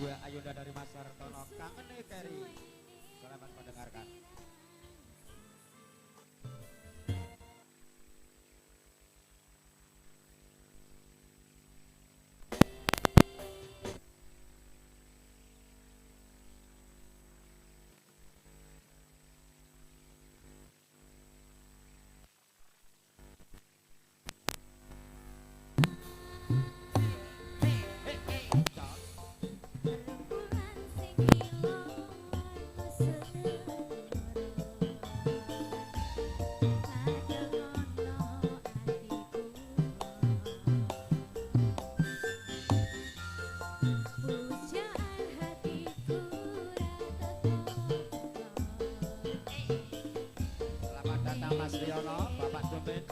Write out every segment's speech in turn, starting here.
Dua Ayunda dari Mas Sartono Kangen nih Ferry. Selamat mendengarkan. Mas Riono, Bapak Domen.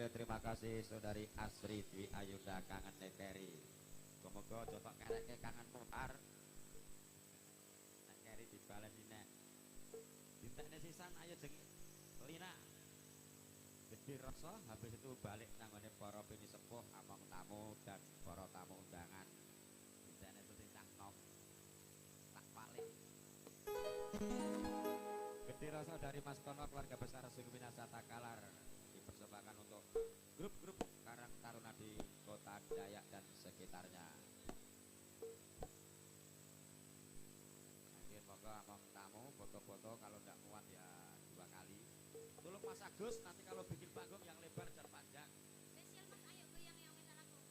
Terima kasih Saudari Asri Dwi Ayunda Kangen Nekeri. Semoga coba kerek kangen mutar. Nekeri dibalen ini. Dintekne sisan ayo jeng Lina. Gede rasa habis itu balik nanggone para bini sepuh, among tamu dan para tamu undangan. Dintekne sesisang nom. Tak paling. Gede rasa dari Mas Kono keluarga besar Sugmina Satakalar. Dipersembahkan untuk grup-grup Karang Taruna di Kota Dayak dan sekitarnya. Mungkin moga among tamu foto-foto, kalau tidak muat ya 2 kali. Tolong Mas Agus nanti kalau bikin panggung yang lebar dan panjang. Spesial Mas, ayo goyang yang anakku.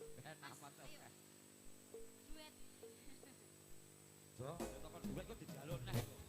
Mas, ayo. Duet. Jo, tekan duet kok dijaluk neh kok.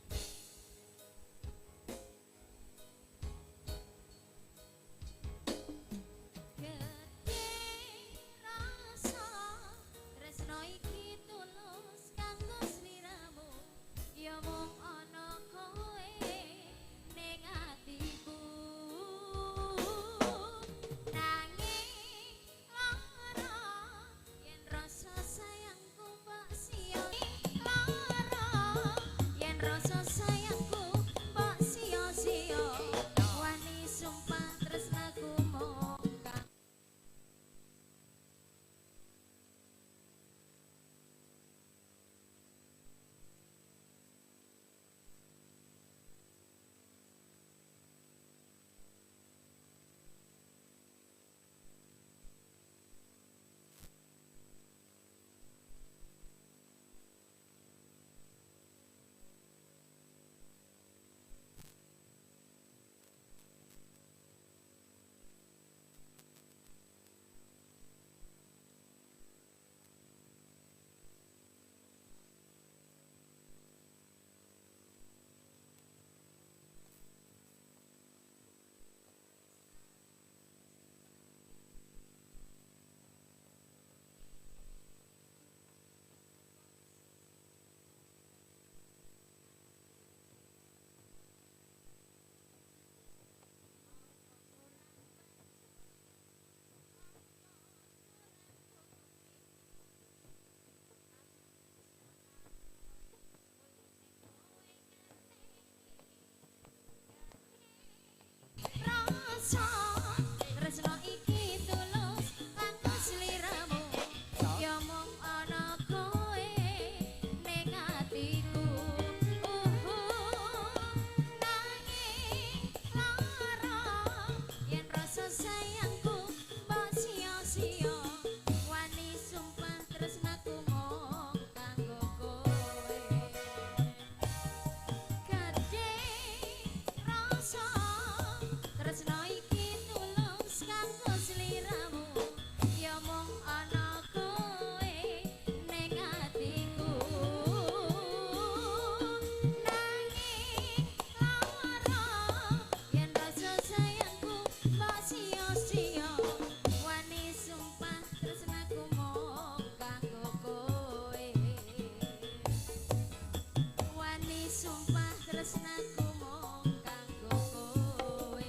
tresnaku mung kanggo kowe.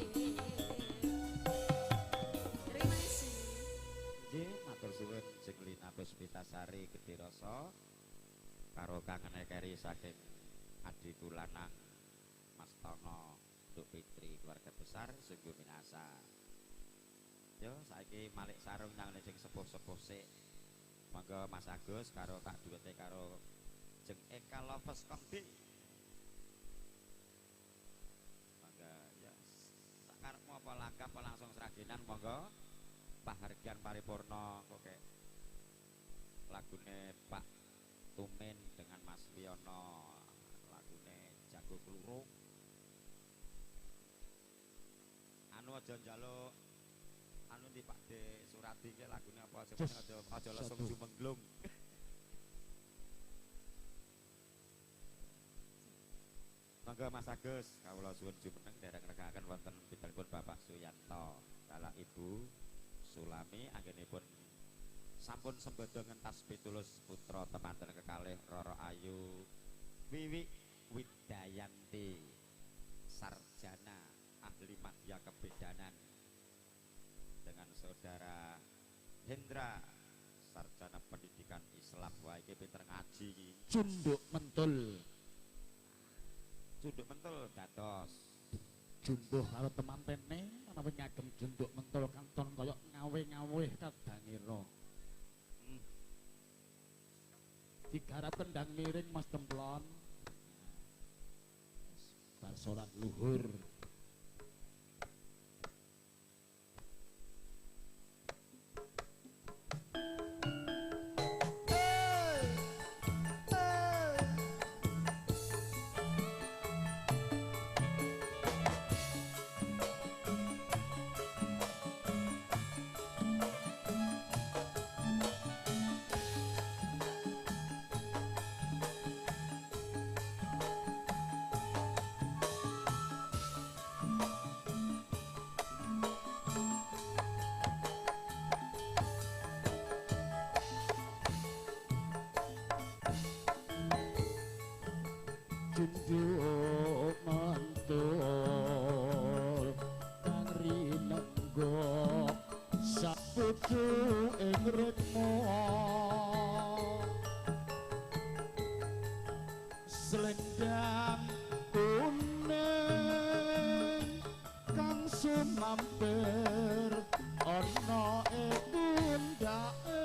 Terima kasih. Nggih, matur suwun Jeng Lina Puspitasari Gedhe Rasa karo kangene keri saking adhiku lanang Mas Tono Duk Fitri keluarga besar sungguh minasa. Yo saiki Malik Sarung nang sing sepuh-sepuh sik. Monggo Mas Agus karo tak duwete karo Jeng Eka Lovers Kombi. Monggo ya sakarepmu apa langkah apa langsung seragenan monggo. Penghargaan paripurna kok kayak lagune Pak Tumin dengan Mas Wiono, lagune Jago Klurung. Anu aja njaluk anu di Pak De Suradi ke lagune apa aja langsung jumenglung. Monggo Mas Agus kawula suwun jumeneng derek regaken wonten pidalipun Bapak Suyanto kala Ibu Sulami anggenipun sampun sembada ngentas pitulus putra temanten kekalih Roro Ayu Wiwi Widayanti sarjana ahli media kebidanan dengan saudara Hendra sarjana pendidikan Islam. Wah iki pinter ngaji iki. Cunduk mentul. Cunduk mentul dados Jumbuh karo temantene menawi ngagem junduk mentul kanton kaya ngawe-ngawe kadangira. Digarap kendang miring Mas Templon. Bar salat luhur. Junduk mantul kang rinenggo saputu ing retmo selendang kuning kang sumampir ana ing pundake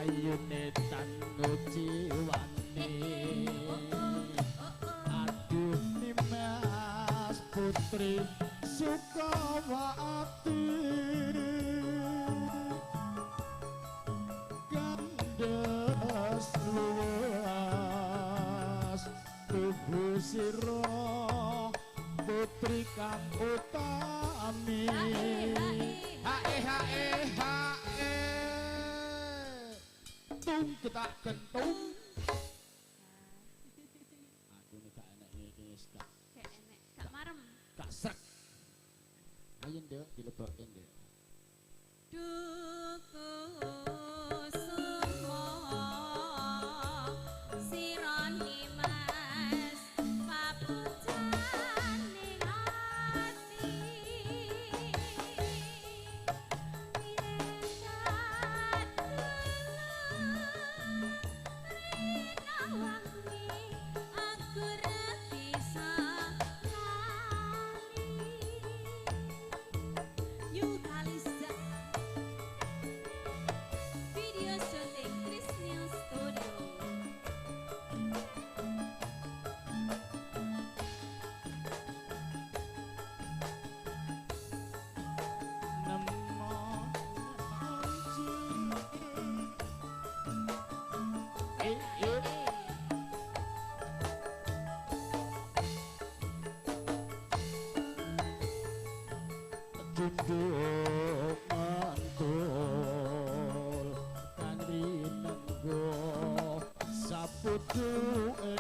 ayune tanuci wani aduh Nimas Putri Sukawati gandes luas tubuh sira putri kang utami tung ketak kentung aku nih gak enak ini wis gak enek, gak marem. gak srek ayo ndek dilebokke ndek Duku sumo sironi mas papucaning ati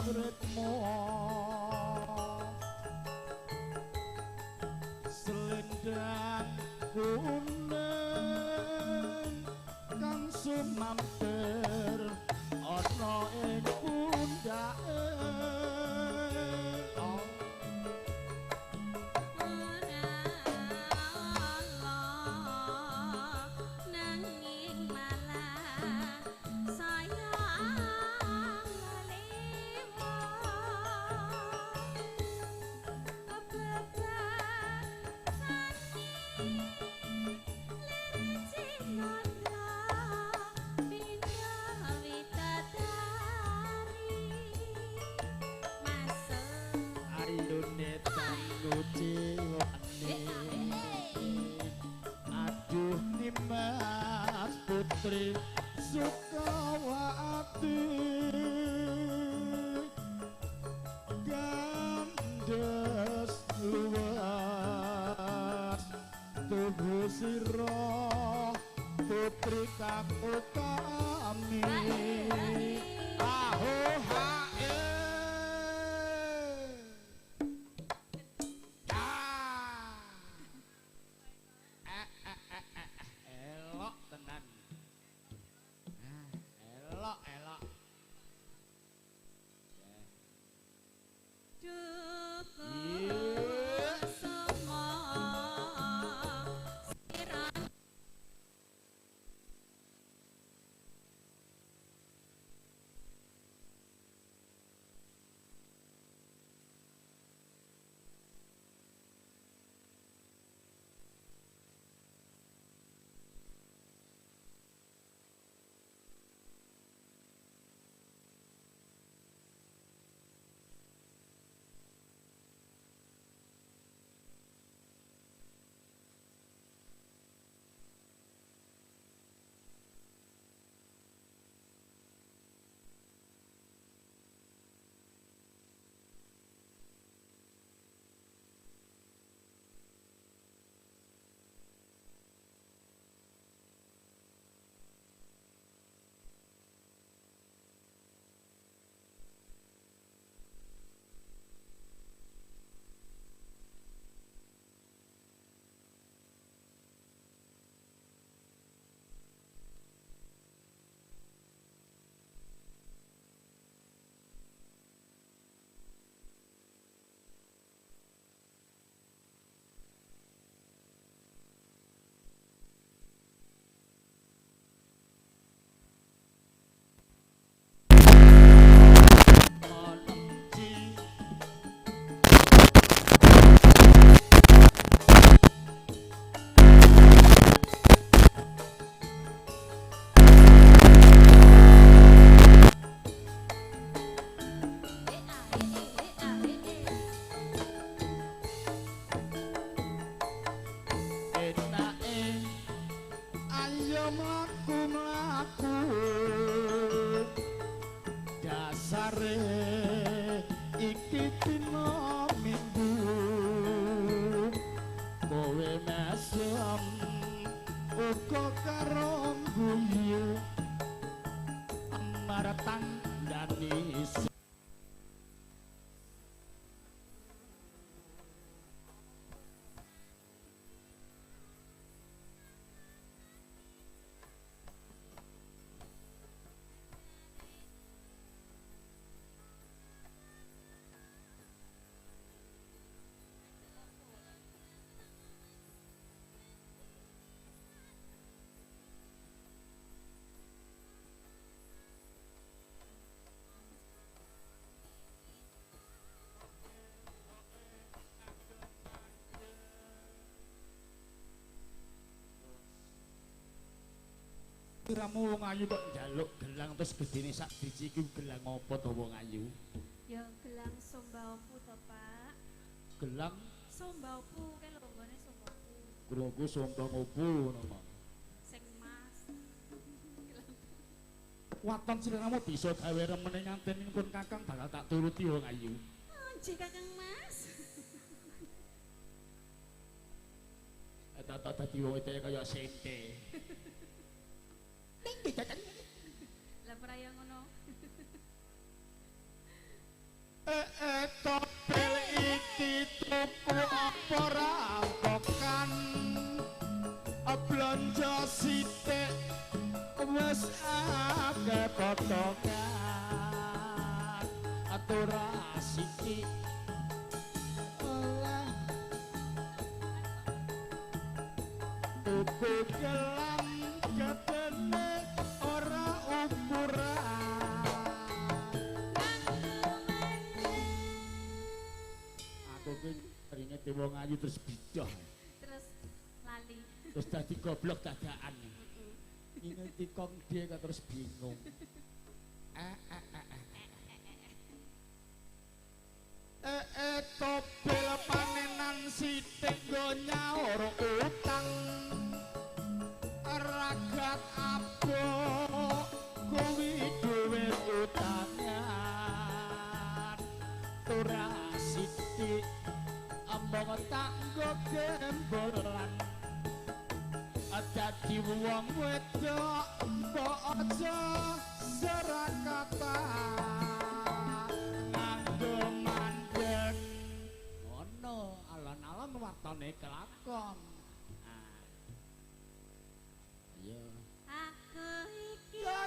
ritmo selendang kuning kang sumampir ana ing pundake ayune tanguci aduh nimas putri Sukawati gandes luas tubuh sira putri kang utami aho hae elok tenan elok elok mlaku dasare iki dina minggu kowe mesem uga karo guyu maratang dani Kiramu wong ayu kok njaluk gelang terus gedene sak biji iki gelang apa to wong ayu? Ya gelang sombaupu to, Pak. Gelang Sombaupu kan longgone sombaupu. krungu sombong opo nama. Sing Mas. Waton sliramu bisa gawe remene nganten pun Kakang bakal tak turuti wong ayu. Anjir Kakang Mas. Eta dadi wong itu kaya sente. Lah praya ngono. ora sithik oleh tuku gelang gedene ora ukuran aku ki ringete wong ayu terus bidah Terus lali. terus dadi goblok dadakan ini tikong dia kok terus bingung topel panenan sithik go nyaur utang ragat abok kuwi dhuwit utangan ora sithik ambok tanggo gembolan dadi wong wedok mbok aja serakatan nganggo mandeg ngono alon-alon watone kelakon iya Aku iki ya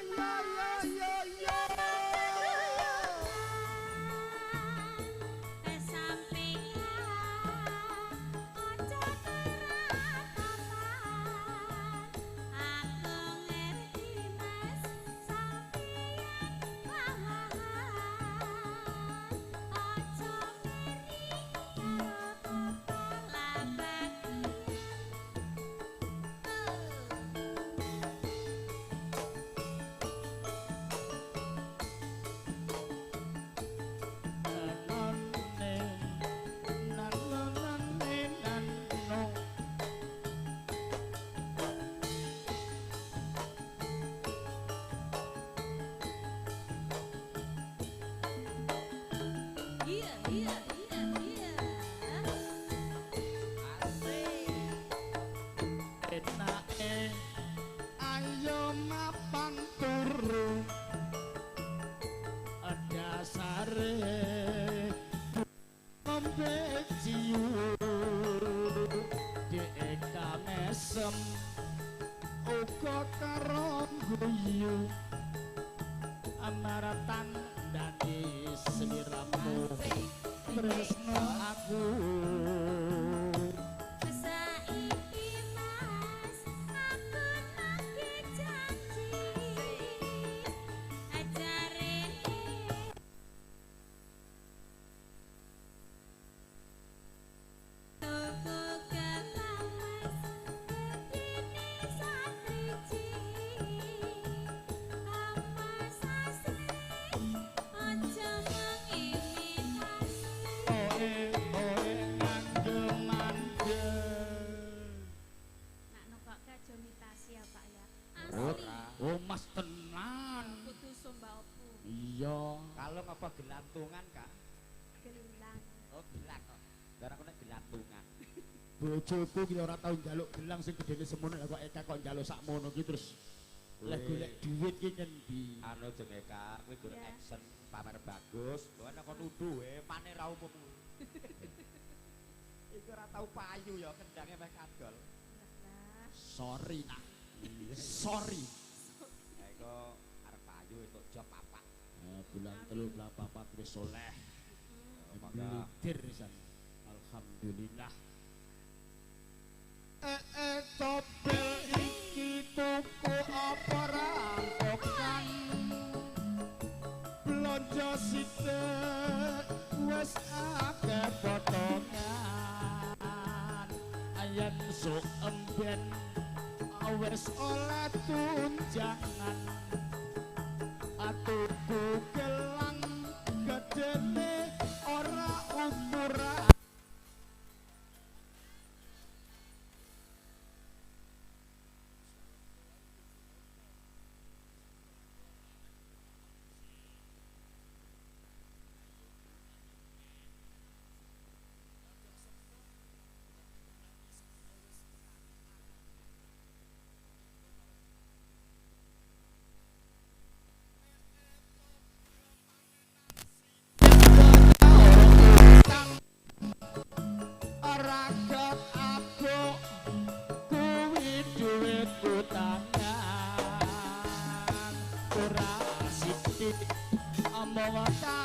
enake ayo mapan turu dasare ngombe ciur deka mesem uga karo guyu amaratan dadi sliramu tresno aku Oh mas tenan kudu sombaupu. iya Kalau ngapa gelantungan kak? Gelang. Oh gelang kok. Darah kena gelantungan. bojoku ki ora tau njaluk gelang sing gedene semono lha kok Eka kok njaluk sakmono ki terus lek golek duit ki ngendi Anu jeng Eka, kuwi gur Ya. action pamer bagus. Lho nek kon nuduh pane ra umum. Iku ora tau payu ya kendange meh kadol. Lah. sorry nak sorry Ya iku arep payu entuk job papat. bulan 3 bulan 4 wis soleh Monggo. militir san alhamdulillah topel iki tuku apa rampokan blonjo sithik wis akeh potongan ayen sok emben wis oleh tunjangan atuku gelang gedene ora ukuran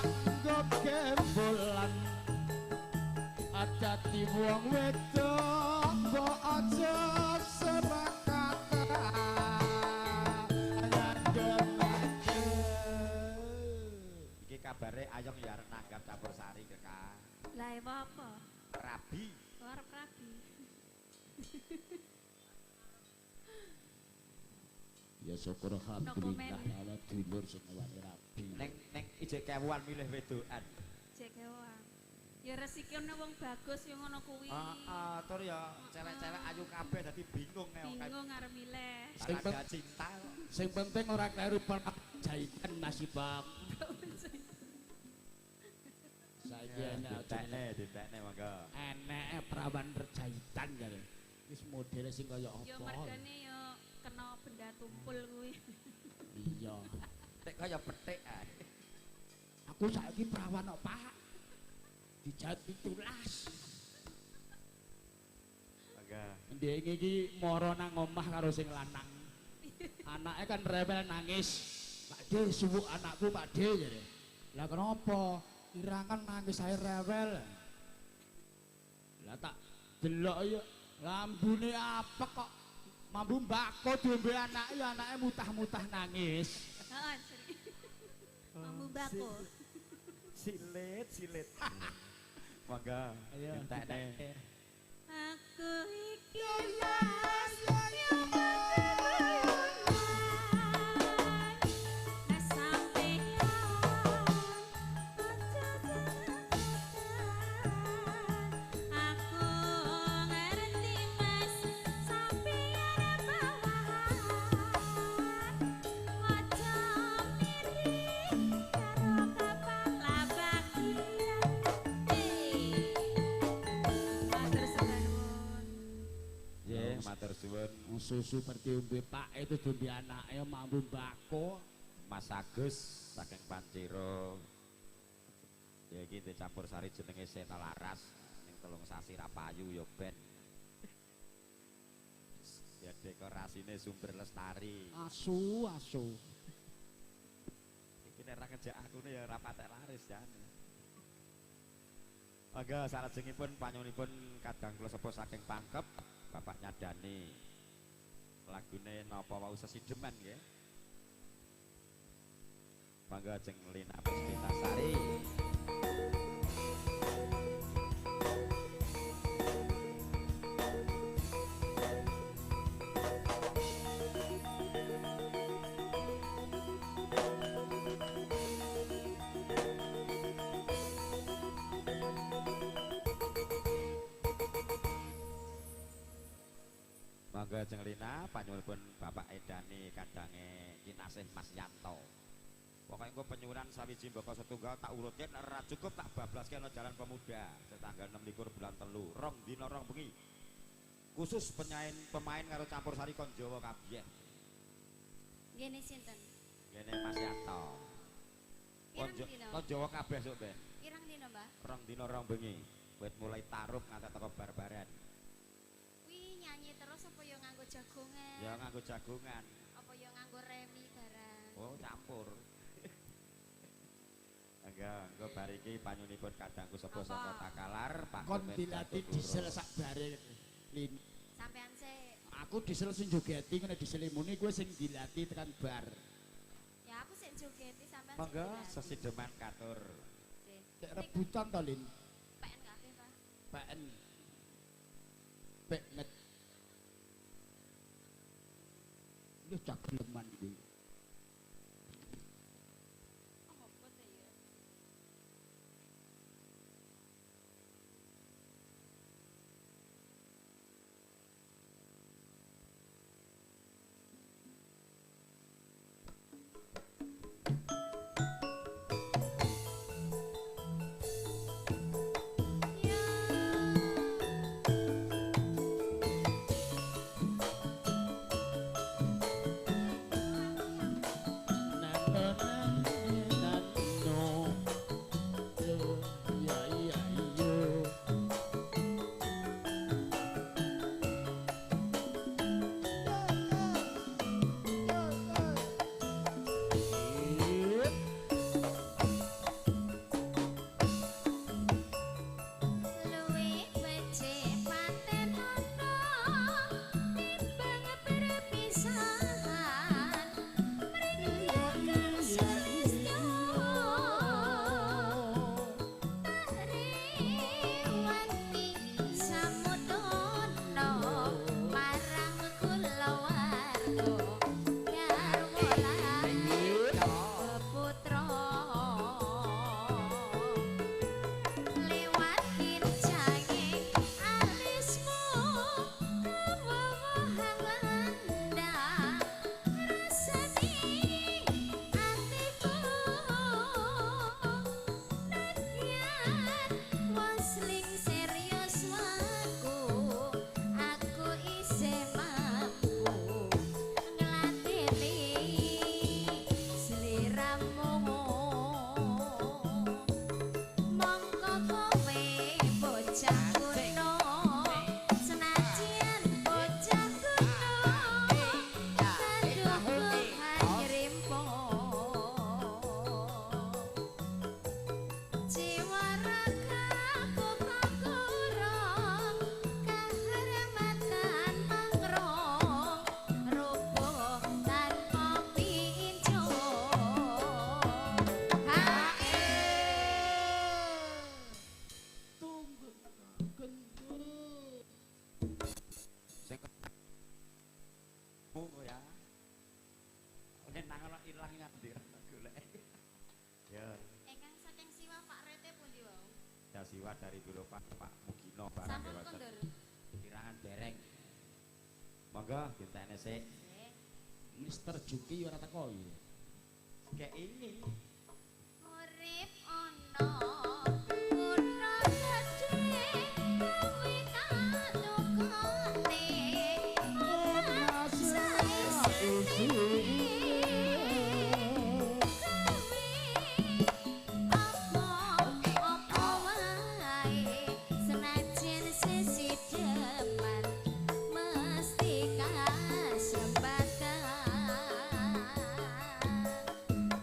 anggap gembolan adati wong wedok mbok aja serakata iki kabare Ayong ya arep nanggap campur sari Kak. Lah apa? Rabi. Arep rabi. Ya syukur alhamdulillah ala dulur sing wani rabi. Neng ijek kewuan milih wedokan. Cek kewan. Ya resikine wong bagus yo ngono kuwi. Tur ya cewek-cewek ayu kabeh dadi bingung Bingung arep milih. Ada cinta. Sing penting ora kleru jahitan nasibam. Saiki Ditekne monggo. Enek perawan rejahitan jare. Wis modele sing kaya apa? Yo mergane yo kena benda tumpul kuwi. Iya. Tek kaya petik ae. Aku saiki perawan kok, Pak. Dijat 17. Monggo. Ndek iki mara nang omah karo sing lanang. Anake kan rewel nangis. Pakde suwuk anakku, Pakde jare. Lah kenapa? Irangan nangis ae rewel. Lah tak delok ya lambune apa kok mambu mbako diombe anake ya anake mutah-mutah nangis. Heeh, mambu bako. Silit. Monggo. Ayo Ditekne. Aku iki mas yang Matur suwun. susu seperti umbe Pak itu diombe anake mambu mbako. Mas Agus saking Panciro. Ya iki dicampur sari jenenge Sena Laras ning telung sasi ra payu ya ben. Ya dekorasine Sumber Lestari. Asu. Iki nek ra ngejak akune ya ra patek laris jan. Monggo salajengipun panyunipun kadang kula sepuh saking Pangkep Bapak Nyadani. Lagune napa wau sesideman nggih. Monggo jeng Lina Puspitasari. Monggo jeng Lina panyuwun Bapak Edani kadange kinasih Mas Yanto. Pokoke engko penyuwuran sawiji mbaka setunggal tak urutke nek ora cukup tak bablaske ana Jalan Pemuda tanggal 26 bulan 3 rong dina rong bengi. Khusus pemain karo campur sari kon Jawa kabeh. Ngene sinten? Ngene Mas Yanto. Kon Jawa kabeh sok ben. Pirang dina, Mbah? Rong dina rong bengi. Wit mulai taruh nganti teko barbaran. Kuwi nyanyi terus apa ya nganggo jagongan? Ya nganggo jagongan. Apa ya nganggo remi barang? Oh, campur. Engko bariki panyunipun kadangku sepuh saka Takalar, Pak Kon dilatih diesel sak bare Lin. Sampean sik. Aku diesel sing jogeti ngene diesel muni kowe sing dilatih tekan bar. Ya aku sik jogeti sampean sik. Monggo sesideman katur. Nek rebutan to Lin. PN kabeh, Pak. PN. Pek net. Lu cak leman iki. Oh, apa to ya? Ya Siwa dari Biro Pak Mugino barang Sampun dewasa. kondur. Kirangan dereng. Monggo dintene sik. Mister Juki ora teko iki. Kayak ini. Urip ana kutha gedhe kuwi kalukone apa wae senajan sesideman mesti kasempatan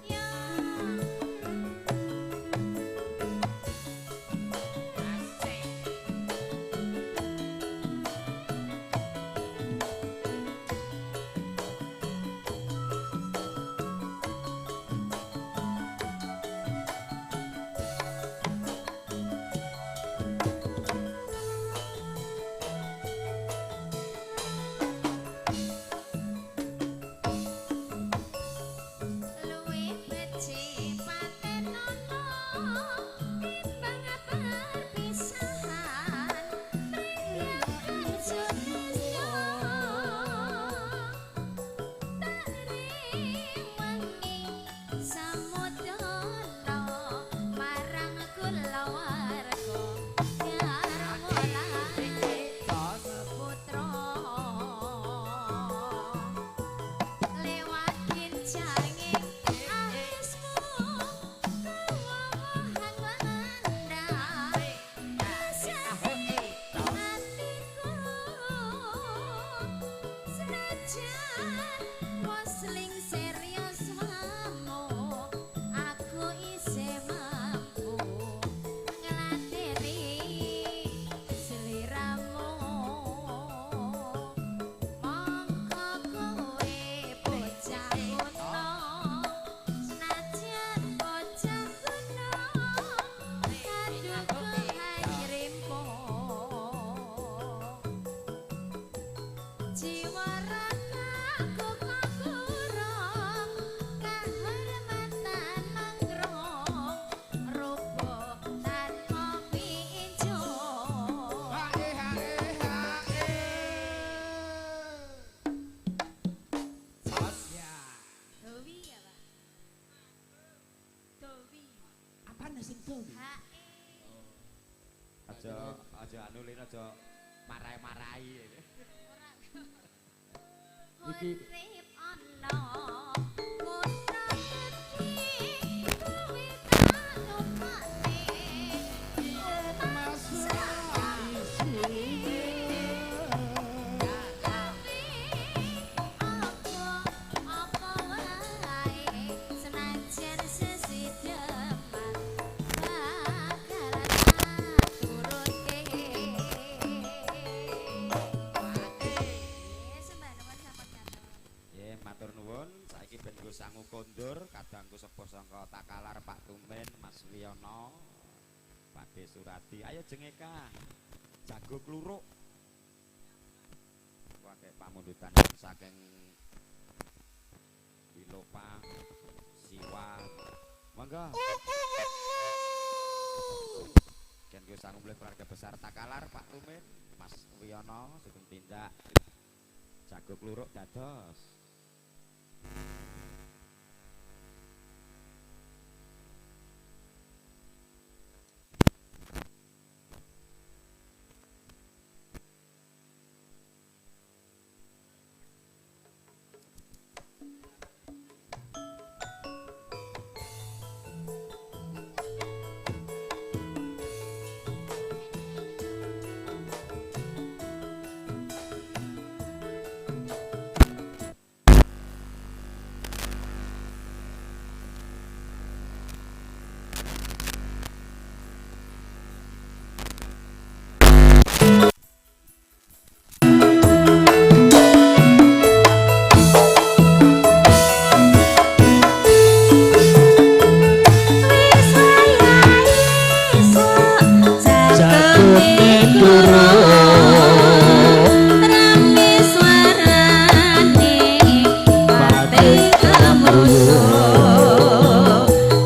ya luwih becik paten ana timbang perpisahan pringgan Indonesia tari wengi samudana marang kulawarga yarmula putra lewat kincanging alismu kewowohan landai hatiku senajan wasling serius wamu aku isih mampu ngladeni sliramu mongko kowe bocah kuno senajan bocah kuno kaduku hajrimpo jiwa ragaku kakurung kehormatan manggrong rupa tanpa pinjo Ya. Dowi ya Pak Dowi Apa sing Dowi? hae Aja anu Lin aja marai-marai. Iki urip ana kutha gedhe kuwi kalukone apa wae senajan sesideman bakalan turunke sembah nuwun sampun katur. Ya matur nuwun, saiki ben nggo sangu kondur kadangku sepuh sangka Takalar Pak Tumen, Mas Wiono, Pak De Surati. Ayo jengeka. Jago kluruk. Pakai pamundutan saking Wilopang, Siwa. Monggo. Ken nggo sangu mulai keluarga besar Takalar Pak Tumen, Mas Wiono, sugeng tindak. Jago kluruk dados.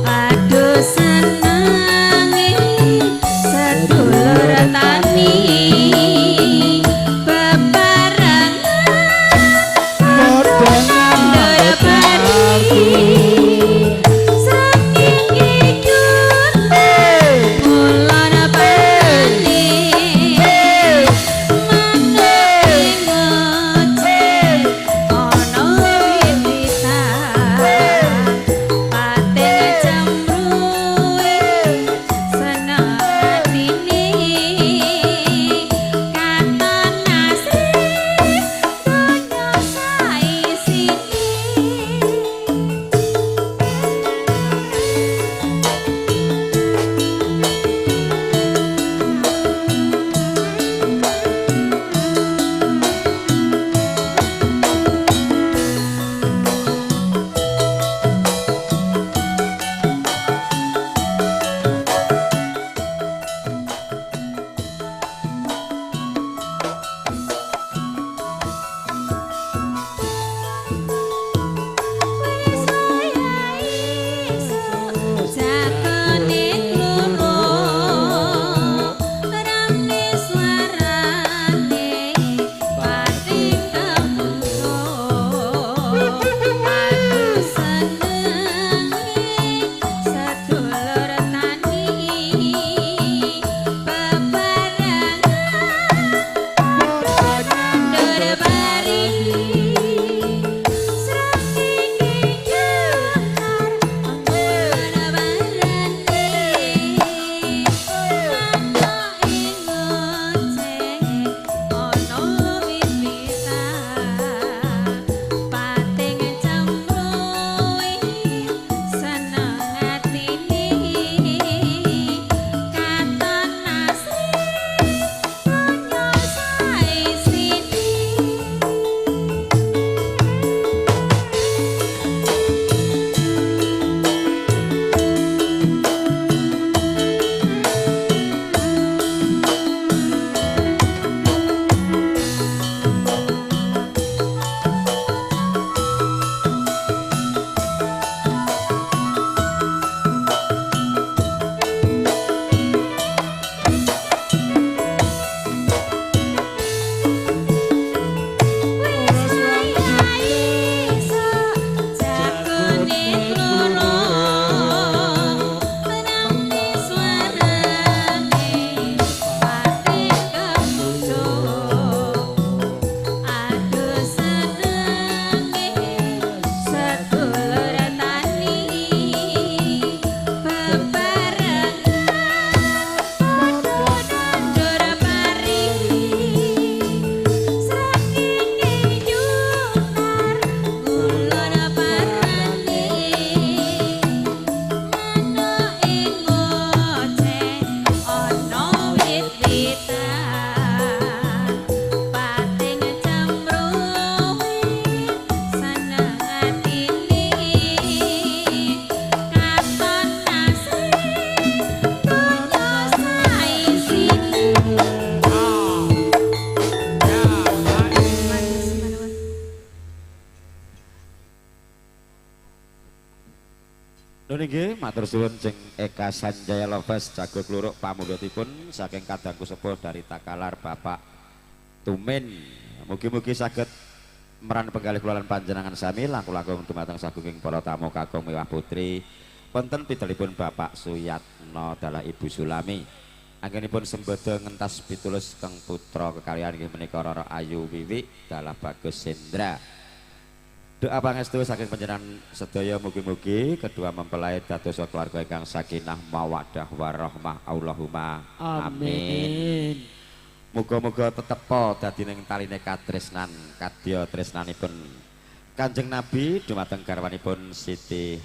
Aduh senangi nggih matur suwun Jeng Eka Sanjaya Lovers jago kluruk pamundhutipun saking kadangku sepuh dari Takalar Bapak Tumin. Mugi-mugi saged meran penggalih kulawan panjenengan sami langkung-langkung dumateng sagunging para tamu kakung miwah putri. Wonten pitelipun Bapak Suyatno dalah Ibu Sulami. Anggenipun sembada ngentas pitulus kang putra kekalian nggih menika Roro Ayu Wiwi dalah Bagus Sendra. Doa pangestu saking panjenengan sedaya mugi-mugi kedua mempelai dados keluarga ingkang sakinah mawaddah warahmah Allahumma amin. Muga-muga tetepa dadi ning taline katresnan kadya tresnanipun Kanjeng Nabi dumateng garwanipun Siti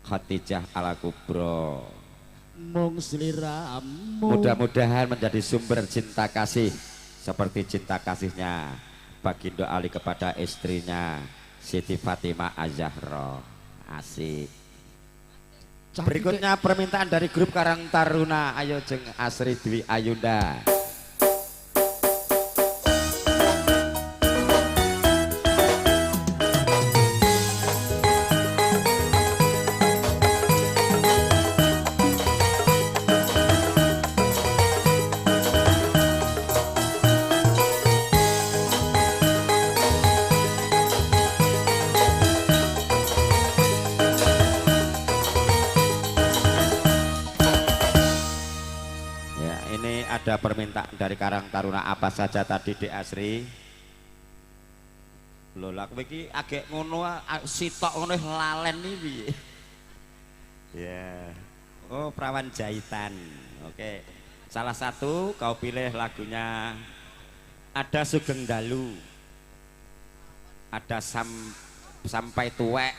Khadijah ala kubra. Mung sliramu. Mudah-mudahan menjadi sumber cinta kasih seperti cinta kasihnya Baginda Ali kepada istrinya Siti Fatimah Az-Zahra. Asik. Berikutnya permintaan dari grup Karang Taruna. Ayo Jeng Asri Dwi Ayunda. Ada permintaan dari Karang Taruna apa saja tadi Dek Asri? Lho lah kowe iki agek ngono sitok ngono lalen iki piye? Ya. Oh, perawan jahitan. Oke. Salah satu kau pilih lagunya ada Sugeng Dalu. Ada Sampai Tuwek.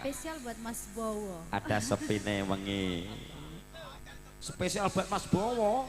Spesial buat Mas Bowo. Ada Sepine Wengi. Spesial buat Mas Bowo.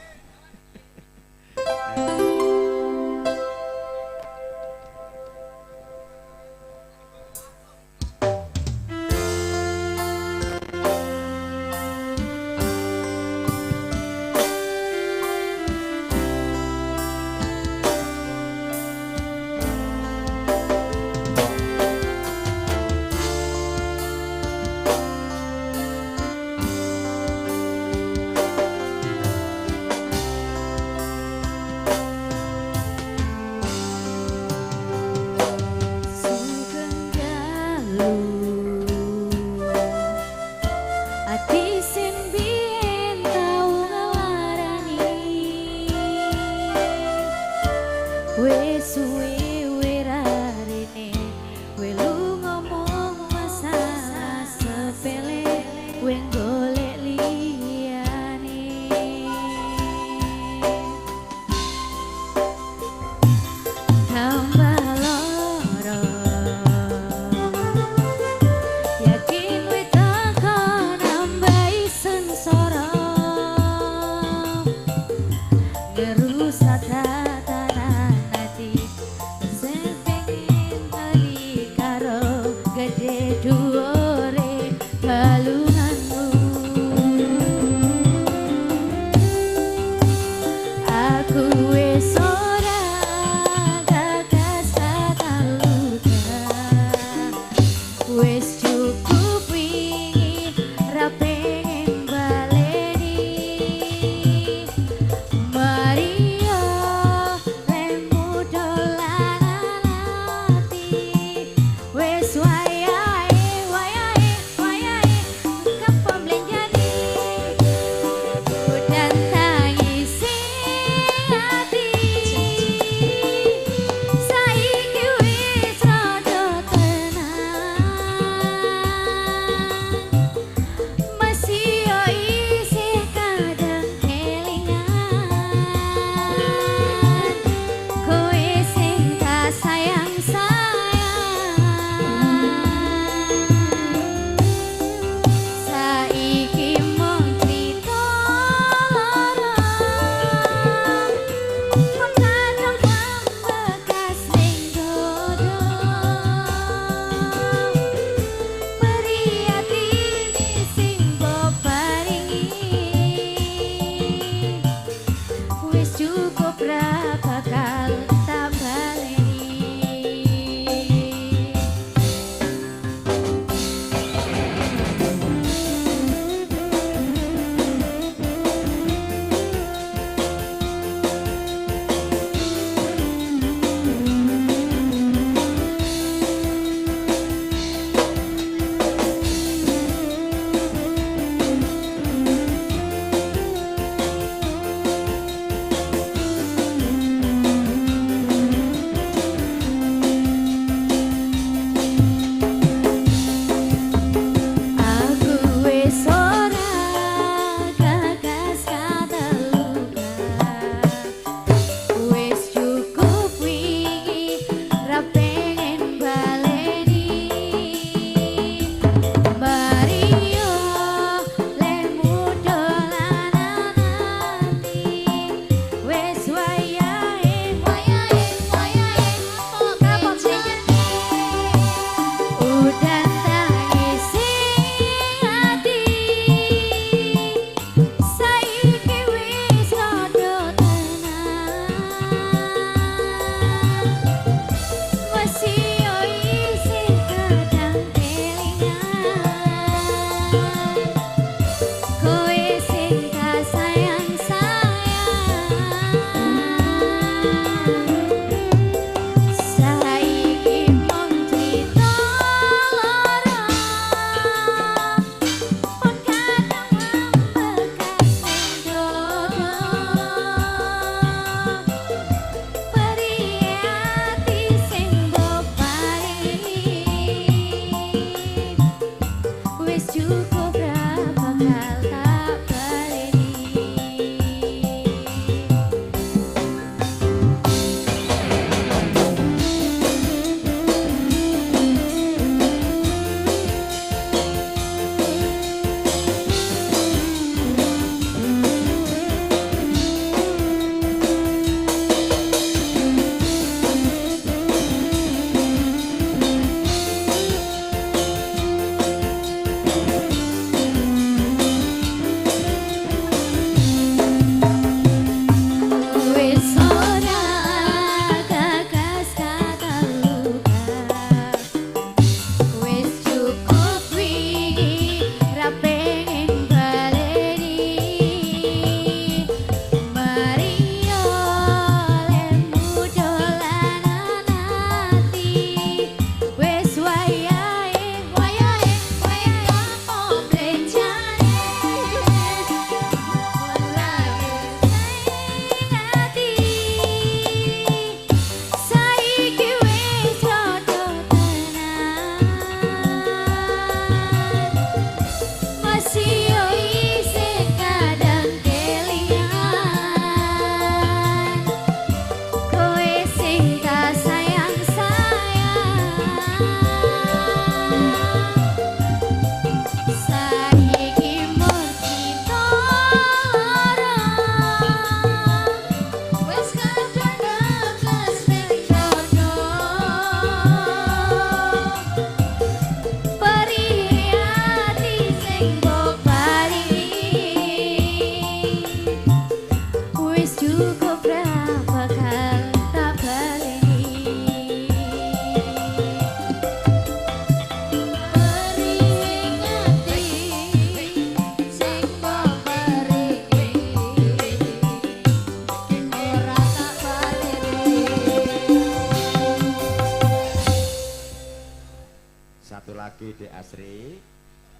Dek Asri.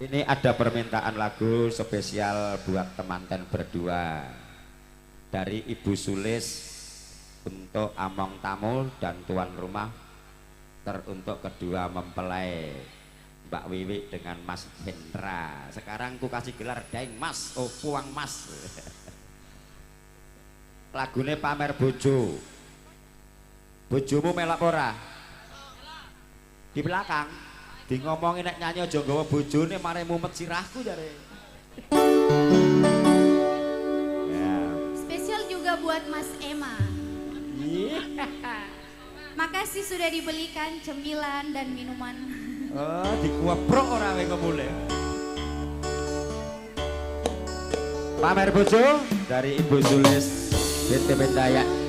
Ini ada permintaan lagu spesial buat temanten berdua dari Ibu Sulis untuk Among Tamu dan tuan rumah, teruntuk kedua mempelai Mbak Wiwi dengan Mas Hendra. Sekarang ku kasih gelar Daeng Mas, oh Puang Mas. Lagune pamer bojo. Bojomu melak ora? Di belakang di ngomongin nek nyanyi aja nggawa bojone mare mumet sirahku jare. Ya. Spesial juga buat Mas Emma. Makasih sudah dibelikan cemilan dan minuman. Oh, dikuweprok ora kowe ngomule. Pamer bojo dari Ibu Sulis BTP Dayak.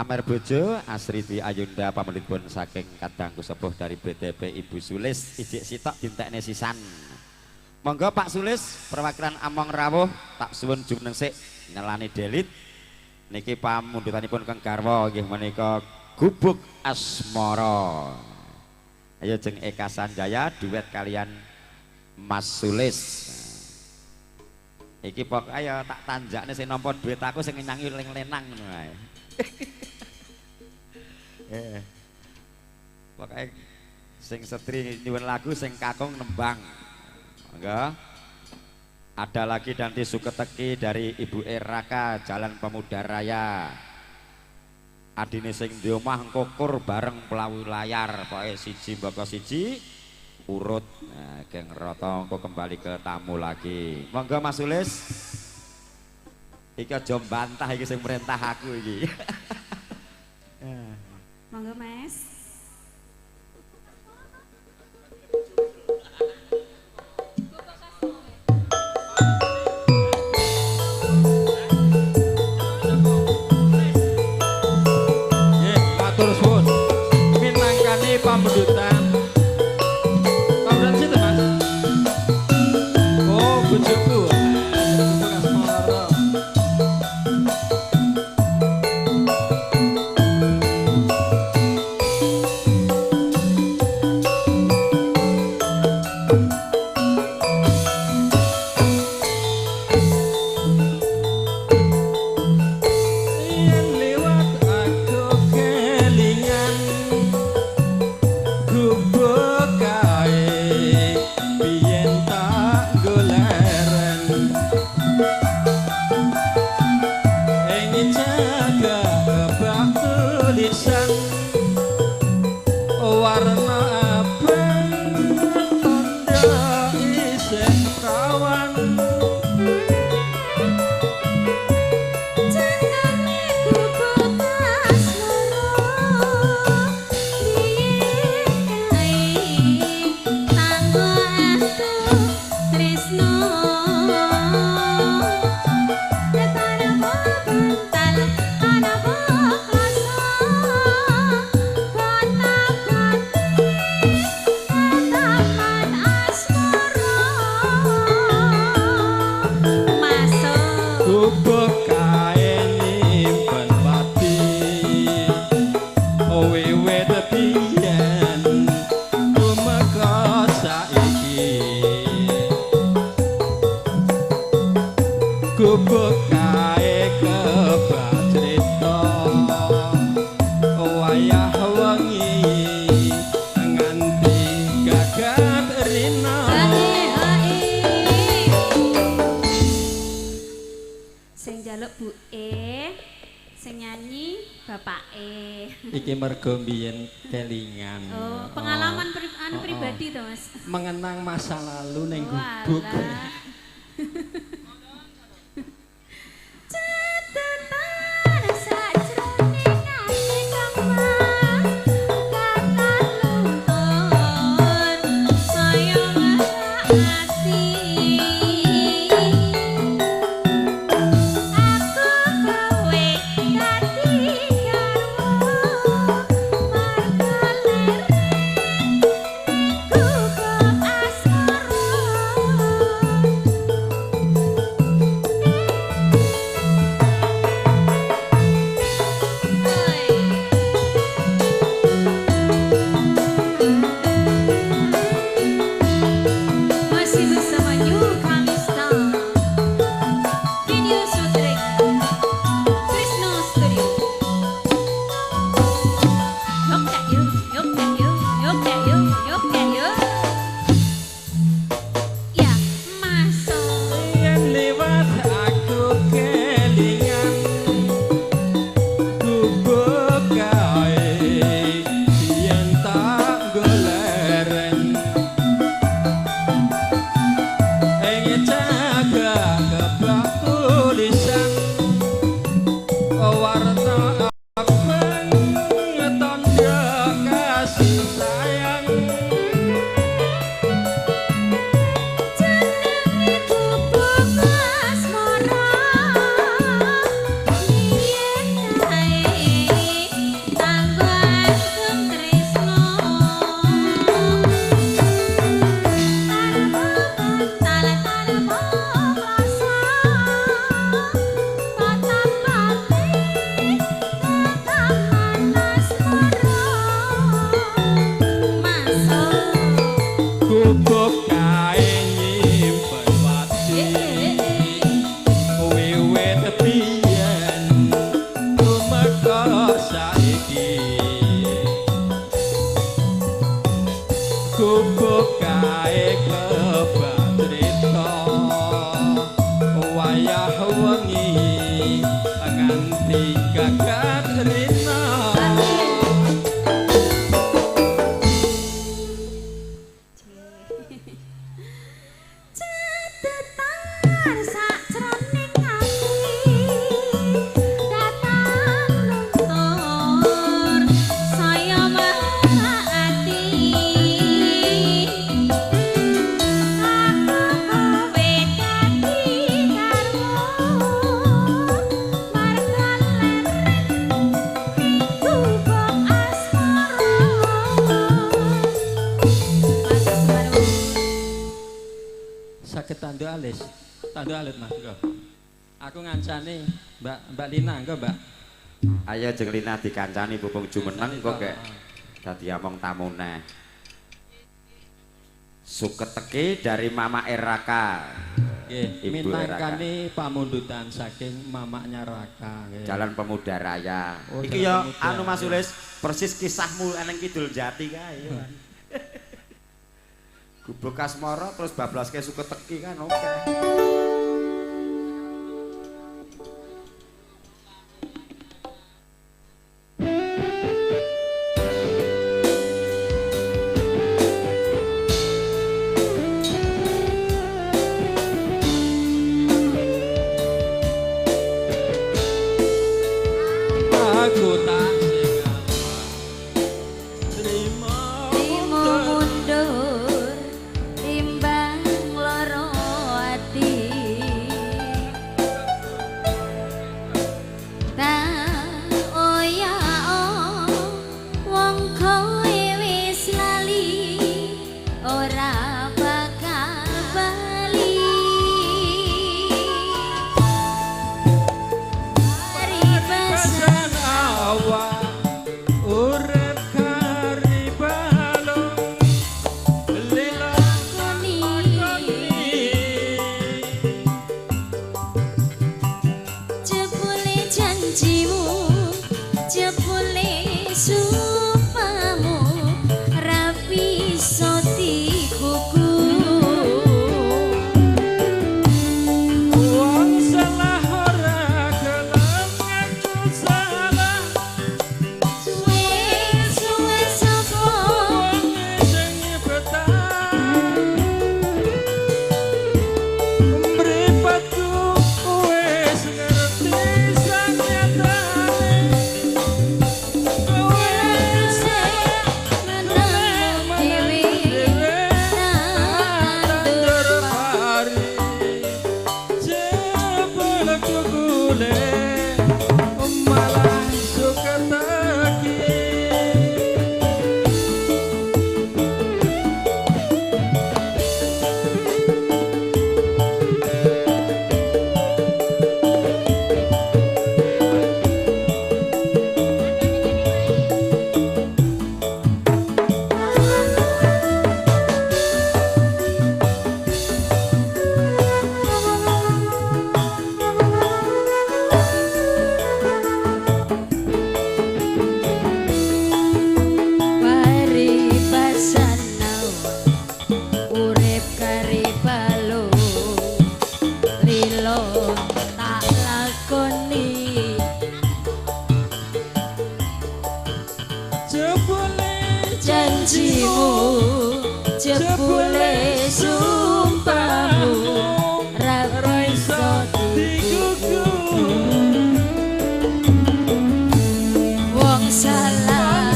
pamer bojo Asridi Ayunda pamulipun saking kadangku sepuh dari BTP Ibu Sulis ijik sitok dintekne sisan. Monggo Pak Sulis perwakilan Among Rawuh tak suwun jumeneng sik nyelani delit niki pamundutanipun keng garwa nggih menika Gubuk Asmara. Ayo jeng Eka Sanjaya duet kalian Mas Sulis. Iki pokok ayo tak tanjakne sing nampa duit aku sing nyanyi ling-lenang ngono ae. Pokoknya sing setri nyuwun lagu sing kakung nembang. Enggak. Ada lagi nanti Suketeki dari Ibu Eraka Jalan Pemuda Raya. Adine sing di omah Kokur bareng pelawi layar. Pokoke siji mbaka siji urut. Nah, geng Roto engko kembali ke tamu lagi. Monggo Mas Sulis. Iki aja bantah iki sing merintah aku iki. Monggo Mas. Nggih, matur suwun. Minangkani pambendutan. Pambendutan situ, Mas. Oh, bojoku. Gubuk Asmara. Yen liwat aku kelingan gubuk kae biyen tak goleren ing jaga bak tulisan warna abang tanda isih kawan. Jenenge Gubuk Asmara biyen kae tanggo aku tresno Netara bental ana bokasa kota-koti taman asmara masuk Gubuk kae nyimpen pati wiwit biyen tumeka saiki gubuk kae kebak crita wayah wengi nganti gagat rina. Sing njaluk buke, sing nyanyi bapake. Iki mergo mbiyen kelingan. Oh, pengalaman pribadi to, Mas. Mengenang masa lalu ning Walah. gubuk. Catatan sajroning ati kang Mas, kathah luntur saya ngerak ati. Aku kowe dadi garwa marga lereng gubuk asmara. Wis, tanduk alit Mas. Engko. Aku ngancani Mbak Lina engko, Mbak. Ayo jeung Lina dikancani bubung jumeneng kok kek dadi among tamu neh. Suketeki dari Mama Eraka. Nggih, Ibu minangkani pamundutan saking mamanya Raka. Nggih. Jalan Pemuda Raya. Oh, Iki Jalan ya Pemuda. anu Mas Ulis, persis kisahmu eneng Kidul Jati kae ya kan. Gubuk Kasmara terus bablaske Suketeki kan oke. Aku tak terima Trimo mundur timbang loro ati tak oya wong kowe wis lali ora bakal bali pesan awak urip kari balung lila jebule janjimu jebule sumpamu rapi soti kuku wong salah ora gelem ngaku salah suwe sapa wong sing nyebetang mripatku wis ngerti sanyatane kowe menang dhewe tandur pari jebul kukule malah suketeki paribasan urip kari balung lilo tak lakoni jebule janjimu jebule sumpahmu ra iso digugu wong salah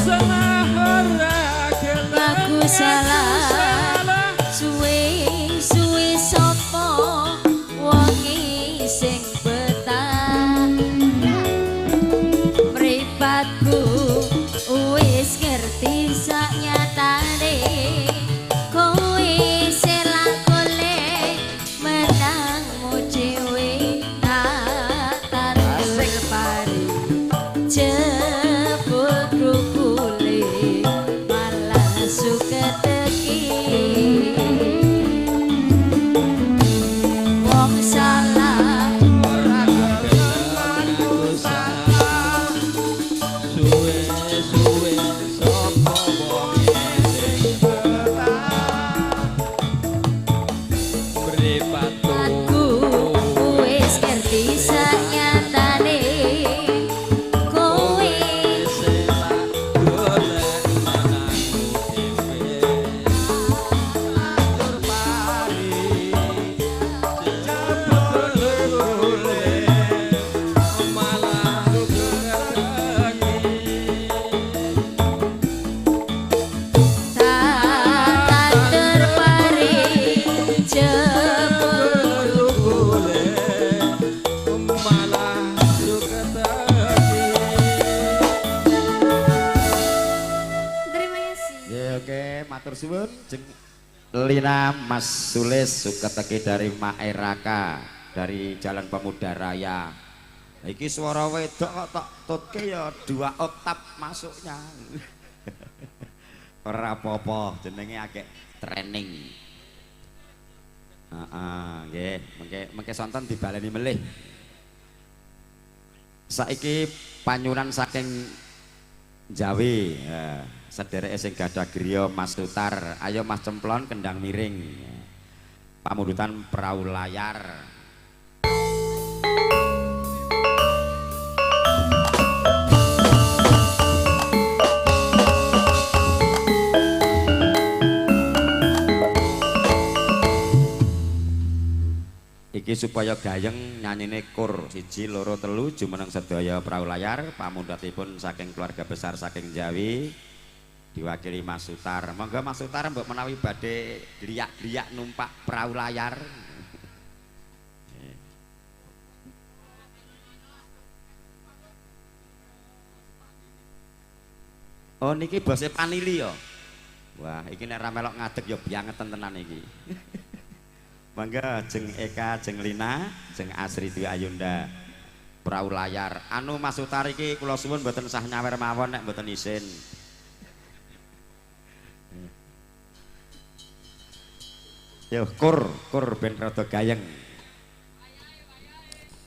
aku salah suwe sapa wonge sing betah mripatku wis ngerti saknyatane kowe selak golek menangmu dhewe tak tandur pari jebul krukule malah suketeki wong salah ora gelem aku salah suwe-suwe sapa wong sing betah mripatku aku wis ngerti saknyatane kowe selak golek menangku dhewe atur pari jebul kule malah suketeki tak tandur pari jebul kule malah suketeki terima kasih Ya oke, matur suwun jeung Lina Mas Sulis Suketeki dari Maeraka dari Jalan Pemuda Raya. Iki suara wedok kok tak tutke ya 2 oktav masuknya. Ora apa-apa jenenge akeh training. Nggih, mengke sonten dibaleni melih. Saiki panyunan saking Jawi, sedereke sing gadah griya Mas Sutar. Ayo Mas Cemplon kendang miring. Pamundutan perahu layar. Iki supaya gayeng nyanyine kur 1 2 3 jumeneng sedaya perahu layar pamundatipun saking keluarga besar saking Jawi diwakili Mas Sutar. Monggo Mas Sutar mbok menawi badhe gliyak-gliyak numpak perahu layar. Oh niki bose Panili ya. Wah, iki nek ra melok ngadeg ya biangeten tenan iki. Mangga jeng Eka, jeng Lina, jeng Asri Dwi Ayunda. Perahu layar. Anu Mas Sutar iki kula suwun mboten sah nyawer mawon nek mboten isin. Yo kur ben rada gayeng.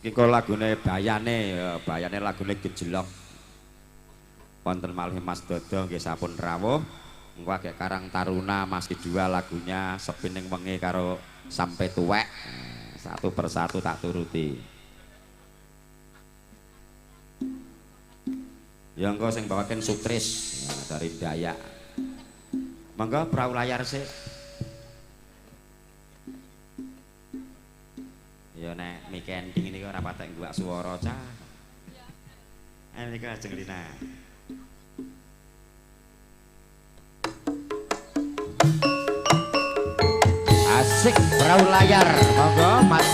Iki kok lagune bayane lagune Gejlok. Wonten malih Mas Dodo nggih sampun rawuh. Engko agek Karang Taruna Mas Kidua lagunya Sepining Wengi karo Sampai Tuwek. Satu persatu tak turuti. Ya engko sing bawaken Sutris dari Dayak. Monggo perahu layar sik. Ya nek mik ending ini ora patek ngguwak swara cah. Niki ajeng Lina. Asik perahu layar, monggo Mas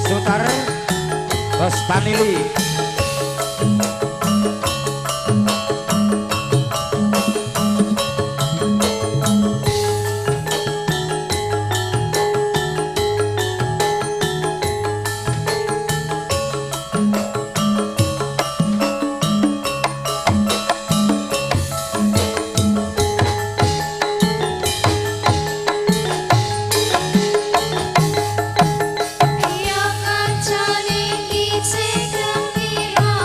Sutar, Bos Panili. Yo kancane iki sing pira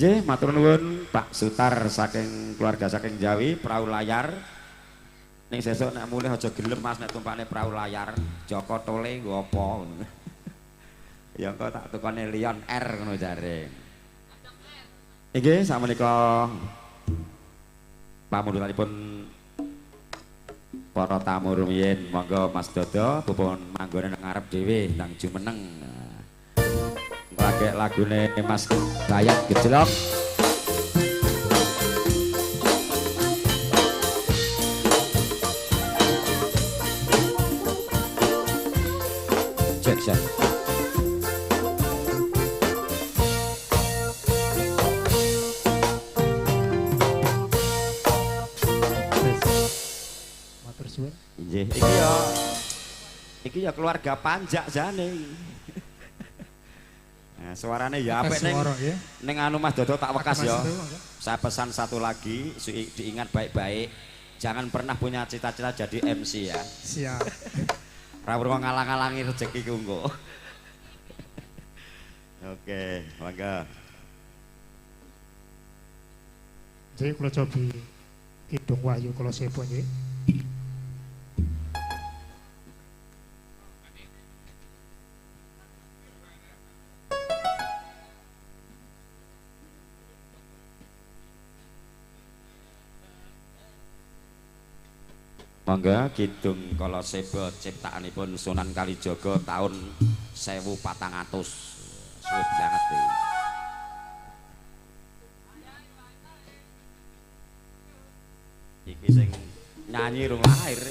Nggih, matur nuwun Pak Sutar saking keluarga saking Jawi perahu layar. Ning sesuk nek mulih aja gelem Mas nek tumpakne perahu layar, Joko Tole nggo apa. Ya engko tak tukone Lion R ngono jare. Nggih, sakmenika pamundutanipun para tamu rumiyin, monggo Mas Dodo pupun manggone nang ngarep dhewe nang jumeneng. Pakai lagune Mas Dayat Gejlok. Cek cek. Matur suwun. Nggih, iki ya keluarga panjak jane. Nah, suaranya ya apik ning anu Mas Dodo tak wekas ya. Saya pesan satu lagi, diingat baik-baik, jangan pernah punya cita-cita jadi MC ya. Siap. Ora perlu ngalang-alangi rezeki ku engko. Oke, mangga. Jadi kula cobi Kidung Wahyu kula sepo nggih. Mangga Kidung Kalaseba ciptaanipun Sunan Kalijaga tahun 1400. Suwit banget iki. Iki sing nyanyi rung lahir.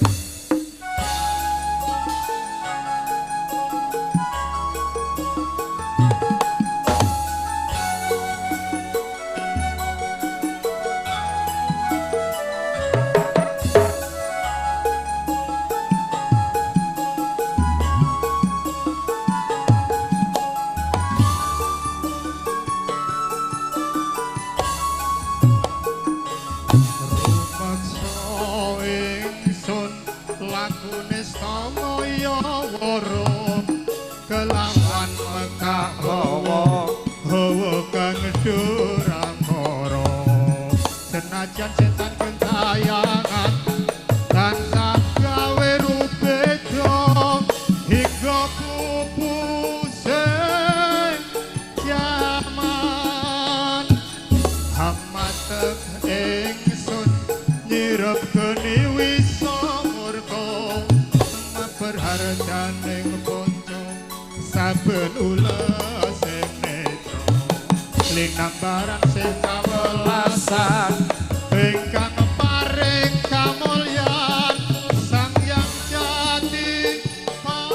Kelawan Mekah hawa kang durangkara senajan setan gentayangan tansah gawe rubeda hingga pupuse jaman hamatek ingsun nyirep geni wisa murka berharganing saben ulas sing netra linang barang sing kawelasan ingkang paring kamulyan Sang Hyang Jati Pangeran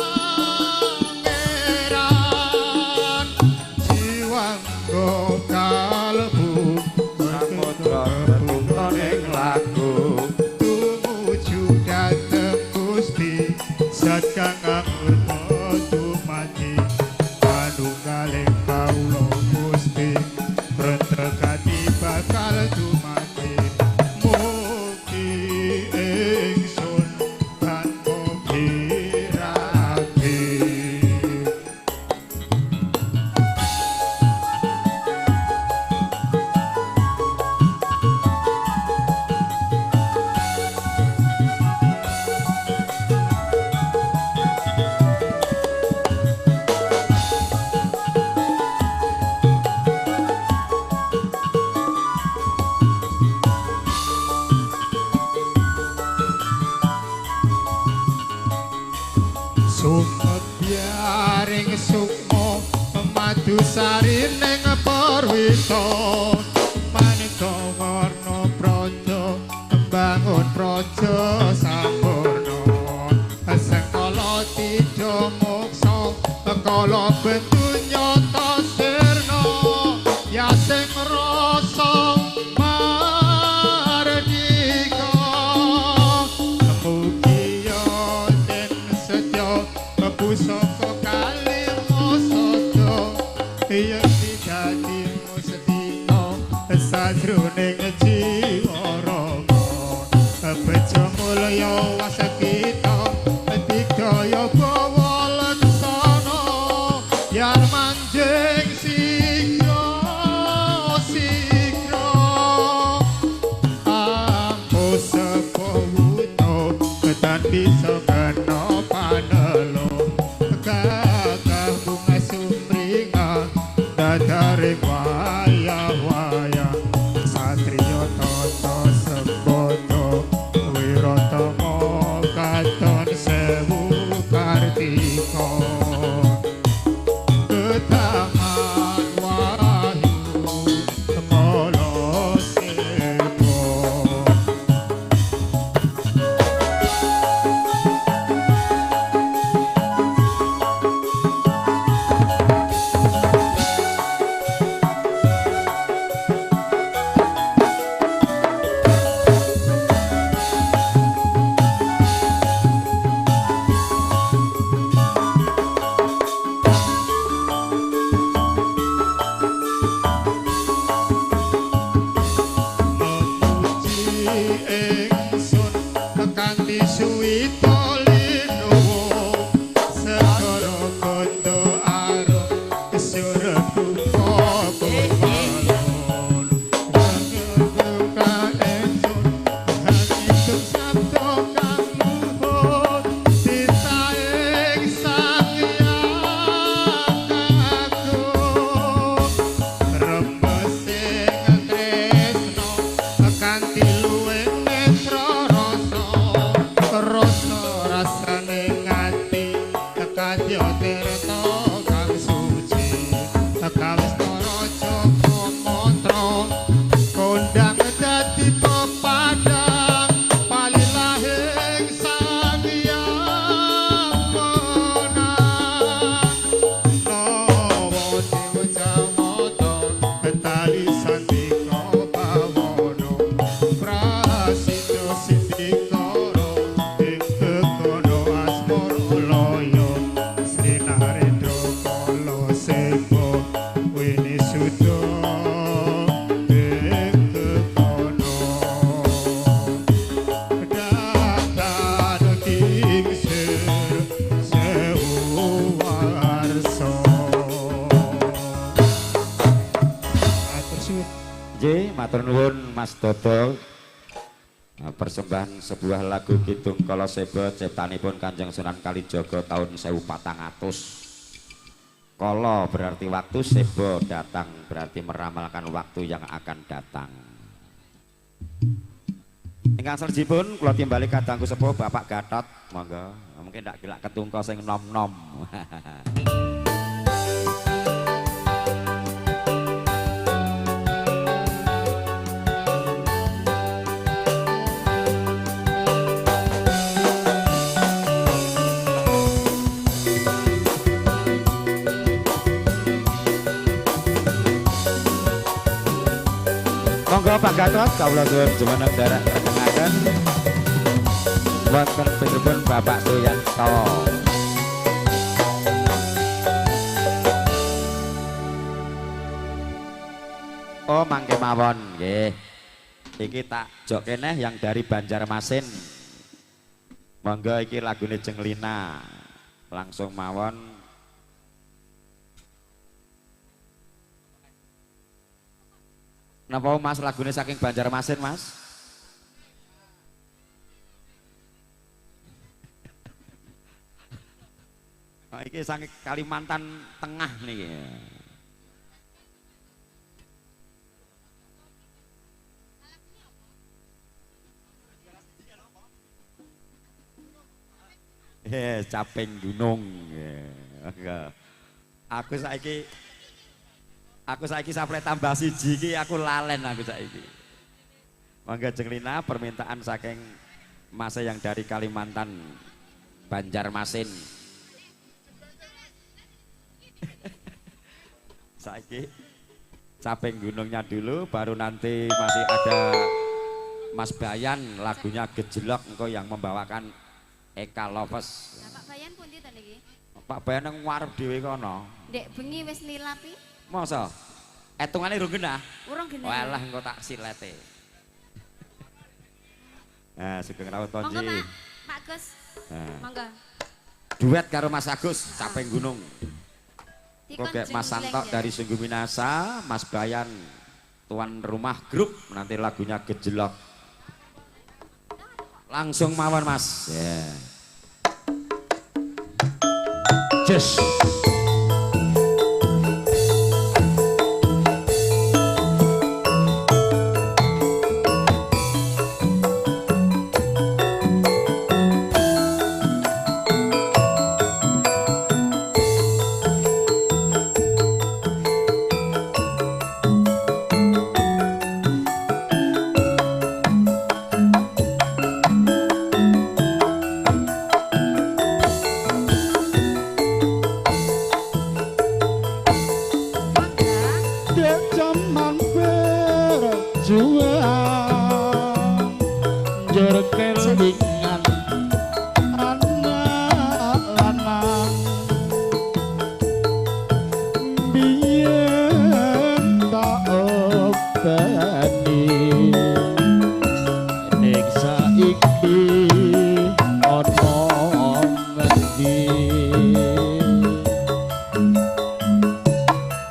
jiwangga kalbu samudra betuton ing lagu tumuju dhateng Gusti Zat kang amurta manunggaling kawula Gusti rentegati bakal dumati mugi ingsun tanpa piragi. Sumedyaring sukma madu sari ning Parwita maneka warna kala bentunya tasirna ya sing rasa mardika mugi ya den setya pusaka kalimo sada ya dadi mustina sajroning jiwa raga bejo mulya wasakita dikaya yar manjing sikro sikro ampo sepohuto ketan bisa kena panelo gagah bunga sumringa dadare waya-waya satrio toto seboto wiratomo katon sewu kartika Taman Wahyu Kala Sepo Matur nuwun Mas Dodo. Persembahan sebuah lagu Kidung Kala Seba ciptanipun Kanjeng Sunan Kalijaga tahun 1400. Kala berarti waktu, Seba datang berarti meramalkan waktu yang akan datang. Ingkang seljipun kula timbali kadangku sepuh Bapak Gatot, monggo. Mungkin ndak gelak ketungka sing nom-nom. Monggo Pak Gatot kawula suwun jumeneng derek rekengaken wonten pinipun Bapak Suyanto. Oh mangke mawon nggih. Iki tak jok keneh yang dari Banjarmasin. Monggo iki lagune Jenglina. Langsung mawon. Napa Mas lagune saking Banjarmasin Mas? Oh, iki saking Kalimantan Tengah nih. Caping gunung. Aku saiki sampai tambah siji iki aku lalen aku saiki. Mangga Jenglina permintaan saking Mas yang dari Kalimantan Banjarmasin. Saiki Caping Gunungnya dulu, baru nanti masih ada Mas Bayan, lagunya Gejelok engko yang membawakan Eka Lovers. Nah, Pak Bayan pundi to niki? Pak Bayan nang ngarep dhewe kono. Dek bengi wis nilapi? Masa? Etungane urung genah. Urung genah. Walah engko tak silete. Nah, Sugeng Rawuh Monggo Tonji. Pak, Pak Gus. Nah, Monggo. duet karo Mas Agus, Caping Gunung. Dikon Oke, Mas jenggleng Santo ya. dari Sungguh Minasa, Mas Bayan tuan rumah grup, nanti lagunya Gejelok. Langsung mawon Mas. Ya. Just jaman berjuang njur kelingan anak lanang biyen tak openi ning saiki ana ngendi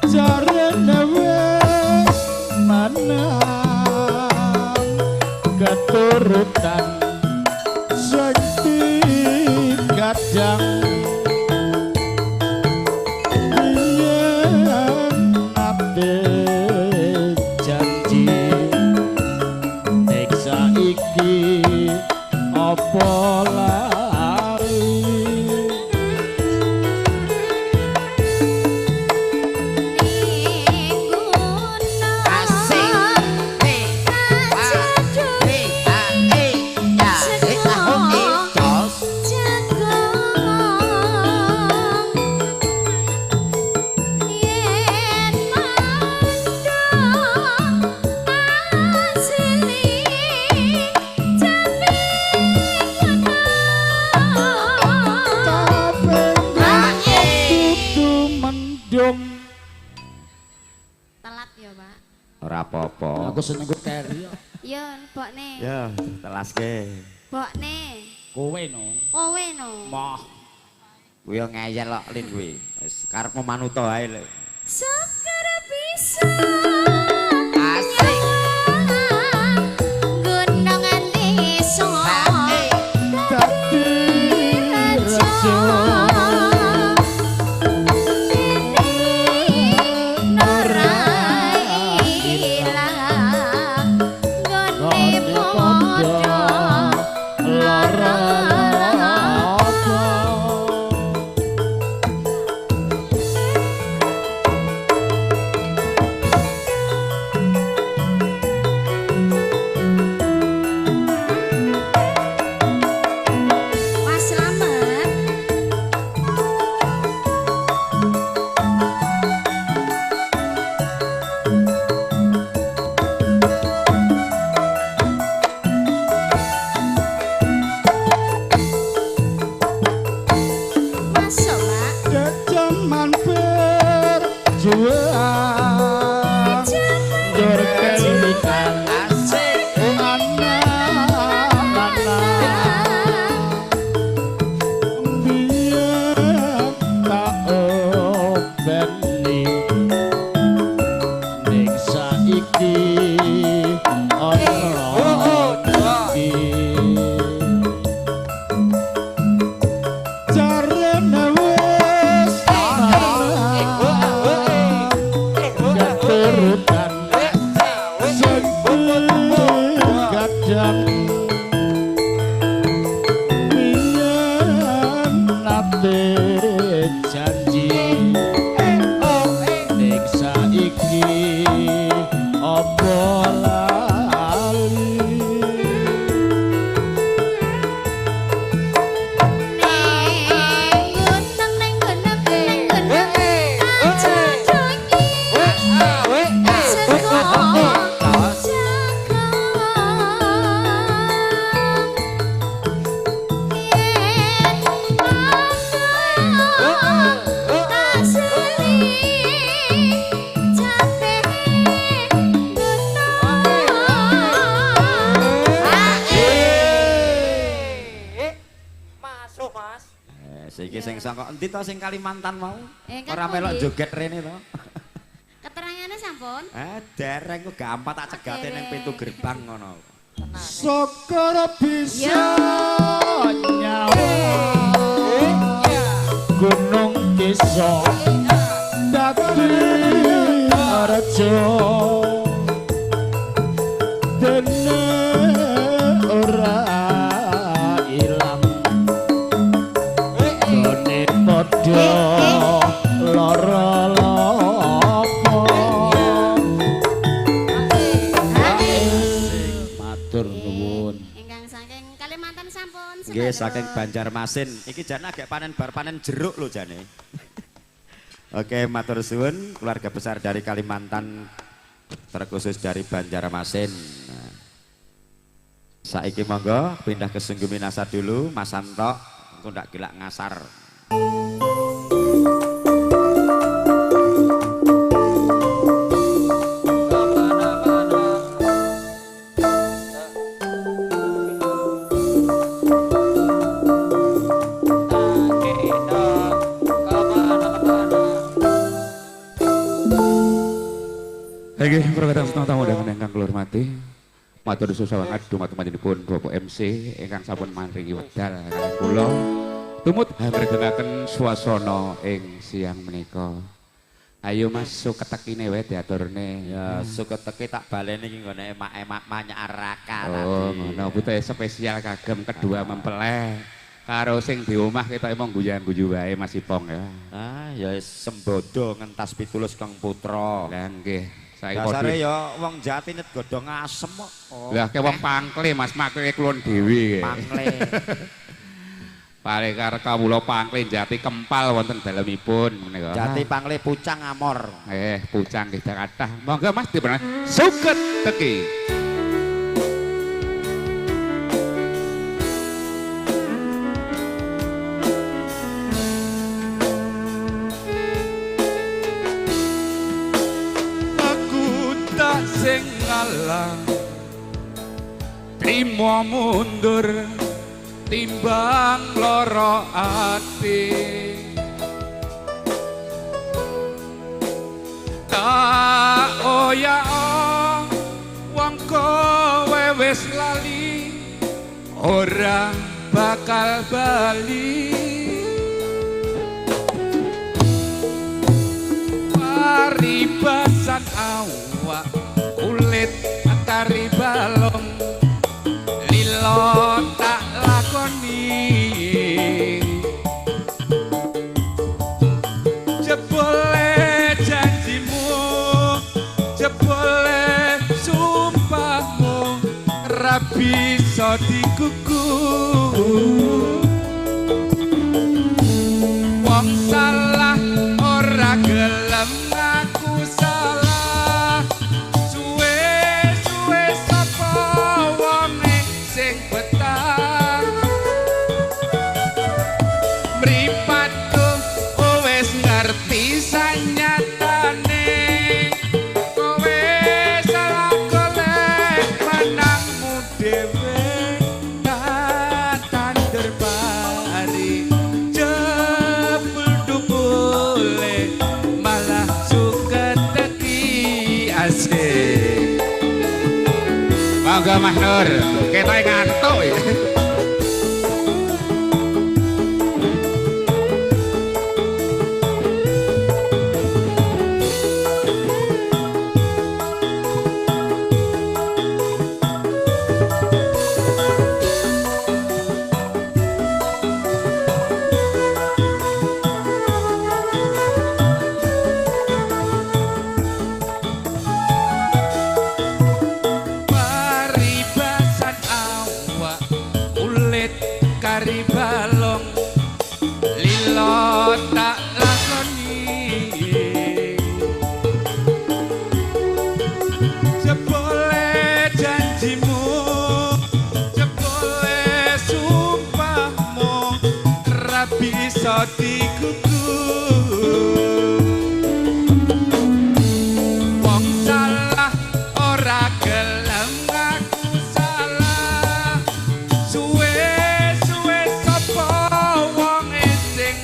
jarene wis menang keturutan sing kadang yen ate janji nek saiki apa lari Ning gunung telat ya, Pak. Ora apa-apa. aku seneng ku keri Yo, bokne. Ya, telaske. Bokne. kowe no Kowe no. mah Kuwi yo ngeyel kok Lin kuwi. Wis karepmu manuta ae lho. Sekar bisa Asik. gunung desa dadi raja Mas Slamet. Masuk, Pak. jaman berjuang njur kelingan anak biyen tak openi ning saiki ana ngendi jarene wis keturutan sing kadang biyen nate janji ning saiki apa lali Neng gunung sing saka endi to sing Kalimantan mau? Ingkang Ora melok pundi? joget rene to. Keterangannya sampun. Dereng ku gampang tak cegate ning pintu gerbang ngono. Syukur bisa nyawa gunung desa dadi rejo dene ora ilang dene padha lara matur nuwun. Ingkang saking Kalimantan sampun. Nggih sepados. saking Banjarmasin. Iki jane agek panen bar panen jeruk lho jane. Oke, matur suwun keluarga besar dari Kalimantan terkhusus dari Banjarmasin. Nah, saiki monggo pindah ke Sungguh Minasa dulu, Mas Santo. Engko ndak gilak ngasar. Nggih, perkataan tamu dengan ingkang kula hormati. Matur nuwun sanget dumateng panjenenganipun Bapak MC ingkang sampun maringi wedal kaliyan kula. Tumut hamregenaken swasana ing siang menika. Ayo Mas suketekine wae diaturne. Ya, suketeke tak baleni iki nggone emak-emak manyaraka tadi. Oh, ngono butuh spesial kagem kedua mempelai. Karo sing di omah kita emang guyan-guyu wae Mas Ipong ya. Ah, ya sembodo ngentas pitulus Kang Putra. Lah nggih. Saiki Dasare ya wong Jati net godhong asem kok. Lah ke wong pangkle Mas makle kulon dhewe. Pangle. Pare karo kawula pangkle Jati kempal wonten dalemipun menika. Jati Pangle Pucang Amor. Pucang nggih kathah. Monggo Mas dipun suket teki. Sing ngalah trimo mundur timbang loro ati tak oya wong kowe wis lali ora bakal bali paribasan awak kulit kari balong lilo tak lakoni jebole janjimu jebole sumpahmu ra bisa dikuku wong salah ora gelem ngaku salah suwe-suwe sapa wonge sing betah mripatku wis ngerti sanyatane kowe salah golek menangmu dhewe tandur pari jebul dubule malah suket teki asik monggo Mas Nur ketoke ngantuk ya. Paribasan awak kulit kari balong lilo tak lakoni jebole janjimu jebole sumpahmu ra bisa dikuku wong salah ora gelem ngaku salah suwe-suwe sapa wonge sing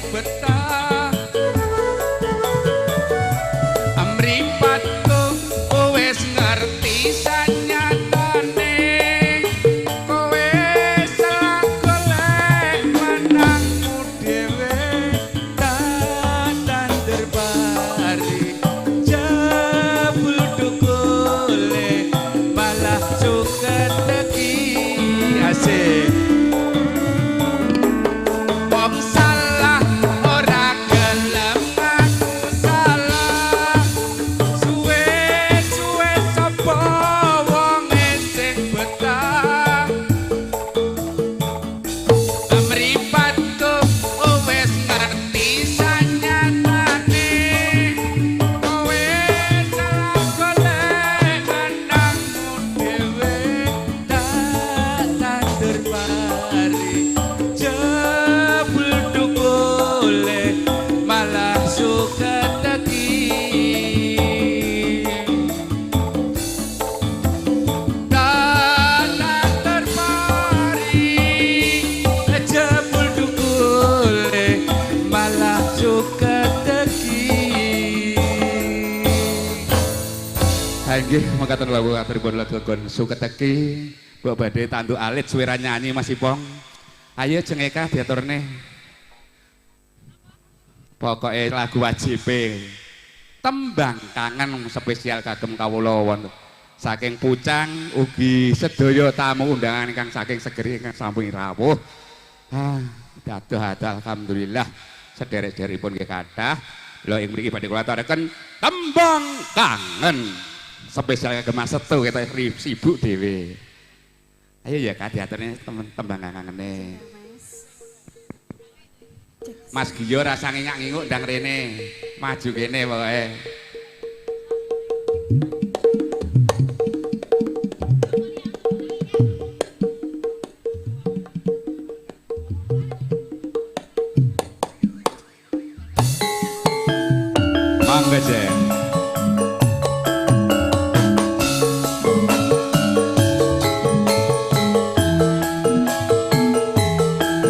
sih wong salah ora gelem aku salah suwe-suwe sapa wong sing betah mripatku wis ngerti sanyatane kowe salah golek menangmu dhewe tak tandur pari jebul dukule malah suka teki tak terpari jebul dukule malah suka teki. Nggih, mekaten lagu aturipun lagu Suketeki. Mbok badhe tanduk alit suwira nyanyi Mas Ipong. Ayo jengeka diaturne. Pokoke lagu wajib tembang kangen spesial kagem kawula wonten saking Pucang ugi sedaya tamu undangan ingkang saking Segeri ingkang sampun rawuh. Dadah alhamdulillah sederek-sederekipun nggih kathah. Lha ing mriki badhe kula aturaken tembang kangen spesial kagem Mas Setu kita sibuk dhewe. Ayo ya Kak diaturne tembang kangene. Mas Giyo rasa ngingak-nginguk ndang rene. Maju kene pokoke. Mangga Jen.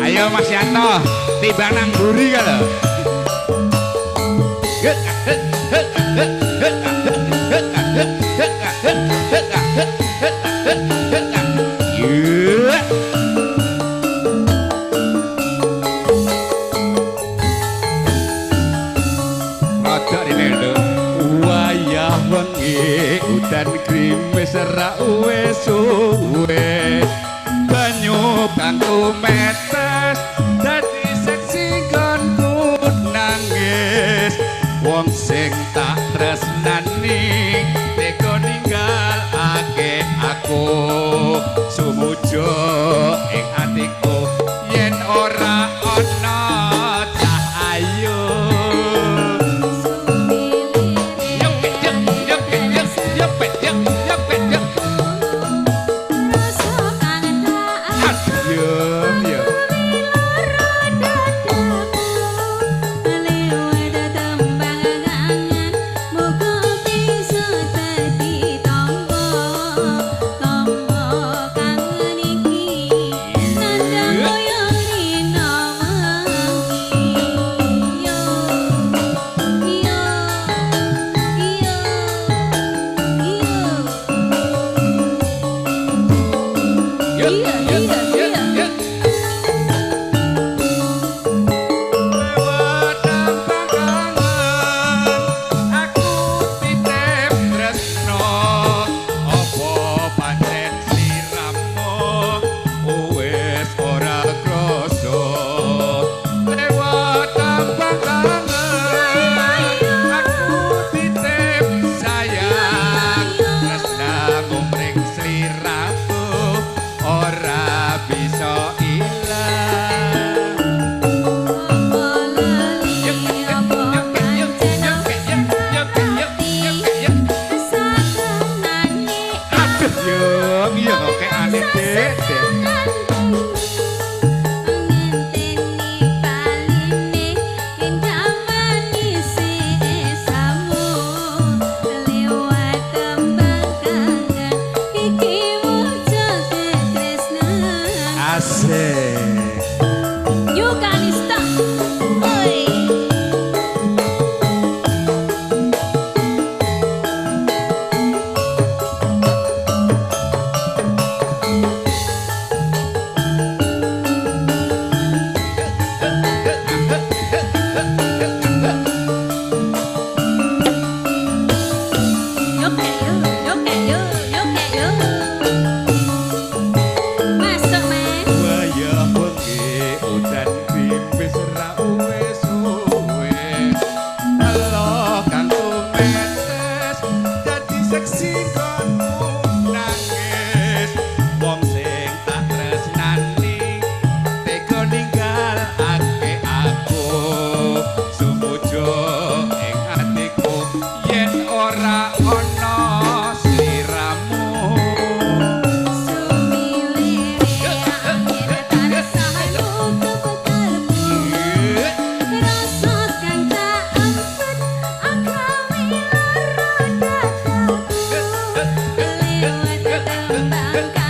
Ayo Mas Yanto, timbang nang mburi ka lho. Rodok rene lho. Wayah wengi udan krimis ra wis suwe. Banyu kanggo metes dadi seksi gonku nangis wong sing tak tresnani tega ninggalake aku sumujo ing atiku yen ora ana cah ayu Masuk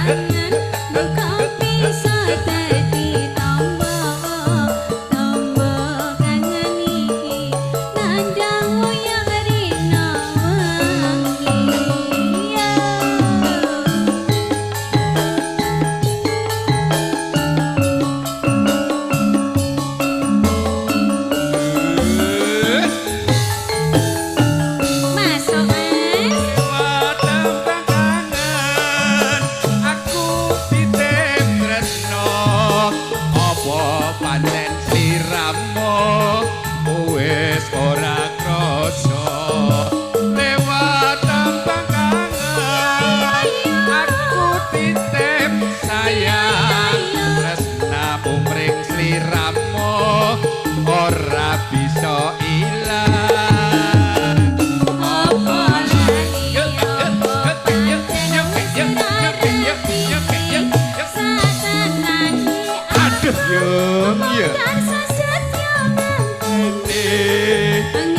kangen muga bisa dadi tombo tombo kangen iki nandang yang rino wangi ya. Masuk Mas. Watembang kangen aku titip tresno apa pancen sliramu wis ora krasa lewat tembang kangen aku titip sayang tresnamu mring sliramu ora bisa ilang.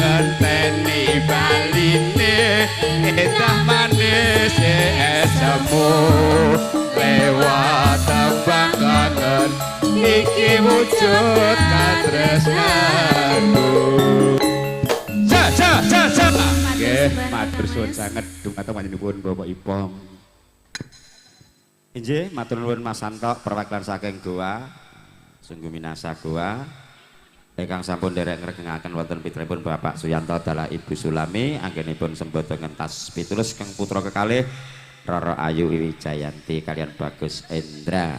Ngenteni baline edah manis esemu lewat tembang kangen iki wujud katresnanku. Nggih, matur suwun sanget dumateng panjenenganipun Bapak Ipong. Inggih, matur nuwun Mas Santo perwakilan saking Goa. Sungguh minasa Goa. Ingkang sampun derek ngregengaken wonten pitrenipun Bapak Suyanto dalah Ibu Sulami anggenipun sembodo ngentas pitulus kang putra kekalih Roro Ayu Wijayanti kalian Bagus Endra.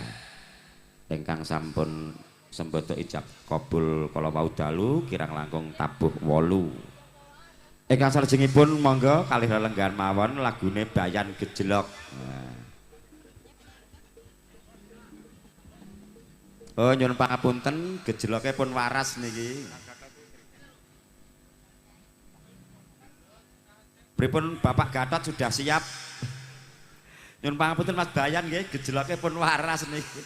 Ingkang sampun sembodo ijab kabul kala wau dalu kirang langkung tabuh 8. Ingkang salajengipun monggo kalih lelenggan mawon lagune Bayan Gejlok. Oh nyuwun pangapunten gejloke pun waras niki. Pripun Bapak Gatot sudah siap? Nyuwun pangapunten Mas Bayan nggih gejloke pun waras niki.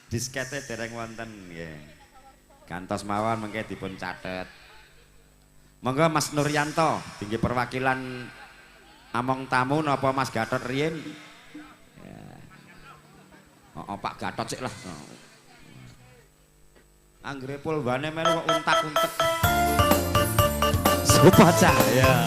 Diskete dereng wonten nggih. Gantos mawon mengke dipun catet. Monggo Mas Nuryanto tinggi perwakilan among tamu napa Mas Gatot riyin? Ya. Oh, Pak Gatot sik lah. Anggere pulwane melu kok untak-untek. Supacaya.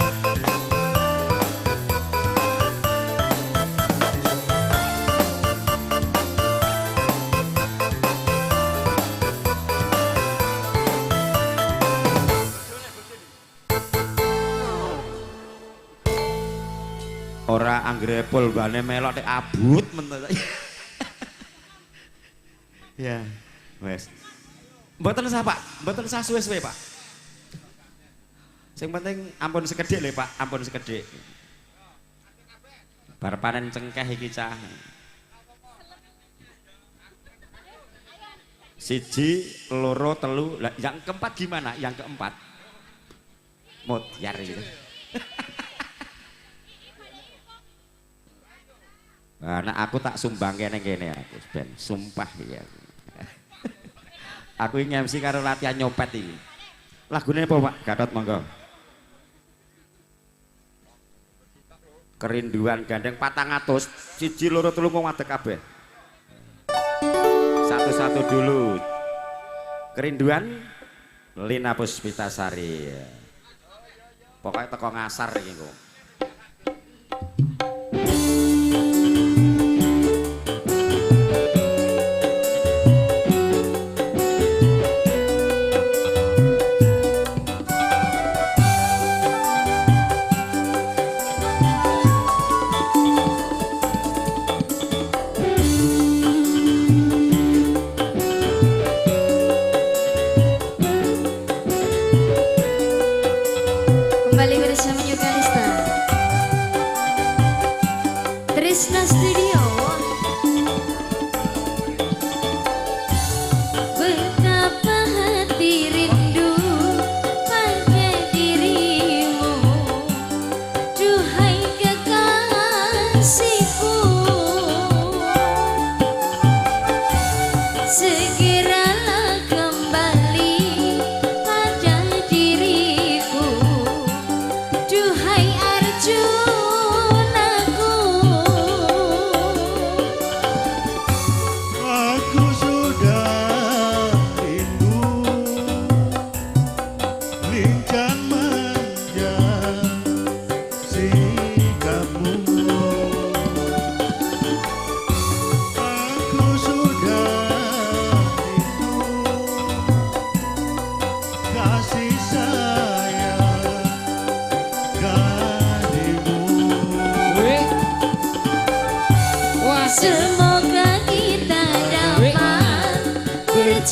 Ora anggere pulwane melok tek abut men. Ya, wes. Mboten sah Pak, mboten sah suwe-suwe Pak. Sing penting ampun sekedhik lho Pak, ampun sekedhik. Bar panen cengkeh iki cah. Siji, loro, telu. Lah yang keempat gimana? Yang keempat. Mutiar gitu. Nah, aku tak sumbang kene aku ben sumpah ya. Aku ini MC karo latihan nyopet iki. Lagune apa Pak Gatot monggo? Kerinduan gandeng 400, siji loro telu wong wadeg kabeh. Satu-satu dulu. Kerinduan Lina Puspitasari. Pokoknya teko ngasar iki kok. Kembali bersama Yukalista.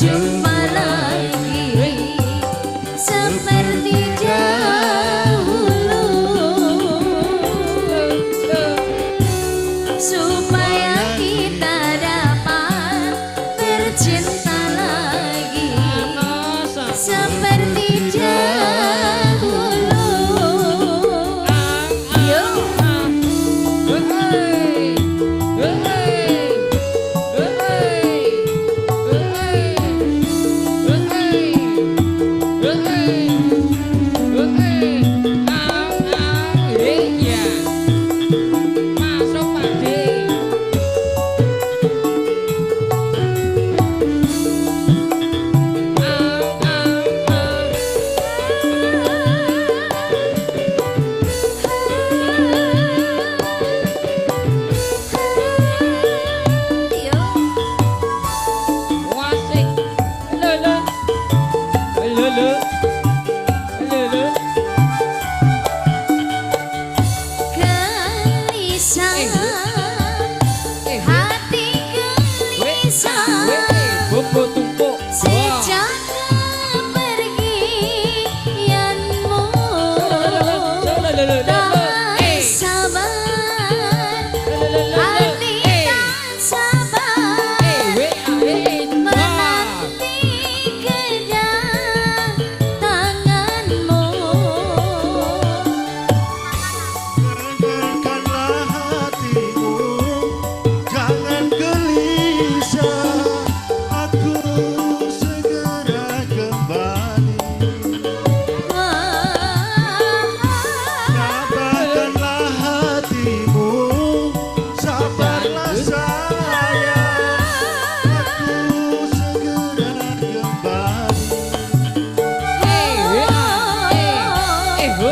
berjumpa lagi seperti dahulu, supaya kita dapat bercinta lagi seperti dahulu.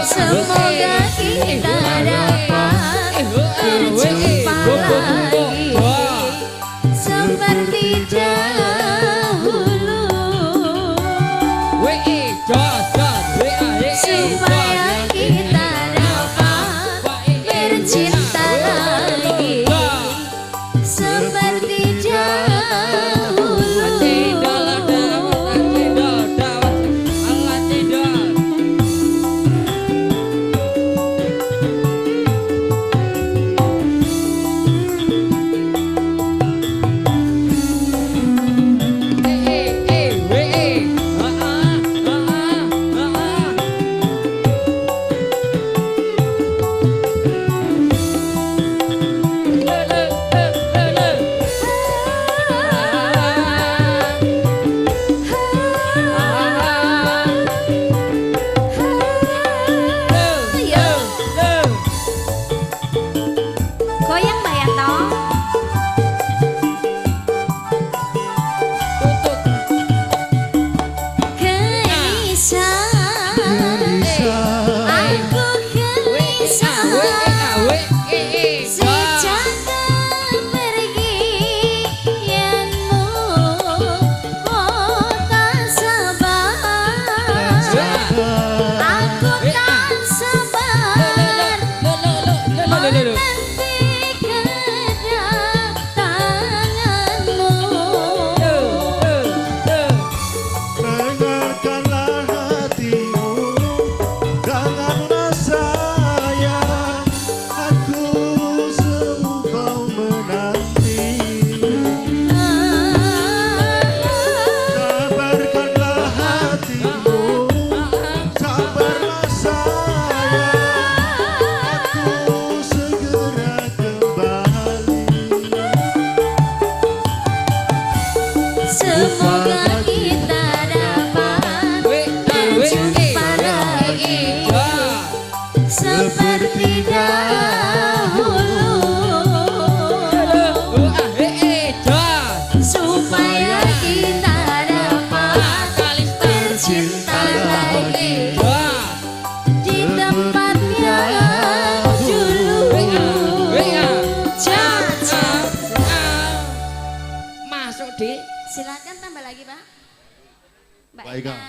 Semoga kita dapat berjumpa lagi seperti dahulu, supaya kita dapat bercinta lagi seperti dahulu. Goyang Mbak Yanto. Aku gelisah sejak kepergianmu, oh tak sabar, aku tak sabar menanti kedatanganmu. Dengarkanlah hatimu, janganlah sayang, aku sungguh kau menanti. Sabarkanlah hatimu, sabarlah sayang, aku segera kembali. Semoga kita dapat berjumpa lagi seperti dahulu, supaya kita dapat bercinta lagi di tempat yang dulu. Masuk di Silakan tambah lagi, Pak. Mbak Baik, Ina. Kang.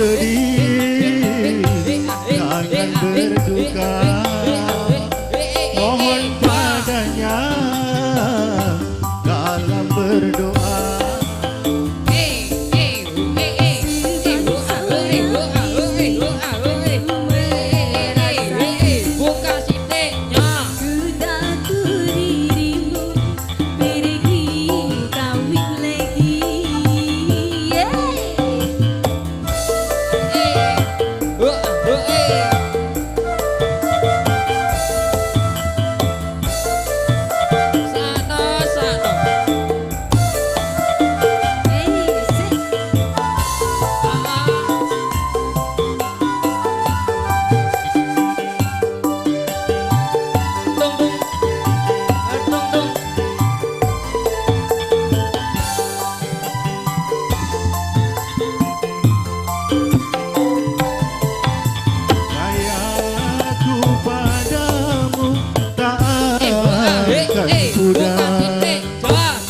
bersedih, jangan berduka. Mohon padanya dalam berdoa.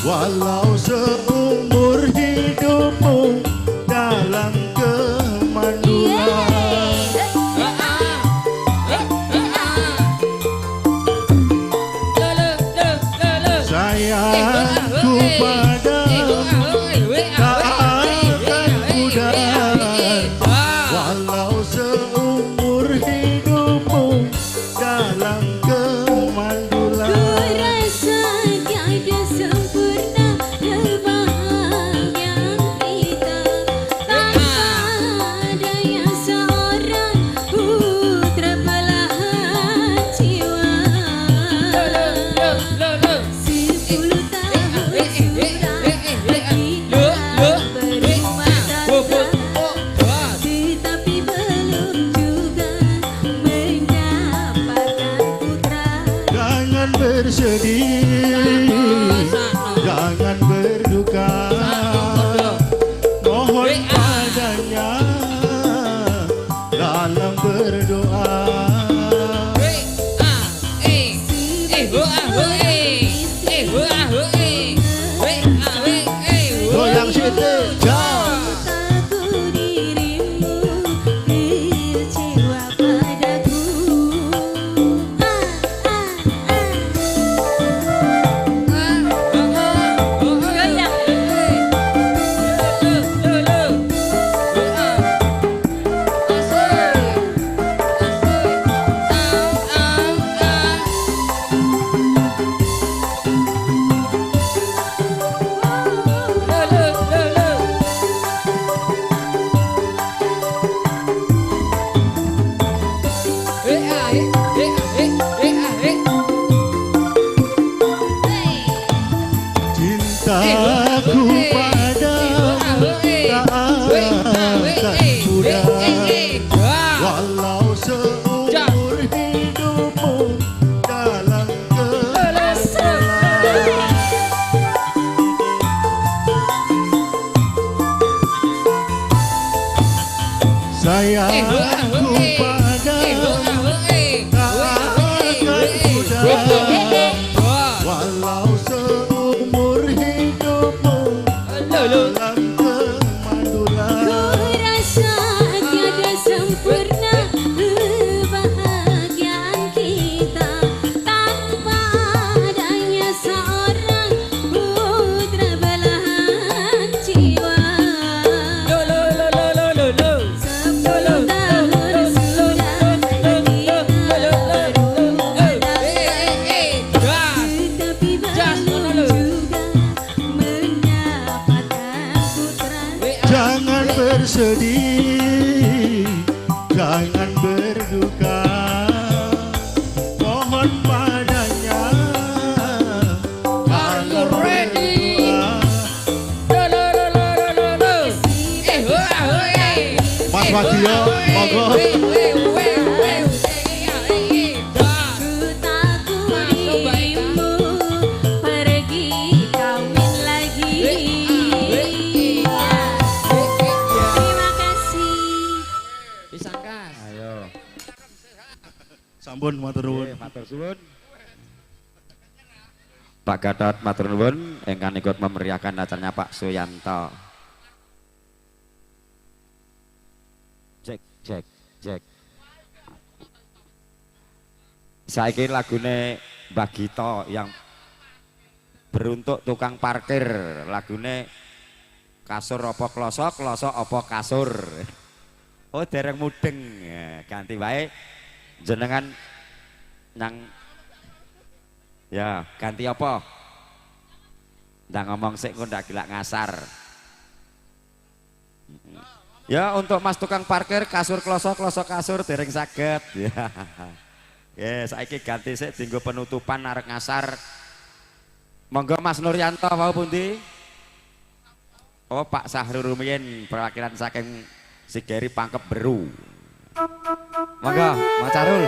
Walau seumur hidupmu dalam kemandulan, sayangku padamu tak akan pudar. Walau seumur hidupmu dalam kemandulan. Bersedih, jangan berduka. Mohon padanya dalam berdoa. Goyang sini, jauh. Cintaku padamu tak akan pudar. Walau seumur hidupmu dalam kemandulan. Sayangku padamu tak akan pudar. Walau seumur hidupmu dalam kemandulan. Ku rasa tiada sempurna kebahagiaan kita tanpa adanya seorang putra belahan jiwa. 10 tahun sudah kita berumah tangga, tetapi belum juga mendapatkan putra. Jangan bersedih, jangan berduka. Mohon padanya dalam berdoa. Mas Wadio, monggo. Ku takut dirimu pergi kawin lagi. Terima kasih. Disangkas. Ayo. Sampun matur nuwun. Matur suwun. Pak Gatot matur nuwun ingkang ikut memeriahkan acaranya Pak Suyanto. Cek. Saiki lagune Mbah Gito yang beruntuk tukang parkir, lagune kasur apa kloso apa kasur. Oh dereng mudeng, ya, ganti wae jenengan nang ya ganti apa? Ndak ngomong sik kok ndak gilak ngasar. Ya untuk mas tukang parkir kasur kloso kasur dereng saged. Ya. Ya saiki ganti sik dienggo penutupan arek ngasar. Monggo Mas Nuryanto wau pundi? Oh Pak Sahrul Rumiyin perwakilan saking Sigeri Pangkep Beru. Monggo Mas Carul.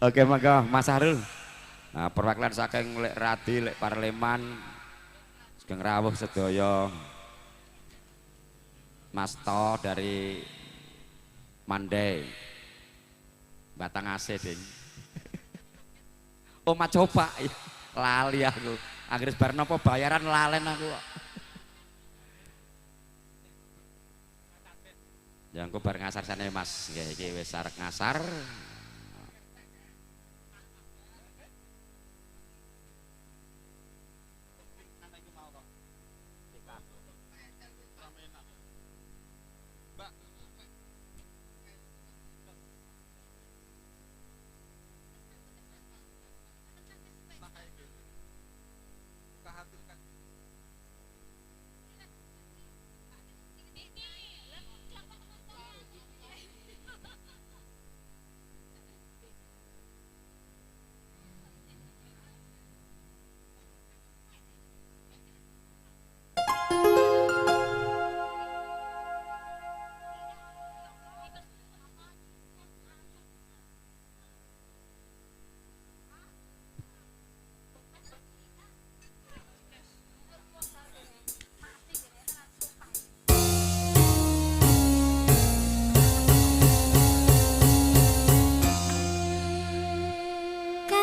Oke monggo Mas Sahrul. Nah, perwakilan saking Lek Radi, Lek Parleman, saking rawuh sedaya. Mas To dari Mandai. Batang AC, Ding. Oh, Mas coba. Lali aku. Anggris bar napa bayaran lalen aku. Ya engko bar ngasar sane Mas. Nggih iki wis arek ngasar.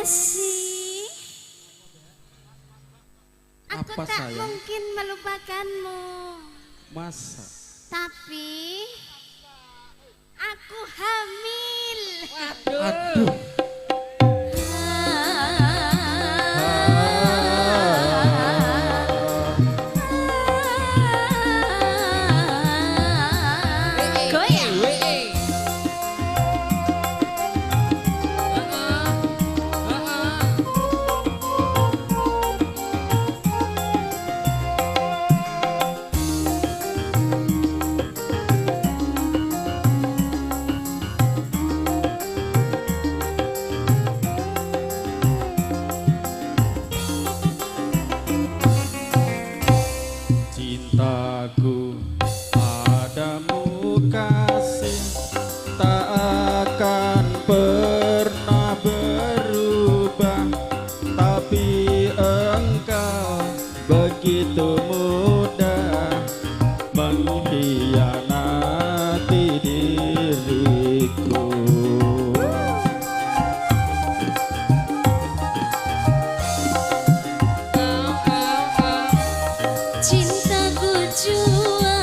Kasih, aku Apa tak sayang? mungkin melupakanmu. Masa? Tapi aku hamil. Aduh. Goyang. Cintaku padamu kasih tak akan pernah berubah, tapi engkau begitu mudah mengkhianati diriku. Cintaku jua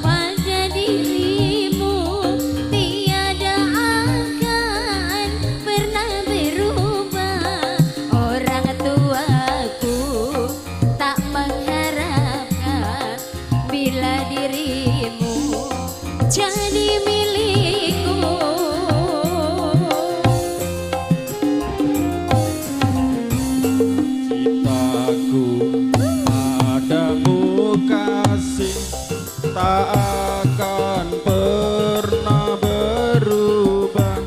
pada dirimu, tiada akan pernah berubah. Orang tuaku tak mengharapkan bila dirimu jadi milikku. Cintaku padamu kasih tak akan pernah berubah,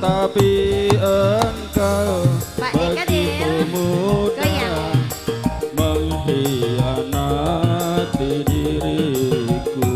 tapi engkau Pak Eka begitu Del. mudah Goyang. mengkhianati diriku.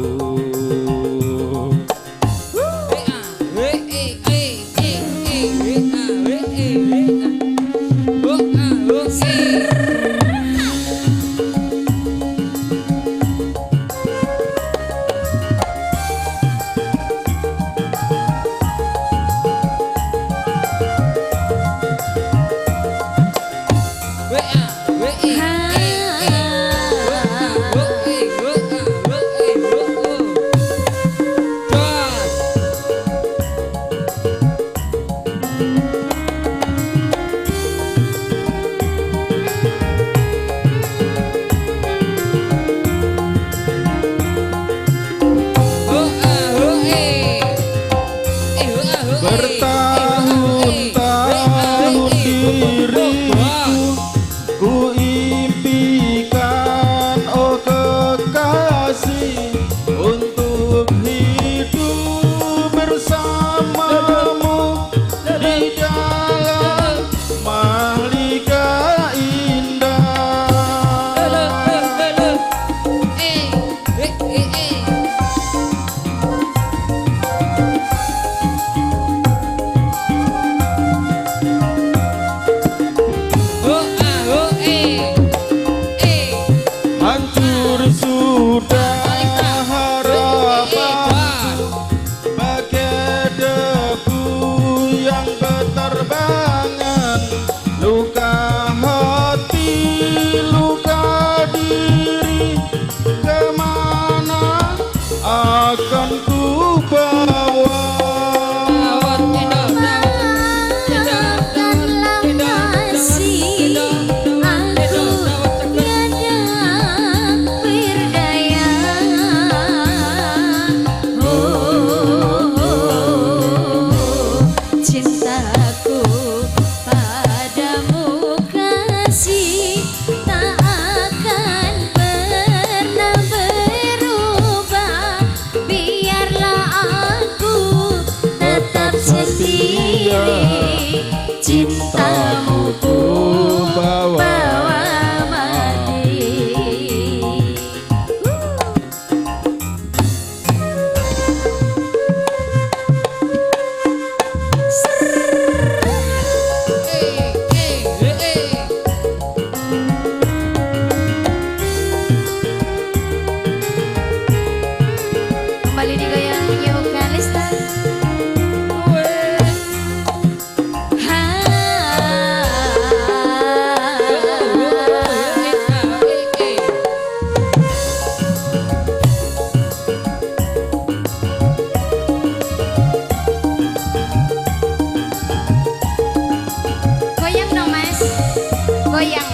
goyang.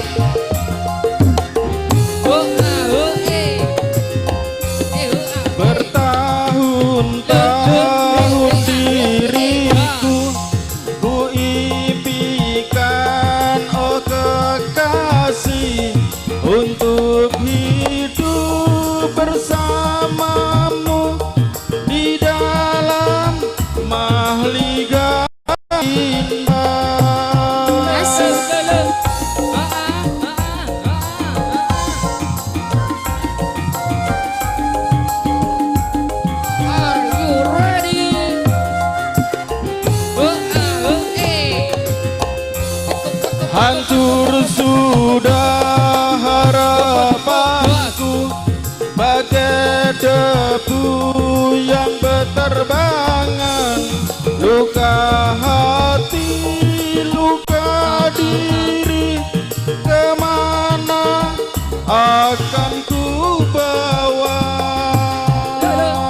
Bertahun-tahun diriku ku impikan oh kekasih untuk hidup bersamamu di dalam mahligai indah. Hancur sudah harapanku bagai debu yang berterbangan, luka hati, luka diri, kemana akan ku bawa?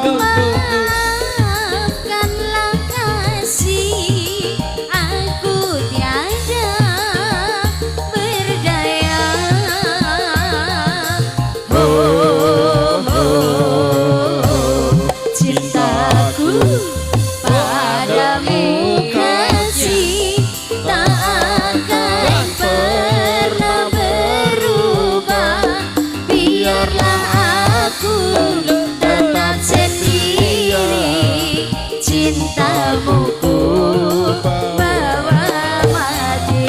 Maafkanlah kasih, aku tiada berdaya. Cintaku padamu kasih tak akan pernah berubah. Biarlah aku tetap sendiri, cintamu ku bawa mati.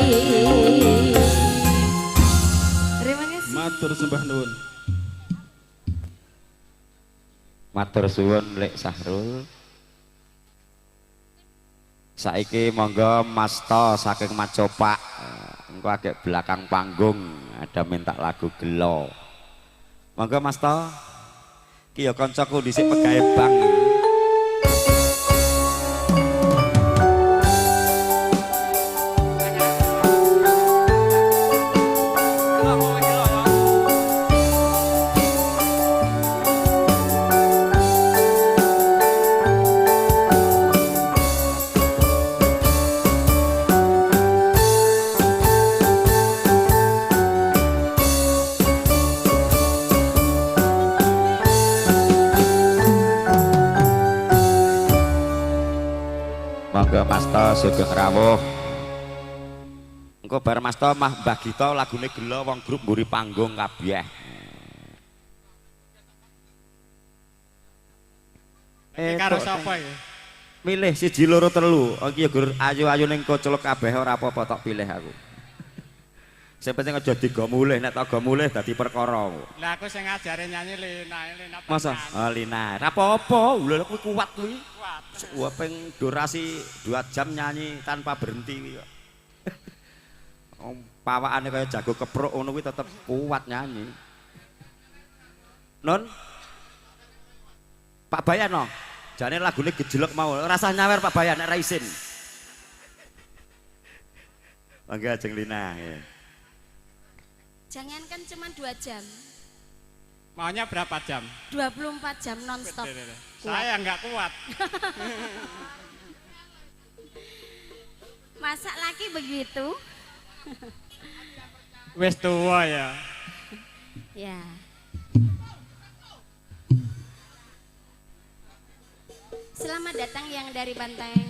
Terima kasih. Matur sembah nuwun. Matur suwun Lek Sahrul. Saiki monggo Mas To saking Macopak. Engko agek belakang panggung ada minta lagu gelo. Monggo Mas To. Ki ya kancaku dhisik pegawe bang. Monggo Mas To sugeng rawuh. Engko bar Mas To mah Mbah Gito lagune gelo wong grup mburi panggung kabeh. Karo sapa ya? Milih siji loro telu. Iki ya gur ayu-ayu ning koceluk kabeh ora apa-apa tok pilih aku. Sing penting aja digo mulih, nek tak go mulih dadi perkara. Lah aku sing ngajare nyanyi Lina. Masa? Oh Lina, ora apa-apa. Lho kuwi kuat kuwi. Kuat. Ping durasi 2 jam nyanyi tanpa berhenti kuwi kok. Pawakane kaya jago kepruk ngono kuwi tetep kuat nyanyi. Non Pak Bayan no. Jane lagune gejlek mau. Rasa nyawer Pak Bayan nek ra isin. Mangga ajeng Lina. Ya. Jangankan cuma 2 jam, Maunya berapa jam? 24 jam non-stop. Saya nggak kuat. Masa laki begitu? Wes tua ya. Ya. Selamat datang yang dari Banteng.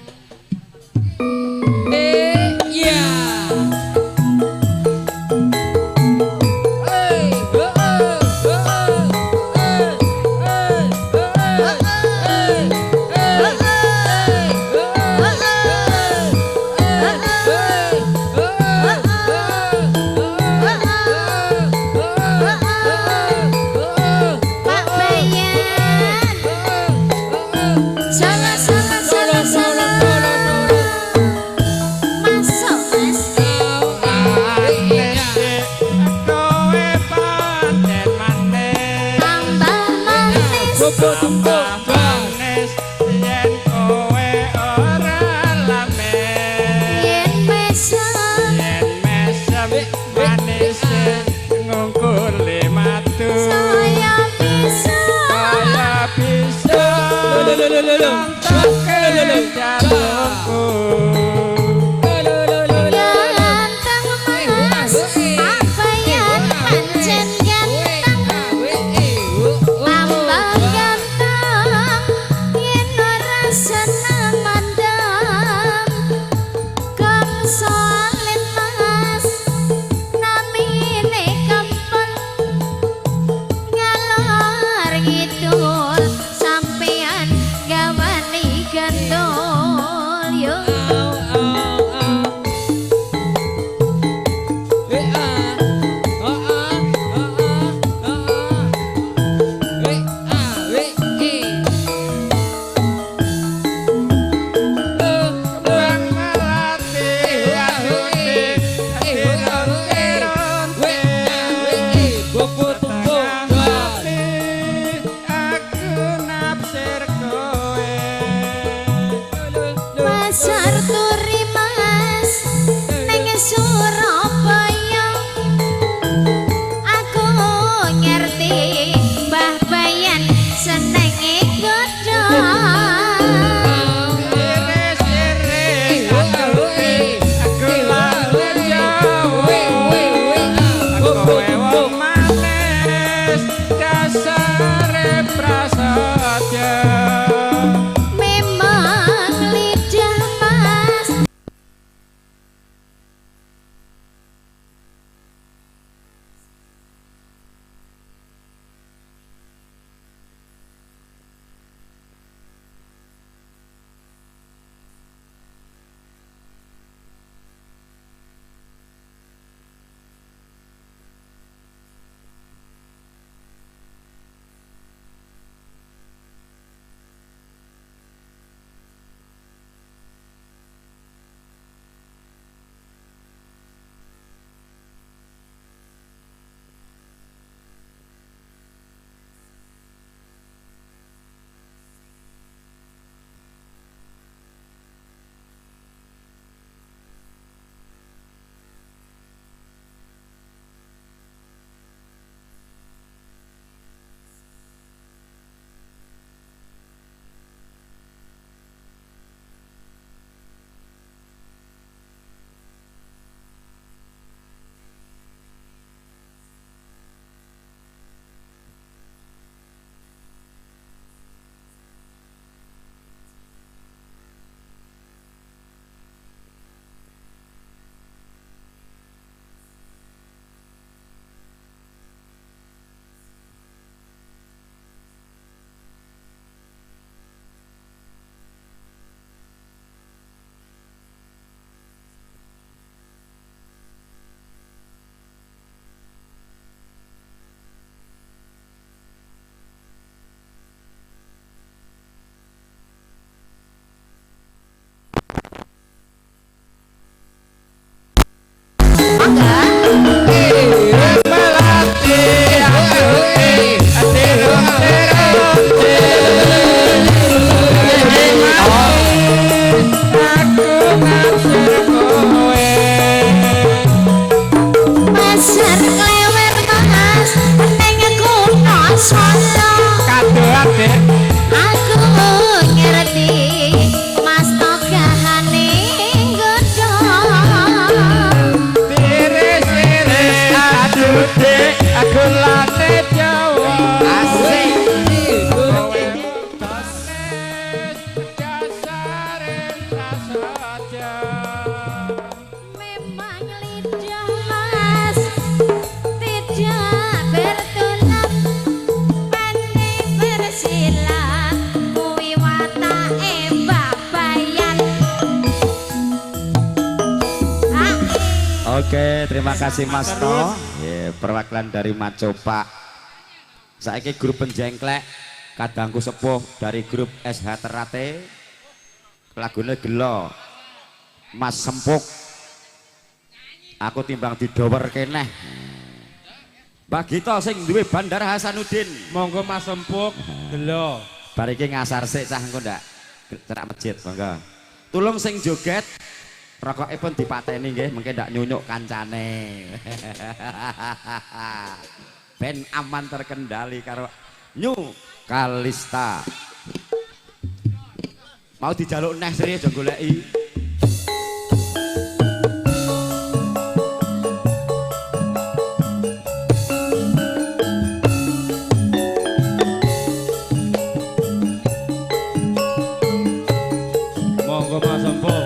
Oke, terima kasih Mas No. Perwakilan dari Macopa. Saiki grup penjengklek kadangku sepuh dari grup SH Terate. Lagune gelo. Mas Sempuk. Aku timbang didower keneh. Bagito sing duwe Bandar Hasanuddin. Monggo Mas Sempuk gelo. Bar iki ngasar sik cah engko ndak cerak masjid, monggo. Tulung sing joget rokokipun dipateni nggih, mengke ndak nyunyuk kancane. Ben aman terkendali karo New Kalista. Mau dijaluk neh Sri aja goleki. Monggo Mas Sempuk.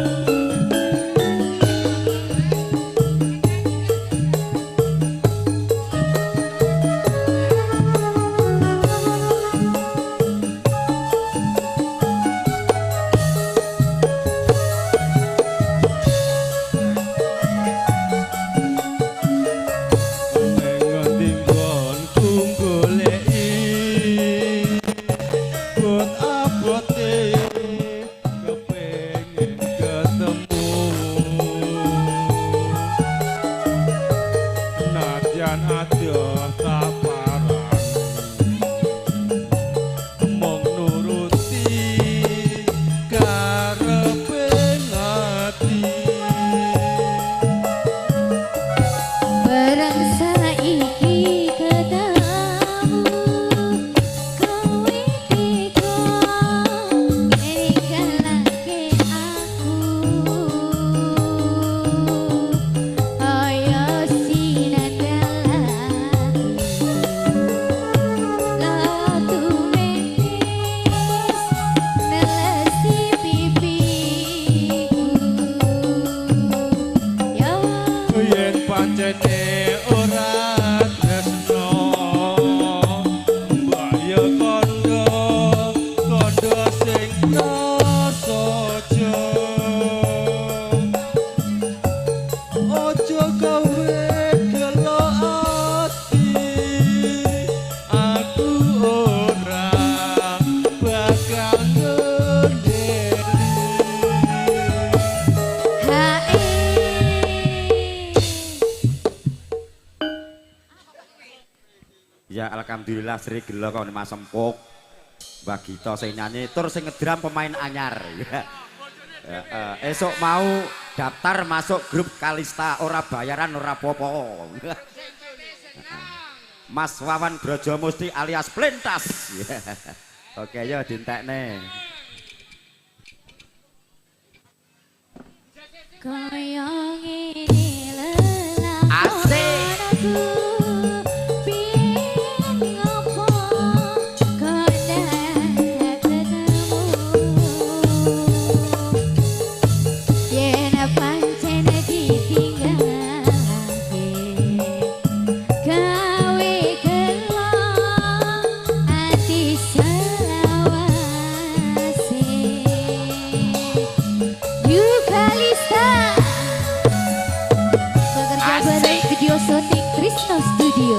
alhamdulillah Sri gelo kok Mas Empuk. Mbak Gita sing nyanyi tur sing ngedram pemain anyar. Esok mau daftar masuk grup Kalista ora bayaran ora popo. Mas Wawan Brojomusti alias Plintas. Oke yo dintekne. Kaya ngene lelakon Asik. Video syuting Trisno Studio.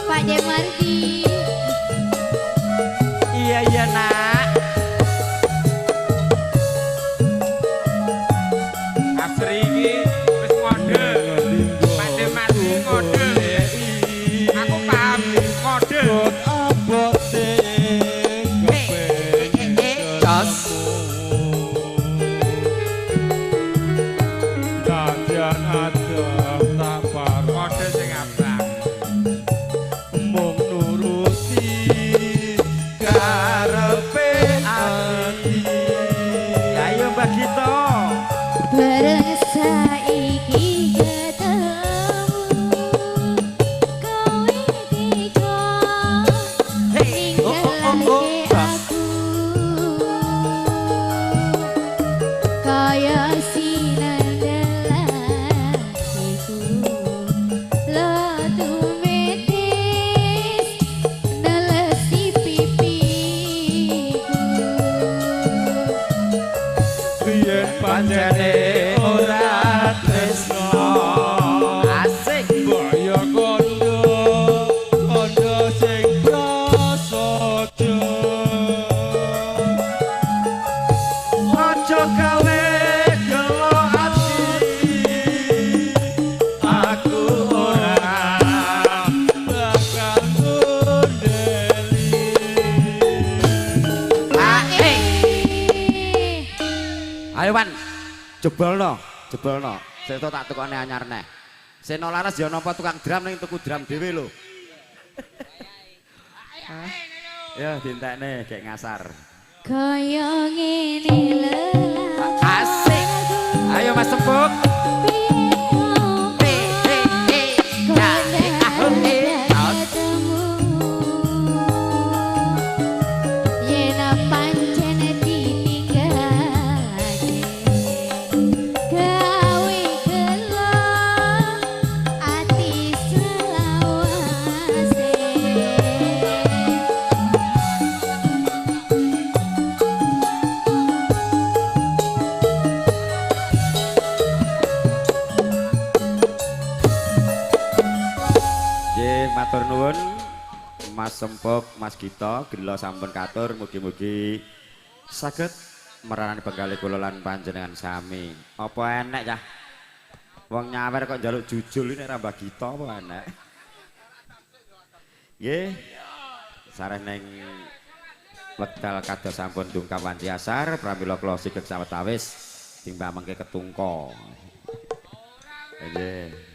Pak Demardi. Iya nak. Asri iki wis ngode. Pakde mati ngode. Aku paham ngode. Jos. Kajian adem tak par ngode sing abang. Mung nuruti Karepe ati. Ayo Mbak Gita. Bareng saiki ketemu kowe tega ninggalake aku kaya sinandelakiku lo tumetis nelesi pipiku biyen pancene ora tresno. Asik. Kaya kondo sing prasaja. Ojo gawe gelo ati. Aku ora bakal ngundeli. Ayo Wan. Jebolno. Seto tak tukane anyar neh. Seno laras ya napa tukang drum ning tuku drum dhewe lho. Ya dintekne gek ngasar. kaya ngene lelakon Asik. Ayo Mas Empuk. Matur nuwun Mas Empuk, Mas Gita, Grila sampun katur mugi-mugi saged meranani penggalih kula lan panjenengan sami. Apa enek ya? Wong nyawer kok njaluk jujul ini ora Mbak Gita apa enek? Nggih. Sareh ning wekdal kados sampun dungkap wanci asar pramila kula sigeg sawetawis timbang mengke ketungka. Nggih.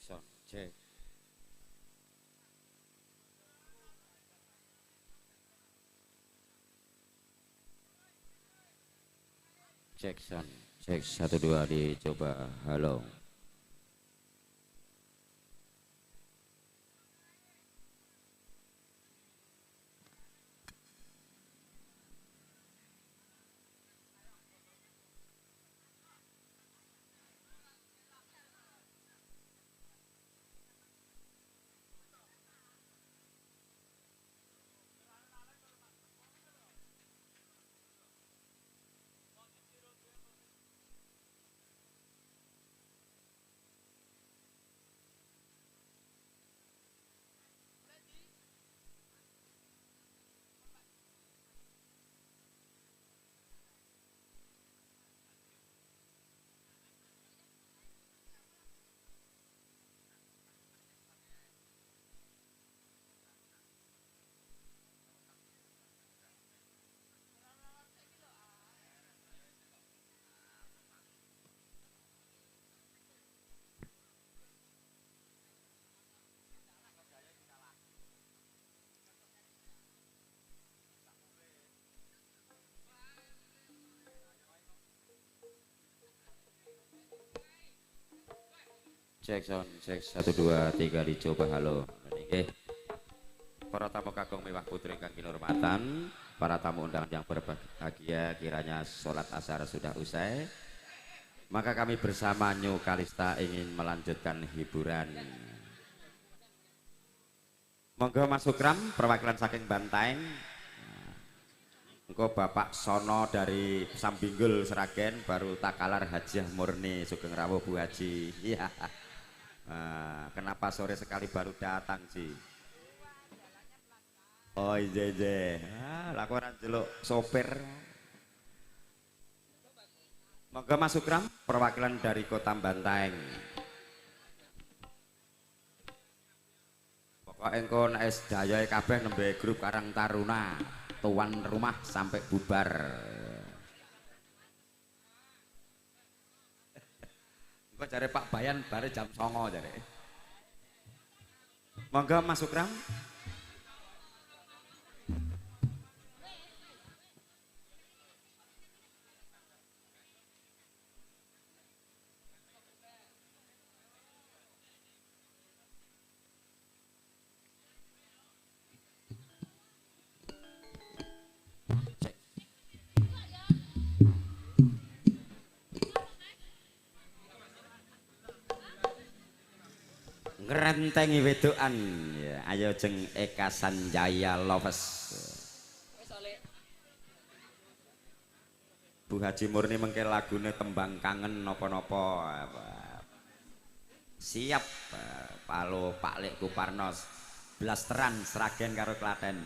sound cek. Cek sound cek 1 2 dicoba. Halo. Cek sound cek 1 2 3 dicoba. Halo. Nggih. Para tamu kakung mewah putri ingkang kinurmatan, para tamu undangan yang berbahagia, kiranya sholat asar sudah usai, maka kami bersama New Kalista ingin melanjutkan hiburan. Monggo masuk ram perwakilan saking Bantaeng. Engko Bapak Sono dari Sambinggul Seragen, baru Takalar Hajiah Murni Sugeng Rawuh Bu Haji. Iya. Kenapa sore sekali baru datang sih? Oh iya, laku ora jeluk sopir. Monggo masuk ram perwakilan dari Kota Bantaeng. Pokoknya engko nek dayae kabeh nembe grup Karang Taruna, tuan rumah sampai bubar. Engko jare Pak Bayan bare jam 09.00 jare. Monggo masuk ram. Ngrentengi wedokan ya, ayo jeng Eka Sanjaya Lovers. Bu Haji Murni mengke lagune tembang kangen nopo-nopo. Siap palo Pak Lek Kuparnos blasteran Sragen karo Klaten.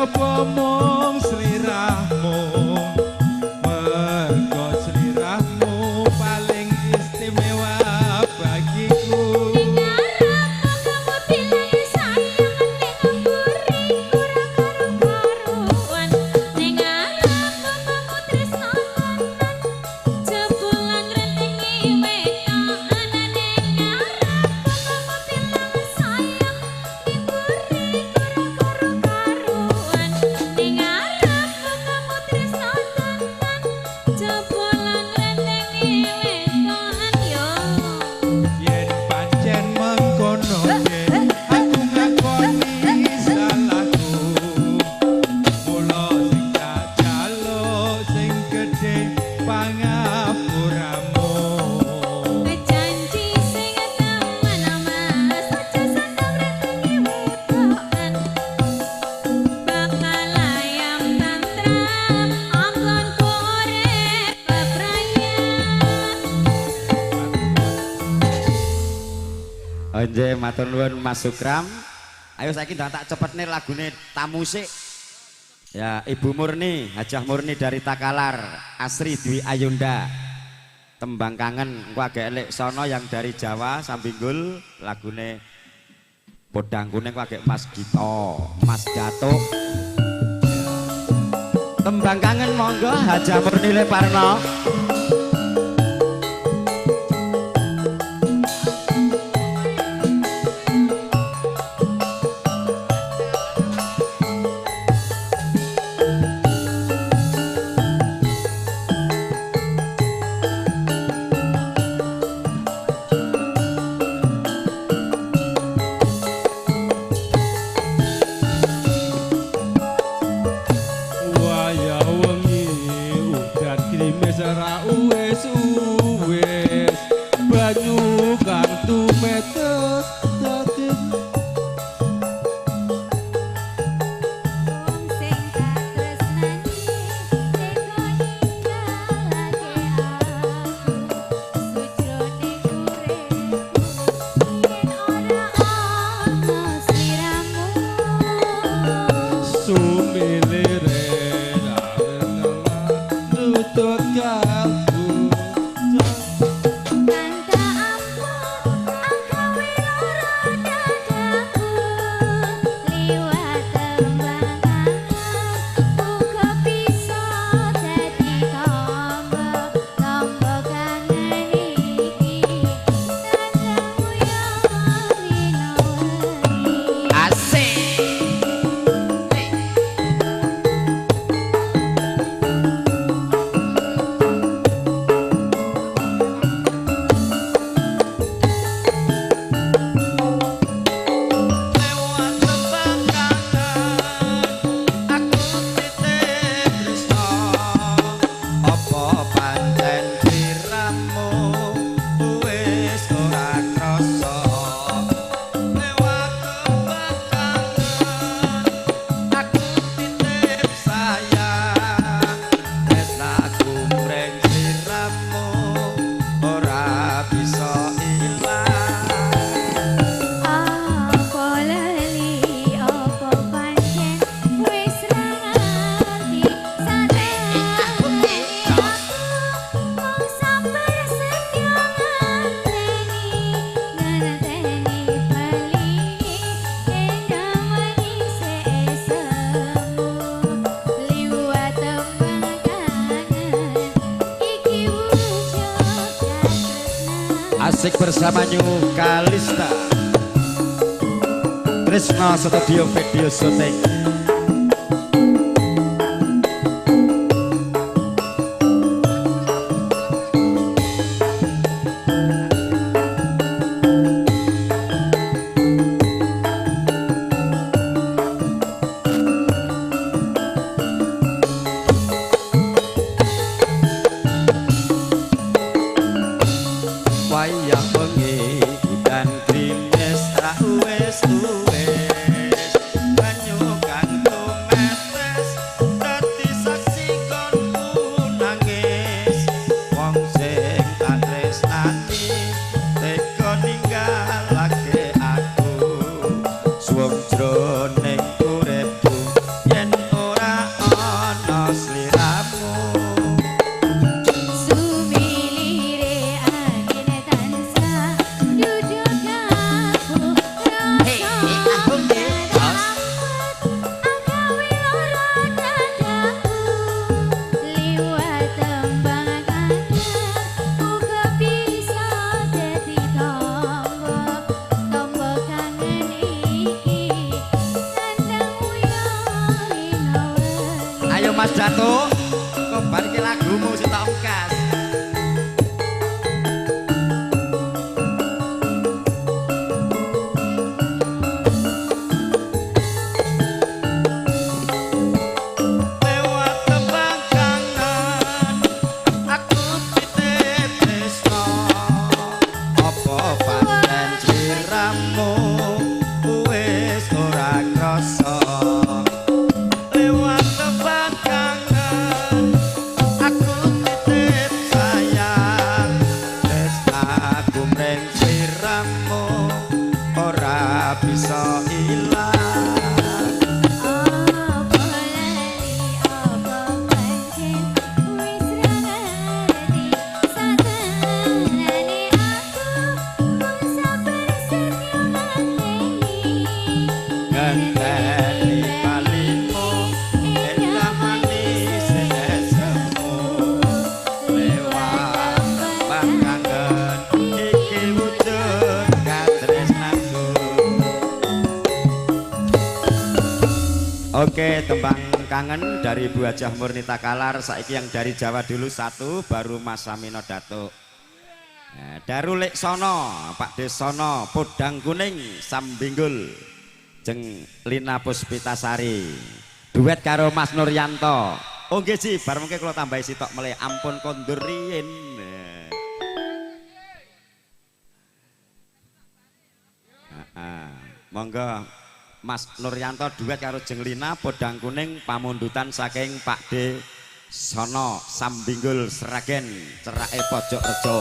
Kejaba mung sliramu, mergo sliramu paling istimewa bagiku. Yen pancen mengkono yen aku ngakoni salahku, mula sing tak jaluk sing gedhe pangapuramu. Nggih, matur nuwun Mas Sukram. Ayo saiki ndang tak cepetne lagune tamu sik. Ya, Ibu Murni, Hajah Murni dari Takalar, Asri Dwi Ayunda. Tembang kangen engko agek elek sono yang dari Jawa Sambinggul lagune Bodang Kuning engko agek Mas Gito, Mas Datuk. Tembang kangen monggo Hajah Murni Leparno. Waya wengi udan krimis ora uwes-uwes, banyu kang tumetes dadi sumilire nutut kalbu. Asik bersama New Kalista Trisno Studio Video Shooting. Wayang bengi dan krimis ra uwes banyu kang Datuk. Kok bar iki lagumu sing tak ungkas. Oke, tembang kangen dari Bu Hajah Murnita Kalar. Saiki yang dari Jawa dulu satu, baru Mas Samino Datuk. Nah, Darulek Sono, Pak Desono, Podang Kuning, Sambinggul, Jeng Lina Puspitasari. Duet karo Mas Nuryanto. Oh nggih Ji, bar mengke kula tambahi sitok meleh ampun kondur riyin. Monggo Mas Nuryanto duet karo Jeng Lina Podang Kuning pamundutan saking Pak D Sono Sambinggul Seragen Cerake Pojok Rejo.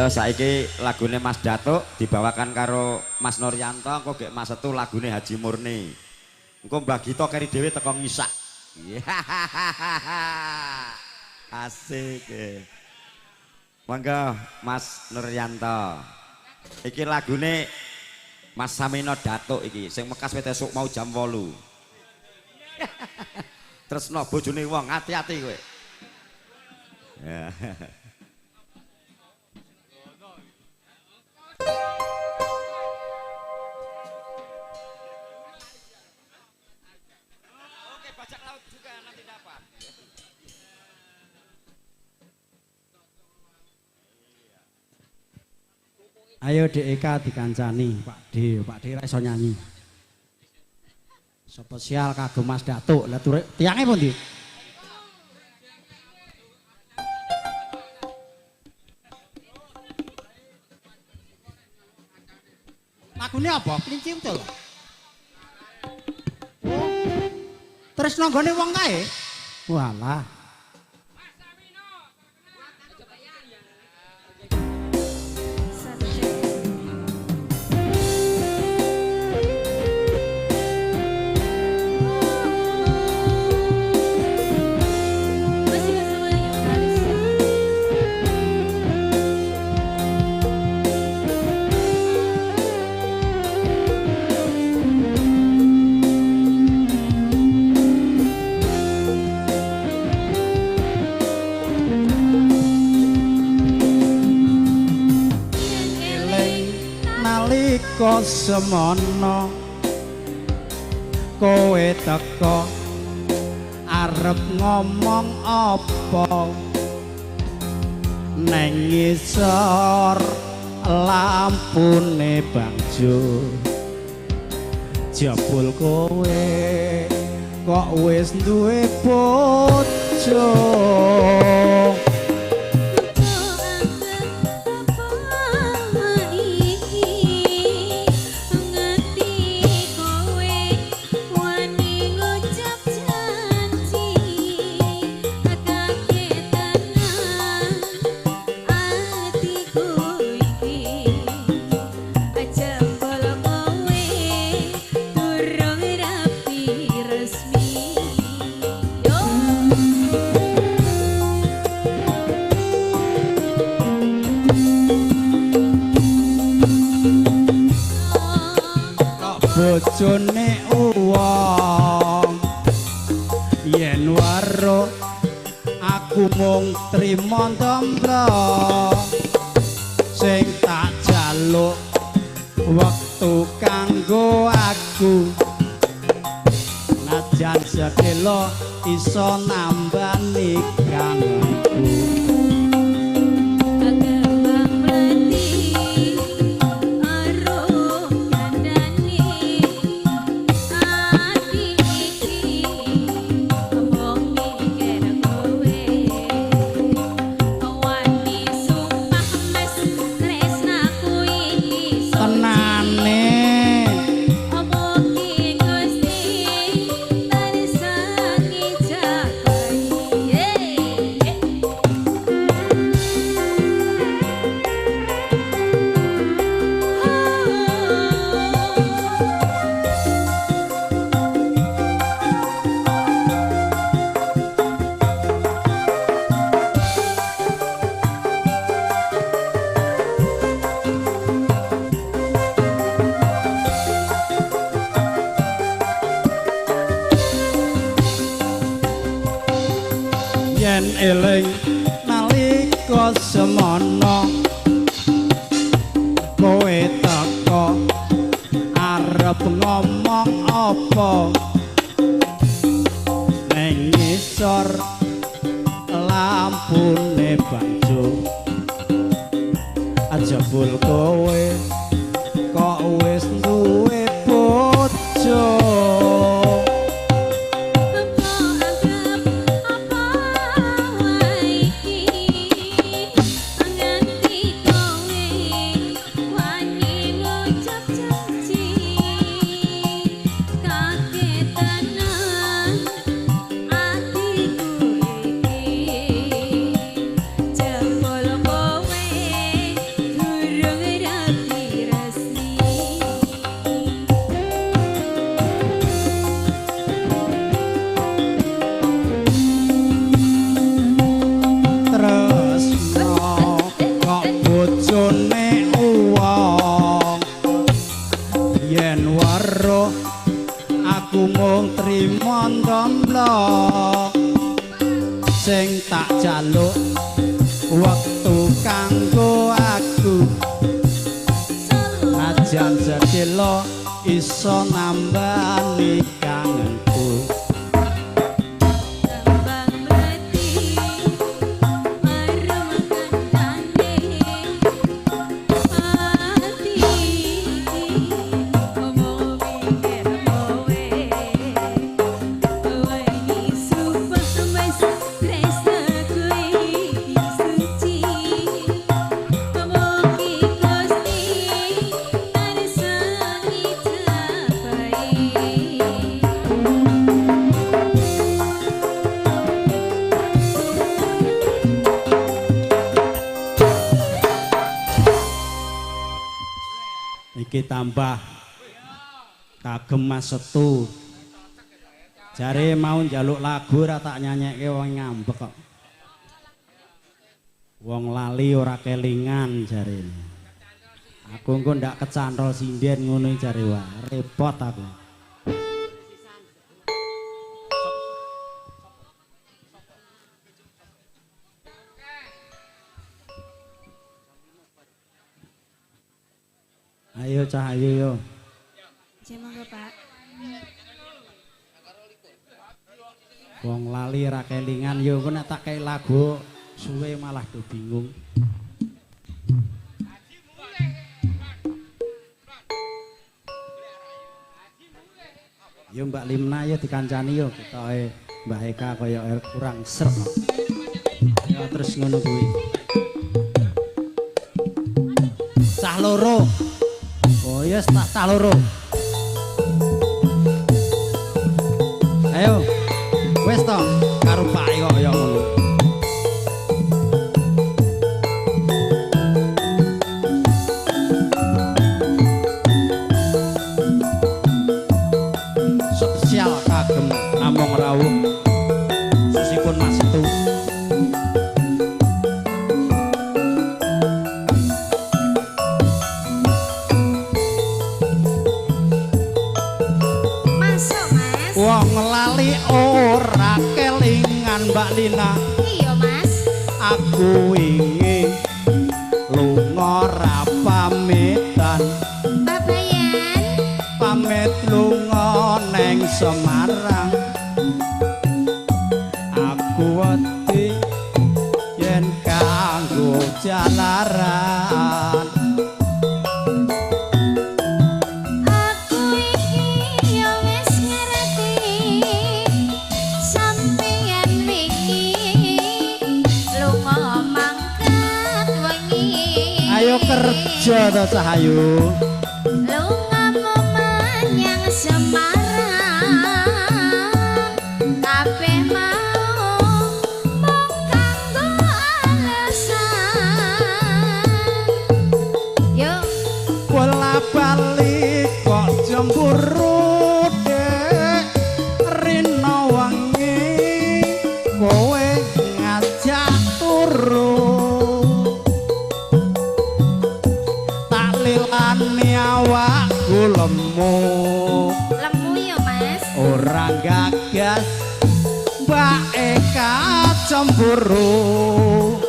Saiki lagune Mas Datuk dibawakan karo Mas Nuryanto, engko gek Mas Setu lagune Haji Murni. Engko Mbah Gito keri dhewe teko ngisak. Asik. Monggo Mas Nuryanto. Iki lagune Mas Samino Datuk iki sing mekas wit esuk mau jam 8. Tresno bojone wong, hati-hati kowe. Ya. Oke, bajak laut juga nanti dapat. Ayo DEK dikancani, Pak D ra iso nyanyi. Spesial kagem Mas Datuk. Lah tiange pundi? Lagune apa? Kelinci betul. Terus nanggone wong kae? Walah. Semono kowe teko arep ngomong apa neng ngisor lampune bangjo jebul kowe kok wis duwe bojo. Bojone uwong yen waro aku mung trimo tombro sing tak jaluk wektu kanggo aku najan sekelo iso nambani kangenku. eling nalika semana kowe teko arep ngomong apa ning ngisor lampune banjo ajebul kowe kok wis duwe bojo sing tak jaluk wektu kanggo aku najan sedelo iso nambani kangenku tambah kagem Mas Setu jare mau njaluk lagu ora tak nyanyekke wong ngambek kok wong lali ora kelingan jare aku engko ndak kecantol sinden ngono jare wah repot aku ayo Cahayu yo. Monggo Pak. Wong lali ra kelingan yo engko nek tak kei lagu suwe malah do bingung. Yo Mbak Limna yo dikancani yo ketoke Mbak Eka kaya kurang srep. Ya terus ngono kuwi. Cah loro. Oh yes, tak loro. Ayo, wes to, karo Pak kok ya ngono. Spesial kagem Among Rawuh. Susipun Mas Setu. Wong lali ora kelingan Mbak Lina. Iya Mas. Aku wingi lunga ra pamitan. Babayan. Pamit lunga neng Semarang. Aku wedi yen kanggo jalaran. Kerja to Cahayu lunga menyang Semarang kabeh mau mung kanggo alasan yo bola bali kok jemburu dek rino wangi kowe ngajak turu Ani cemburu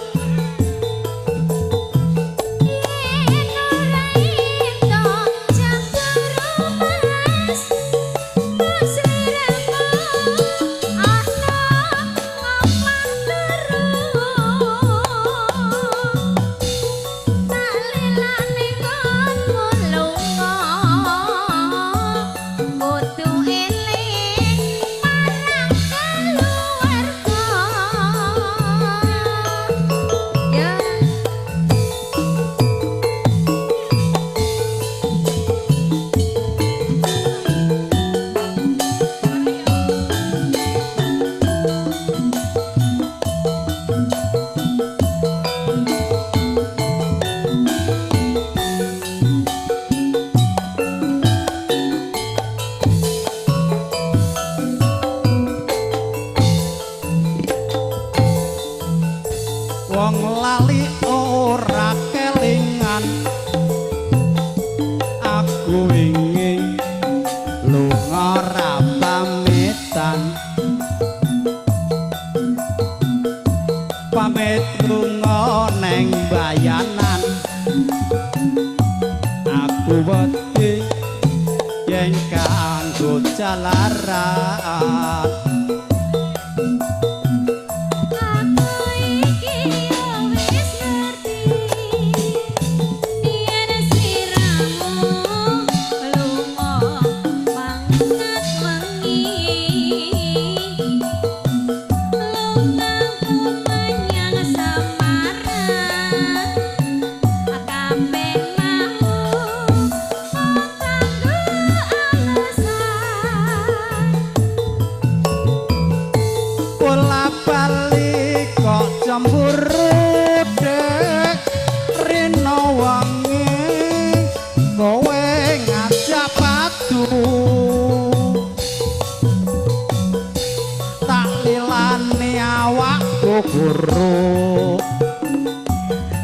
wong lali ora kelingan aku ingin lunga ra pamitan pamit lunga neng bayanan aku wedi yen kanggo jalaran bola-bali kok cemburu dek rino wangi kowe ngajak padu tak lilani awakku guru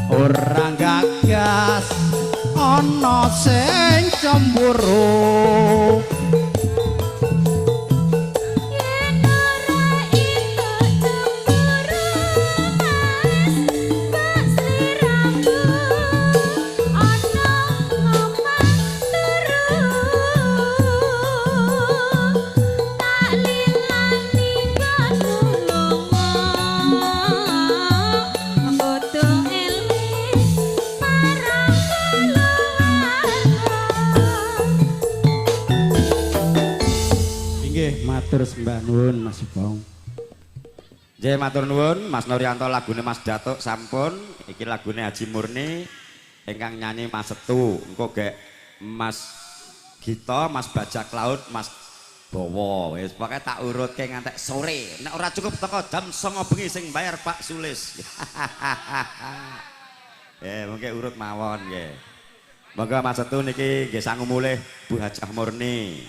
ora gagas ana sing cemburu matur sembah nuwun Mas Bong. Nggih matur nuwun Mas Nuryanto lagune Mas Datuk sampun iki lagune Haji Murni ingkang nyanyi Mas Setu engko gek Mas Gito Mas Bajak Laut Mas Bowo wis pokoke tak urutke ngantek sore nek ora cukup teko jam 09.00 bengi sing bayar Pak Sulis. Mengke urut mawon nggih. Monggo Mas Setu niki nggih sangu mulih Bu Hajah Murni.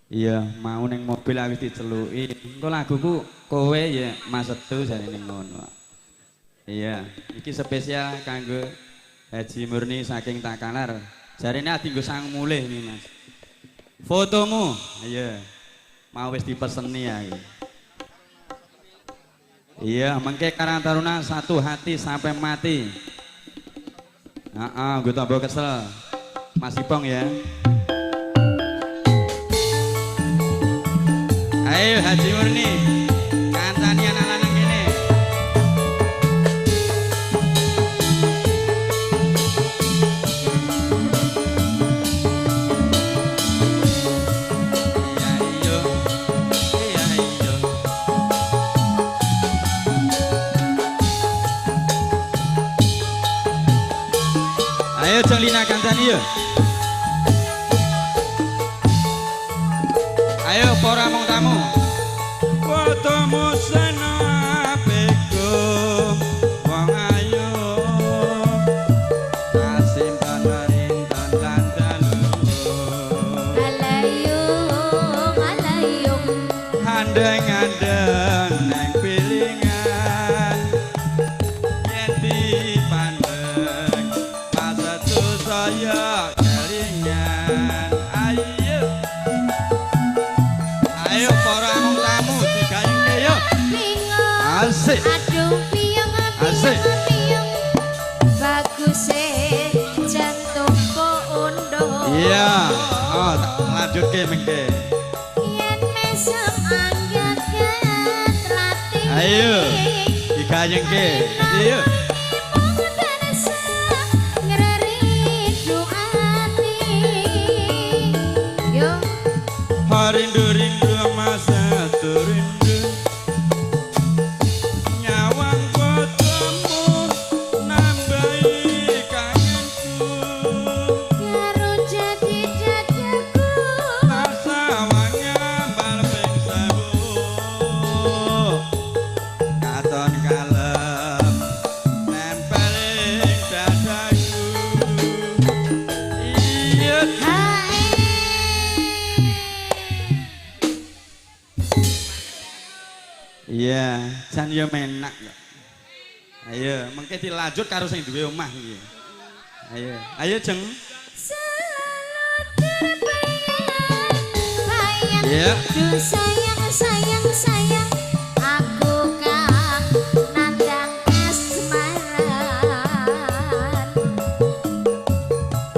Iya, mau neng mobil habis diceluki. Engko laguku kowe ya Mas Setu jarene ngono. Iya, iki spesial kanggo Haji Murni saking Takalar. Jarene ati nggo sang mulih nih Mas. Fotomu, iya. Mau wis dipeseni ya. Iya, mengke Karang Taruna satu hati sampai mati. Heeh, gue tambah kesel. Mas Ipong ya. Ayo Haji Murni, kancani anak lanang kene. Ayo Jolina kancani yuk. Ayo para mong tamu. Fotomu seno apikku wong ayu. Kasimpan rintan kandalu. Alayung, alayung. Handeng-handeng neng pilingan. Yen dipandeng Mas Setu saya kelingan. Ayo Asik. Aduh piyong Asik. piyong bagus jantungku unduh. Iya. Oh, lanjut ke mengke. Yen mesem angkat latih. Ayo. Digayeng ke. Iya. Rindu-rindu masa rindu nyawang fotomu nambahi kangenku karo jadi dadaku rasa wanyambal ping sewu katon kalem nempeling dadaku iya. Iya, jan yo menak kok. Ayo, mengke dilanjut karo sing duwe omah iki. Ayo, ayo jeng. Iya. Duh sayang sayang sayang aku kang nandang asmaran.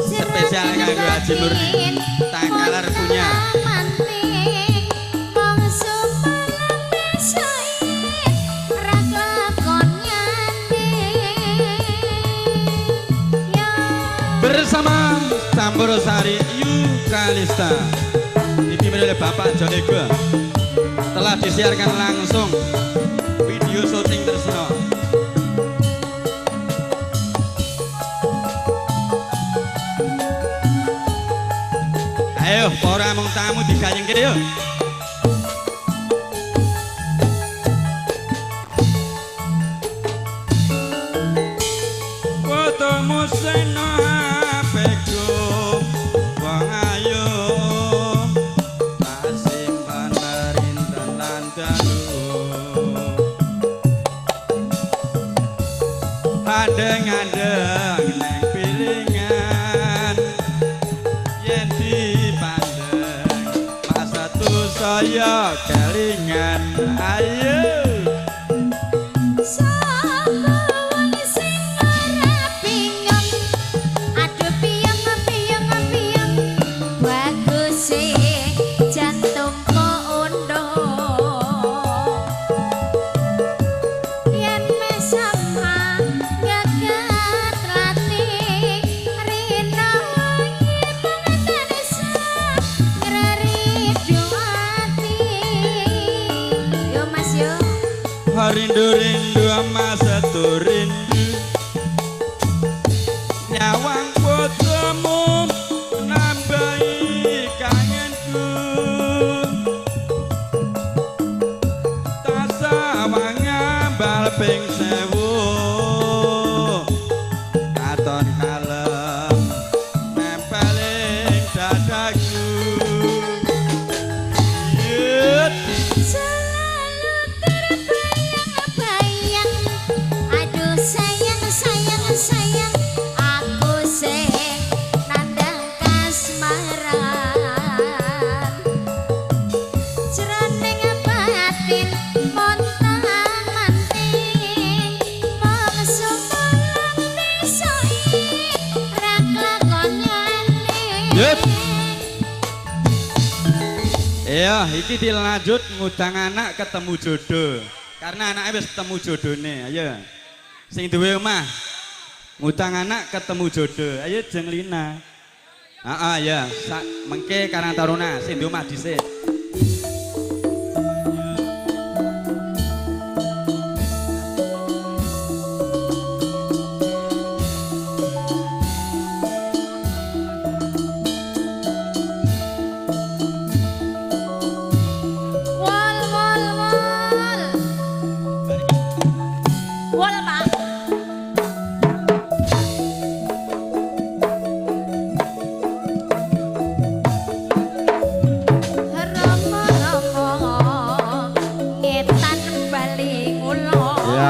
Spesial kanggo Haji Murni. Tangkalar punya. Bersama Campur Sari Yukalista dipimpin oleh Bapak Jonega telah disiarkan langsung video syuting Tresno. Ayo para mung tamu digayeng kene yuk. Fotomu seno adeng-adeng neng piringan yen dipandeng masa tu saya kelingan ayo rindu-rindu masa tu rindu nyawang fotomu nambahi kangenku tak sawang ngambal ping sewu katon kalem nempeling dadaku Iya, iki dilanjut ngudang anak ketemu jodoh. Karena anaknya wis ketemu jodohne. Ayo. Sing duwe omah. Ngudang anak ketemu jodoh. Ayo jeng Lina. Heeh ya, mengke Karang Taruna sing duwe omah dhisik.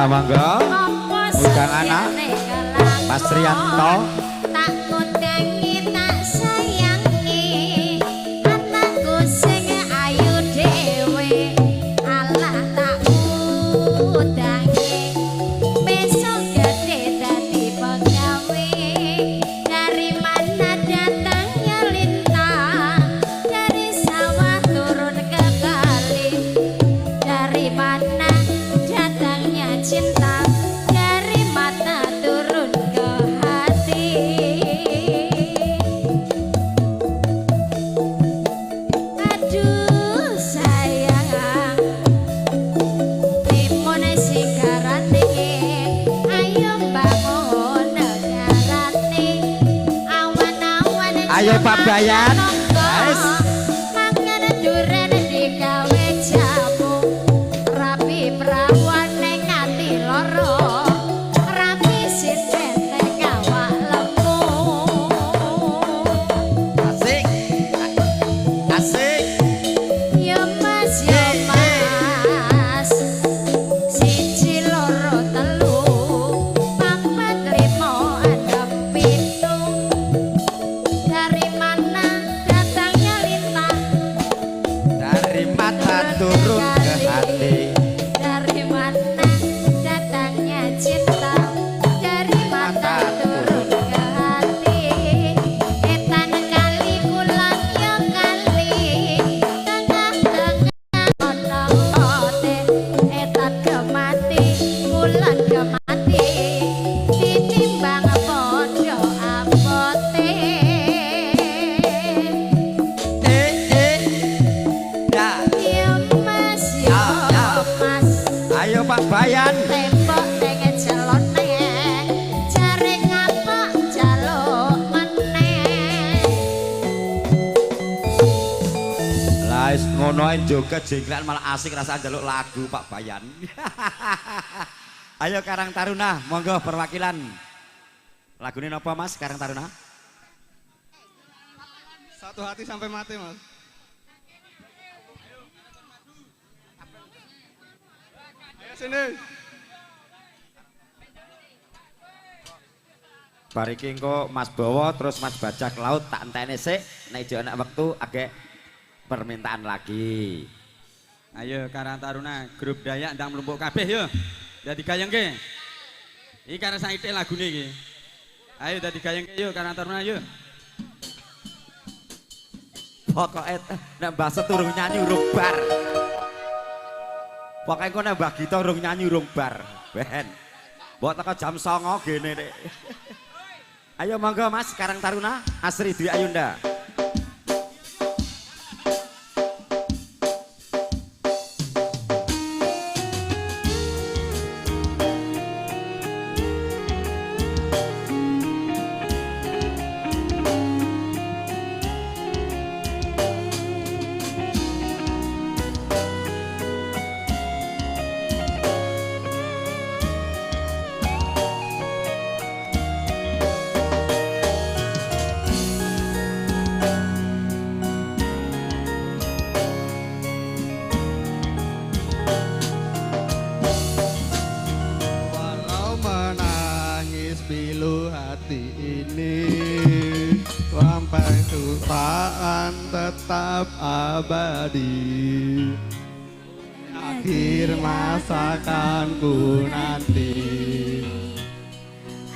Mangga ngundang anak Mas Rianto tak kondangi tak sayangi anakku sing ayu dhewe alah tak undangi Ayo Pak Bayan. Guys. Mangan duren digawe jamu. Rapi perawan ning ati loro. Rapi sinden ning awak lemu. Asik. Asik. Ya Mas, ya Mas. Siji loro telu. Papat lima enam pitu. Dari mana datangnya lintah? Dari mata turun ke hati. Dari mana datangnya cinta? Dari mata turun ke hati. Etan kali kulon yo kali. Tengah-tengah ono ote. Etan kemati kulon kemati. Ditimbang podo apote. Ya. Ya Mas, ya Mas. Ayo Pak Bayan. Tembok dengan celone. Cari ngapa jaluk meneh. Lah wis ngono ae joget jengklan malah asik rasane njaluk lagu Pak Bayan. Ayo Karang Taruna, monggo perwakilan. Lagune napa Mas Karang Taruna? Satu hati sampai mati, Mas. Ayo sini. Bariki engko Mas Bowo terus Mas Bajak Laut tak enteni sik nek ijo ana wektu agek permintaan lagi. Ayo Karang Taruna grup Dayak ndang mlumpuk kabeh yo. Dadi gayengke. Iki karena saithik lagune iki. Ayo dadi gayengke yo Karang Taruna yo. Pokoke nek Mbah Set urung nyanyi urung bar. Pokoke engko nek Mbah Gito urung nyanyi urung bar. Ben. Mbok teko jam 09.00 gene nek. Ayo monggo Mas Karang Taruna, Asri Dwi Ayunda. Walau menangis pilu hati ini, sampai tuaan tetap abadi. Akhir masakanku nanti.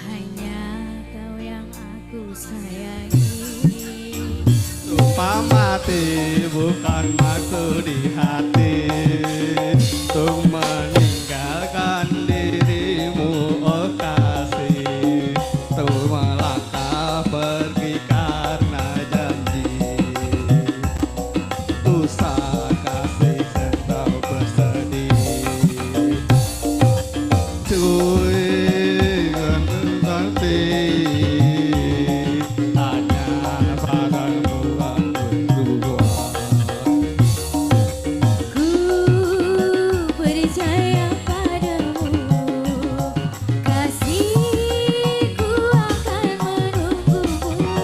Hanya kau yang aku sayangi. Sumpah mati bukan maksud di hati, untuk meninggalkan dirimu oh kasih, untuk melangkah pergi karena janji. Usah kasih serta bersedih. Cuy nanti hanya padamu aku berdua. Ku percaya padamu, kasihku akan menunggumu.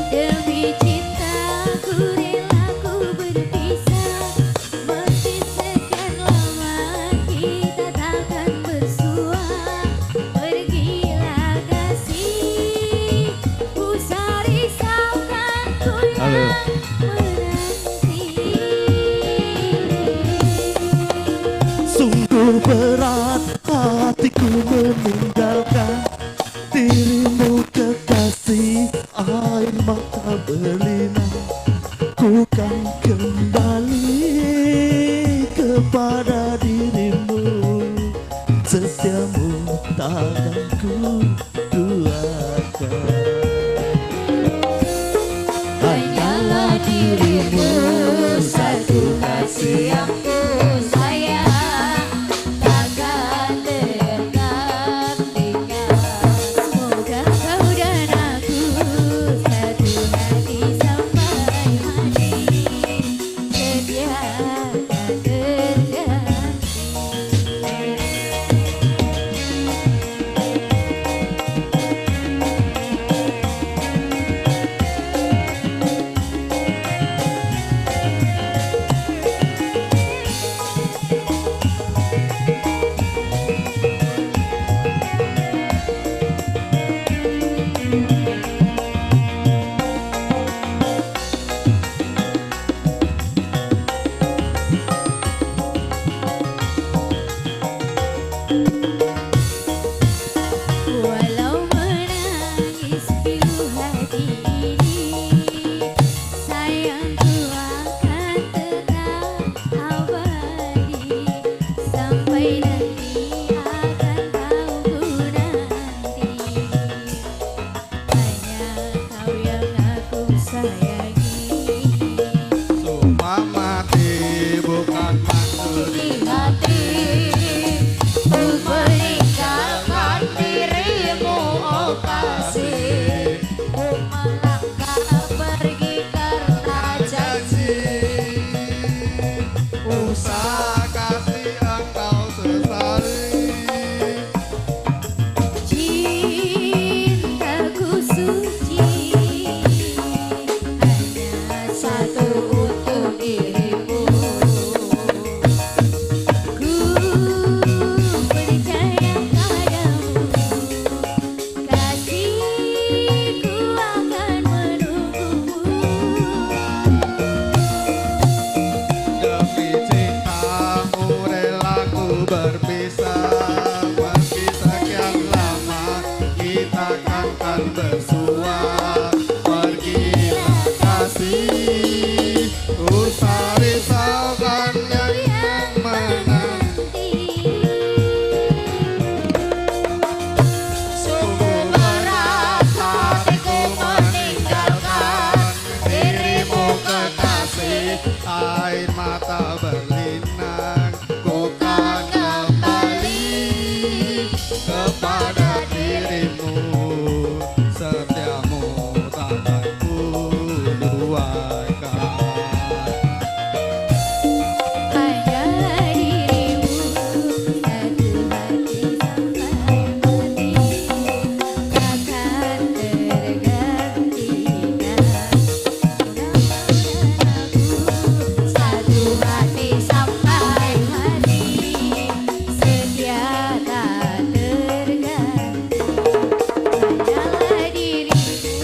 Demi cintaku rela ku berpisah, meski sekian lama kita takkan bersua. Pergilah kasih, usah risaukan ku yang Sungguh berat hatiku meninggalkan dirimu kekasih, air mata berlinang. Ku kan kembali kepada dirimu, setiamu takkan ku duakan. hanyalah dirimu, satu kasih yang ku sayang, takkan tergantikan. Semoga kau dan kepada dirimu, setiamu takkan ku duakan. Hanya dirimu satu hati sampai mati, takkan tergantikan. Satu hati sampai mati, setia tak terganti. Hanyalah dirimu,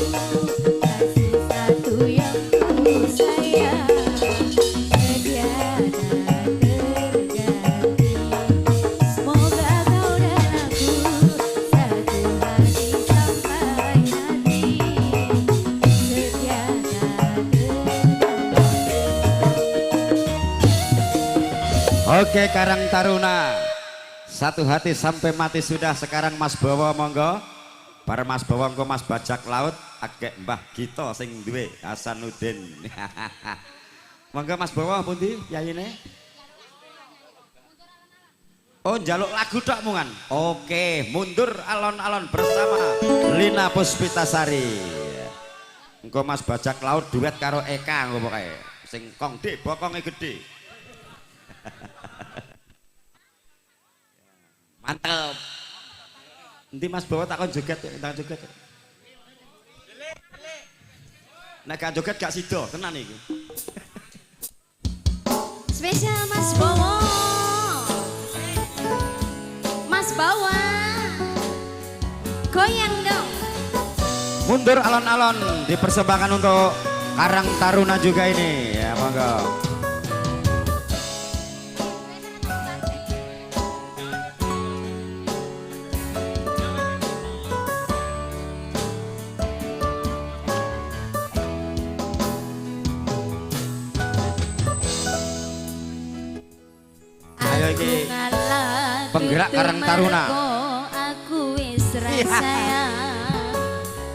kasih satu yang ku sayang, setia tak terganti. Semoga kau dan aku satu hati sampai mati, setia tak Oke Karang Taruna, satu hati sampai mati sudah. Sekarang Mas Bowo monggo. Bar Mas Bowo engko Mas Bajak Laut agek Mbah Gito sing duwe Hasanuddin. Monggo Mas Bowo pundi yayine? Oh njaluk lagu tok mungan. Oke, mundur alon-alon bersama Lina Puspitasari. Engko Mas Bajak Laut duet karo Eka engko pokoke. Sing kong dik bokonge gedhe. Mantep. Nanti Mas Bowo takon joget, tak joget. Nek gak joget gak sido, tenan iki. spesial Mas Bowo. Mas Bowo, goyang dong. Mundur alon-alon dipersembahkan untuk Karang Taruna juga ini ya monggo. Ayo iki penggerak Karang Taruna. Aku wis rasaya.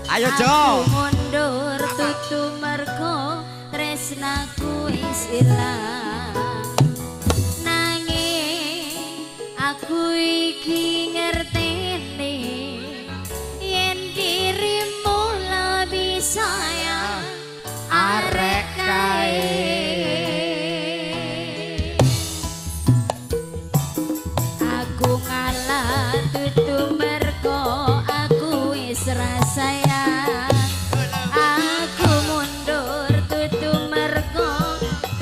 Ayo Jo. Aku mundur tutu mergo tresnaku wis ilang. Nanging aku iki ngerteni yen dirimu lebih sayang arek kae. Aku ngalah tutu mergo aku wis rasaya. Aku mundur tutu mergo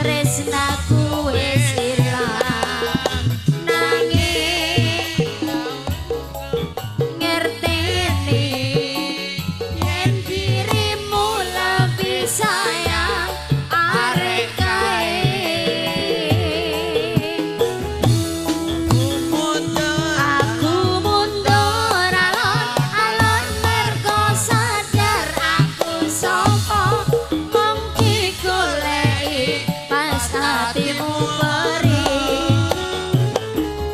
tresnaku wis ilang. Nanging ngerteni yen dirimu lebih sayang arek kae. Aku mundur alon-alon mergo sadar aku sapa mung digoleki pas hatimu perih.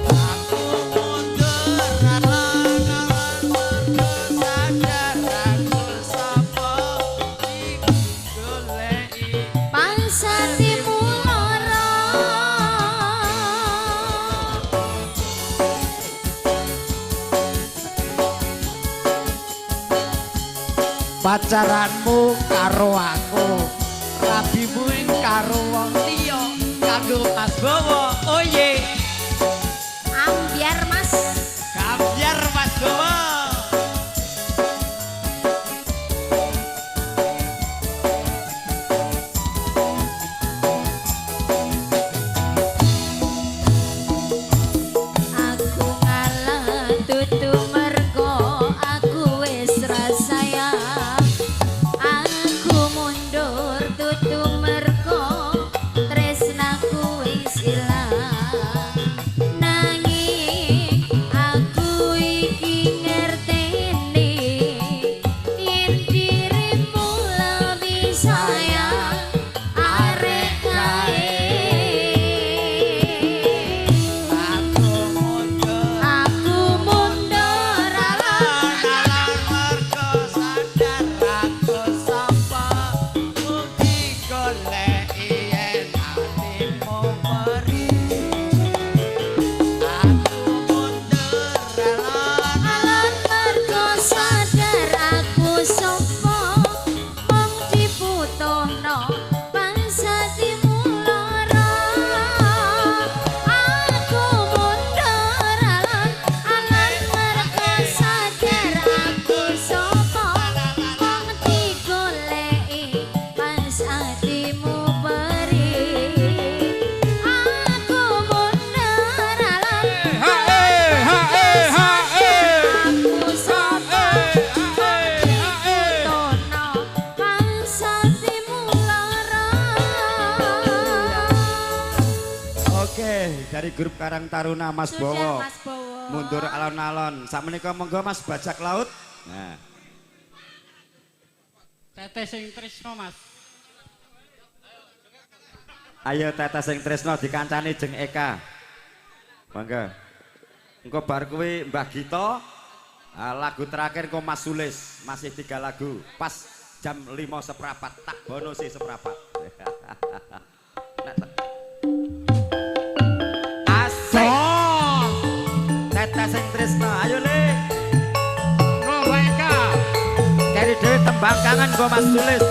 Aku mundur alon-alon mergo sadar aku sapa digoleki pas hatimu lara. Pacaranmu karo aku, rabimu karo wong liya, kanggo Mas Bowo. Oh ye, Ambiar Mas. gambiar Mas Bowo. Aku ngalah tutu mergo aku wis rasaya. Aku mundur tutu mergo tresnaku wis ilang. grup Karang Taruna Mas Sudah, Bowo. Mas Bowo. Mundur alon-alon. Sakmenika monggo Mas Bajak Laut. Nah. Teteh sing tresno Mas. Ayo Teteh sing tresno dikancani Jeng Eka. Monggo. Engko bar kuwi Mbah Gito. Lagu terakhir kok Mas Sulis. Masih 3 lagu. Pas jam 5 seprapat. Tak bonusi seprapat. Asik. Teteh sing tresno. Ayo Le. Mbah Eka. Dari dhewe tembang kangen kok Mas Sulis.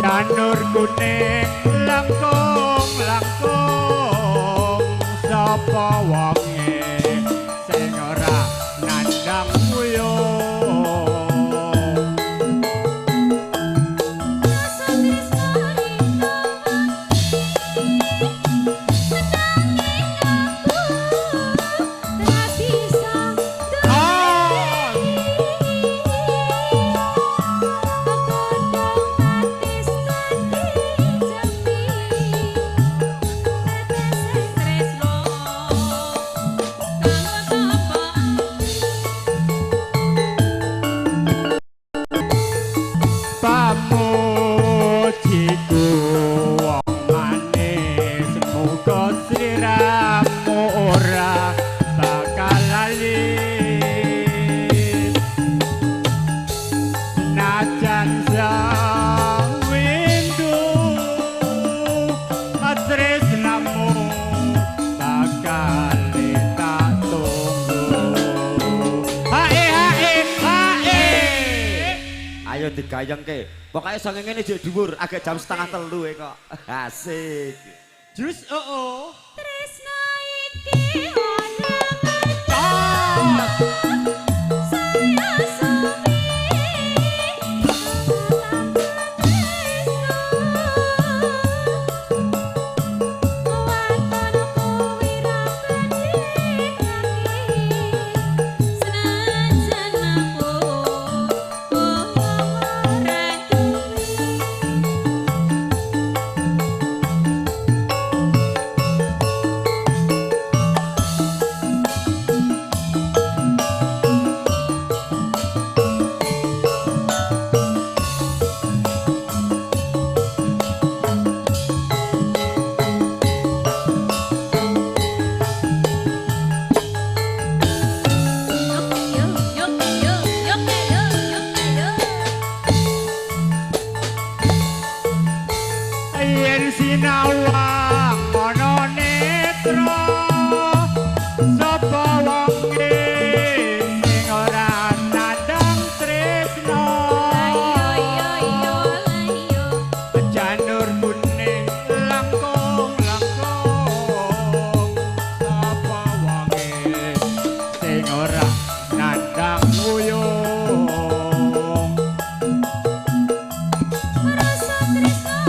Janur kuning langkung langkung sapa wonge sing ora nandang uyung pamujiku wong manis muga sliramu ora bakal lali najan sawindu tresnamu bakal tak tunggu hae Ayo digayengke. Pokoke sing ngene jek dhuwur, agak jam 2:30 kok. Asik. Jus oo. Tresno iki ora ngerti. Saya suwi. yen sinawang ana netra sapa wonge sing ora nandang tresno janur kuning langkung langkung sapa wonge sing ora nandang uyung Rasa tresno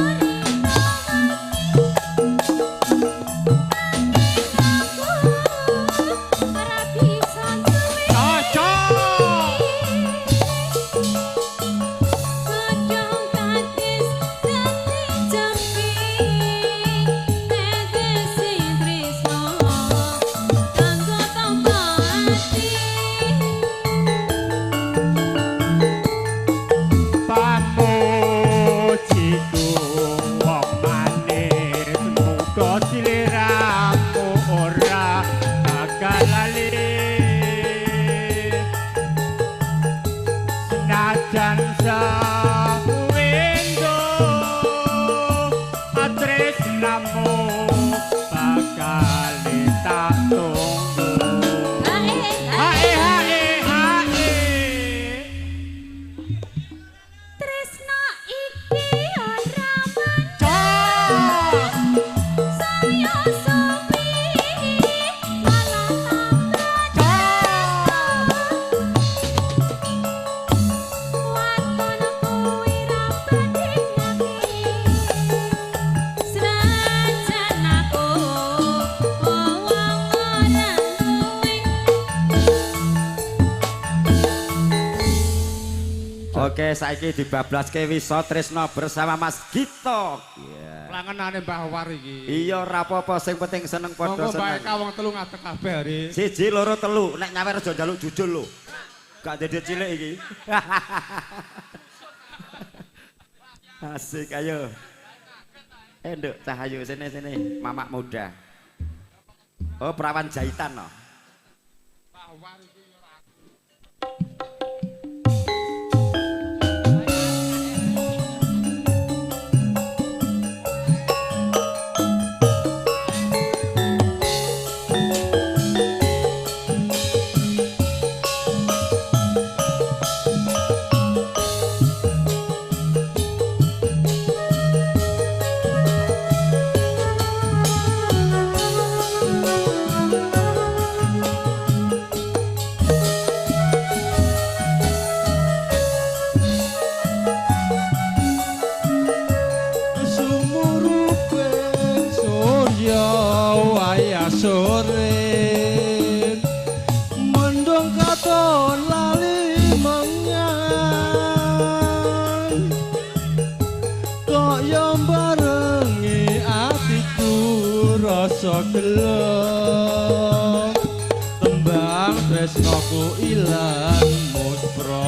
Oke, saiki dibablaske Wisa Tresna bersama Mas Gito. Iya. Langenane Mbah War iki. Iya, ora apa-apa, sing penting seneng padha seneng. Monggo bae wong telu ngadeg kabeh hari. 1 2 3, nek nyawer aja njaluk jujul lho. Gak dede cilik iki. Asik, ayo. Nduk, Cahayu sini, mamak muda. Oh, perawan jahitan no. Sore mendung katon lali menyan kok yo barengi atiku rasa gelo tembang tresnaku ilang muspro.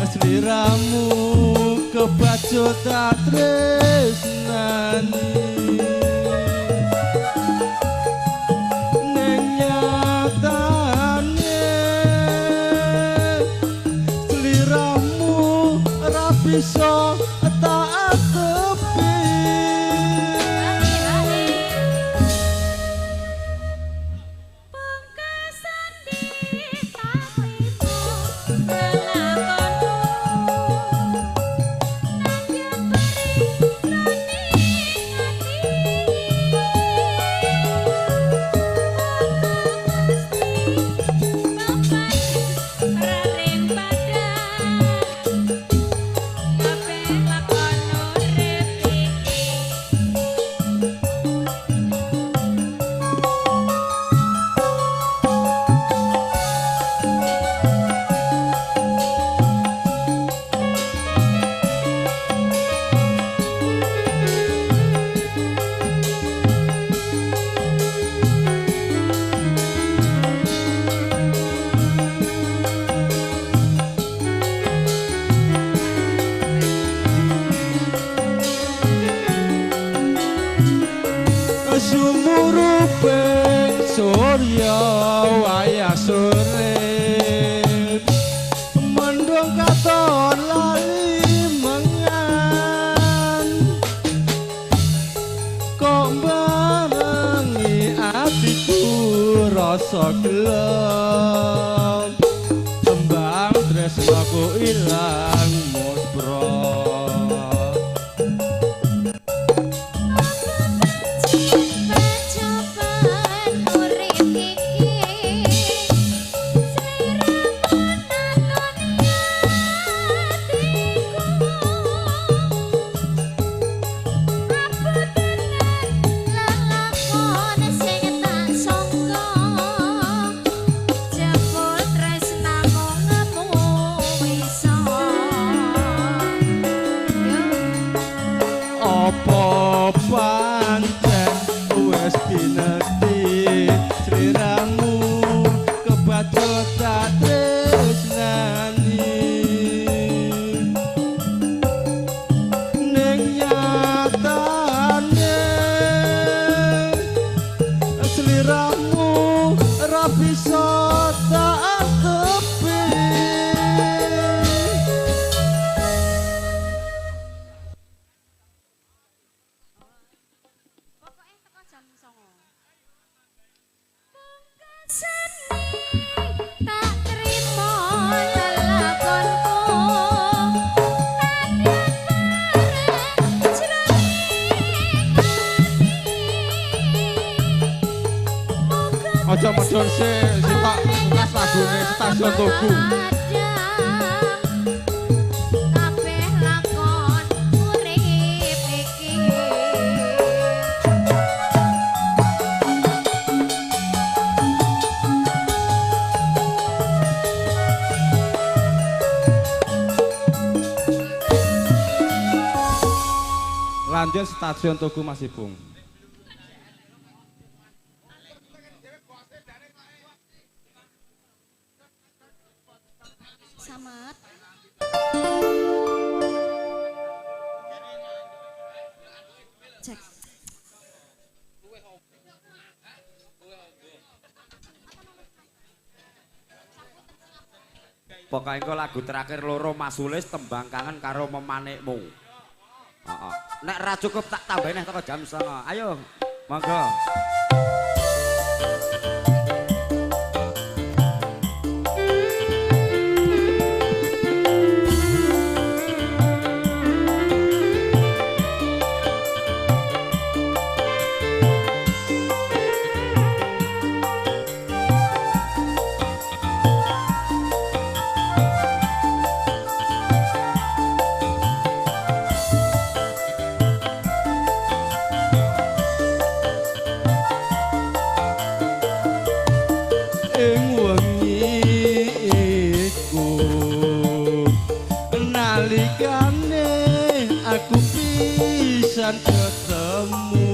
Sliramu kebacut tak tresnani ning nyatane sliramu ora bisa tak atepi. Sumuruping surya wayah sore mendung katon lali mengan kok barengi atiku rasa gelo tembang tresnaku ilang muspro. Apa pancen wis dinesti sliramu kebacut tak tresnani ning nyatane sliramu ora bisa tak atepi. stasiun sik tak tugas lagune stasiun Tugu. Kabeh lakon urip iki. Lanjut stasiun Tugu Mas Ibung. Samat. Cek. Pokoknya engko lagu terakhir loro Masulis tembang kangen karo memanikmu. Heeh. Nek ra cukup tak tambahin teko jam 09.00. Ayo, monggo. Ing wengi iku nalikane aku pisan ketemu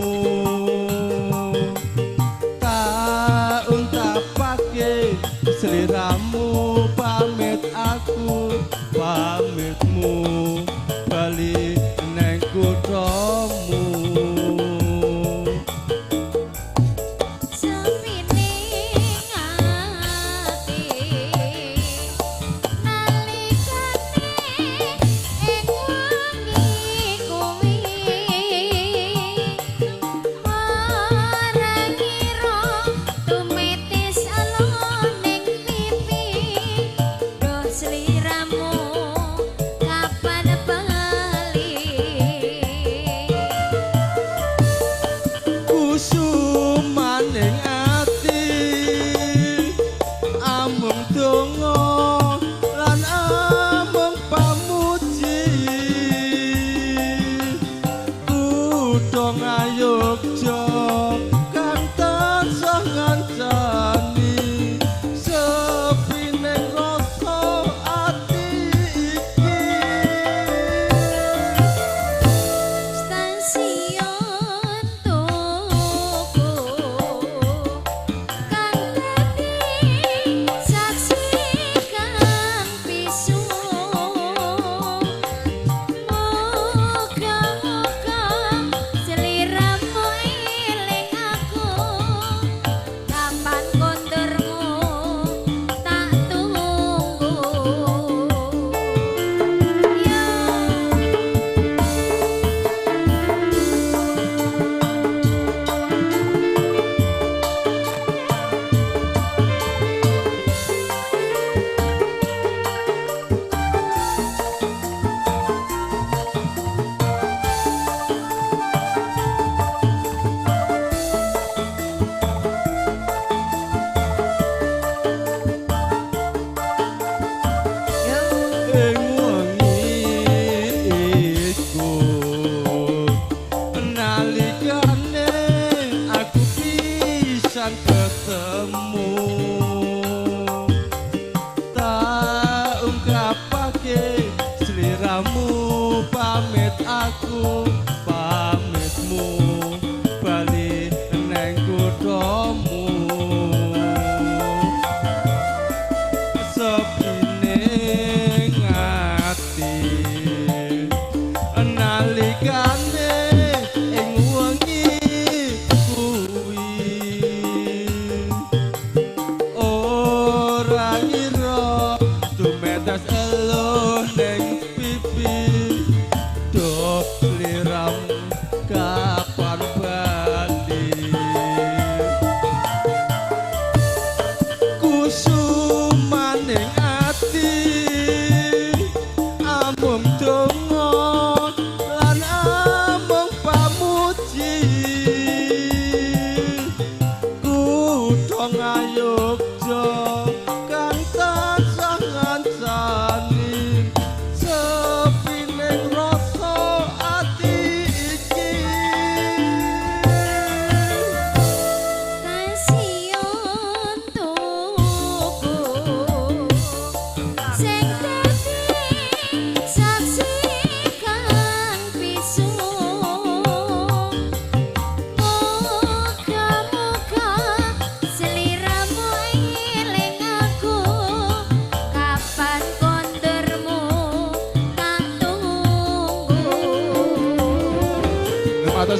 tak untapake sliramu pamit aku pamitmu bali neng kuthamu. Kusumaning ati amung donga lan amung pamuji kutha ngayogja kang tansah ngancani sepine rasa ati iki. Stasiun Tugu kang dadi saksikan bisu. Moga-moga sliramu eling aku kapan kondurmu tak tunggu. Ing wengi iku nalikane aku pisan ketemu tak ungkapake sliramu pamit aku pamitmu bali neng kuthamu. Sepine ngati nalikane ing wengi kuwi ora ngira tumetes elo ning pipi do sliramu kapan bali. Kusumaning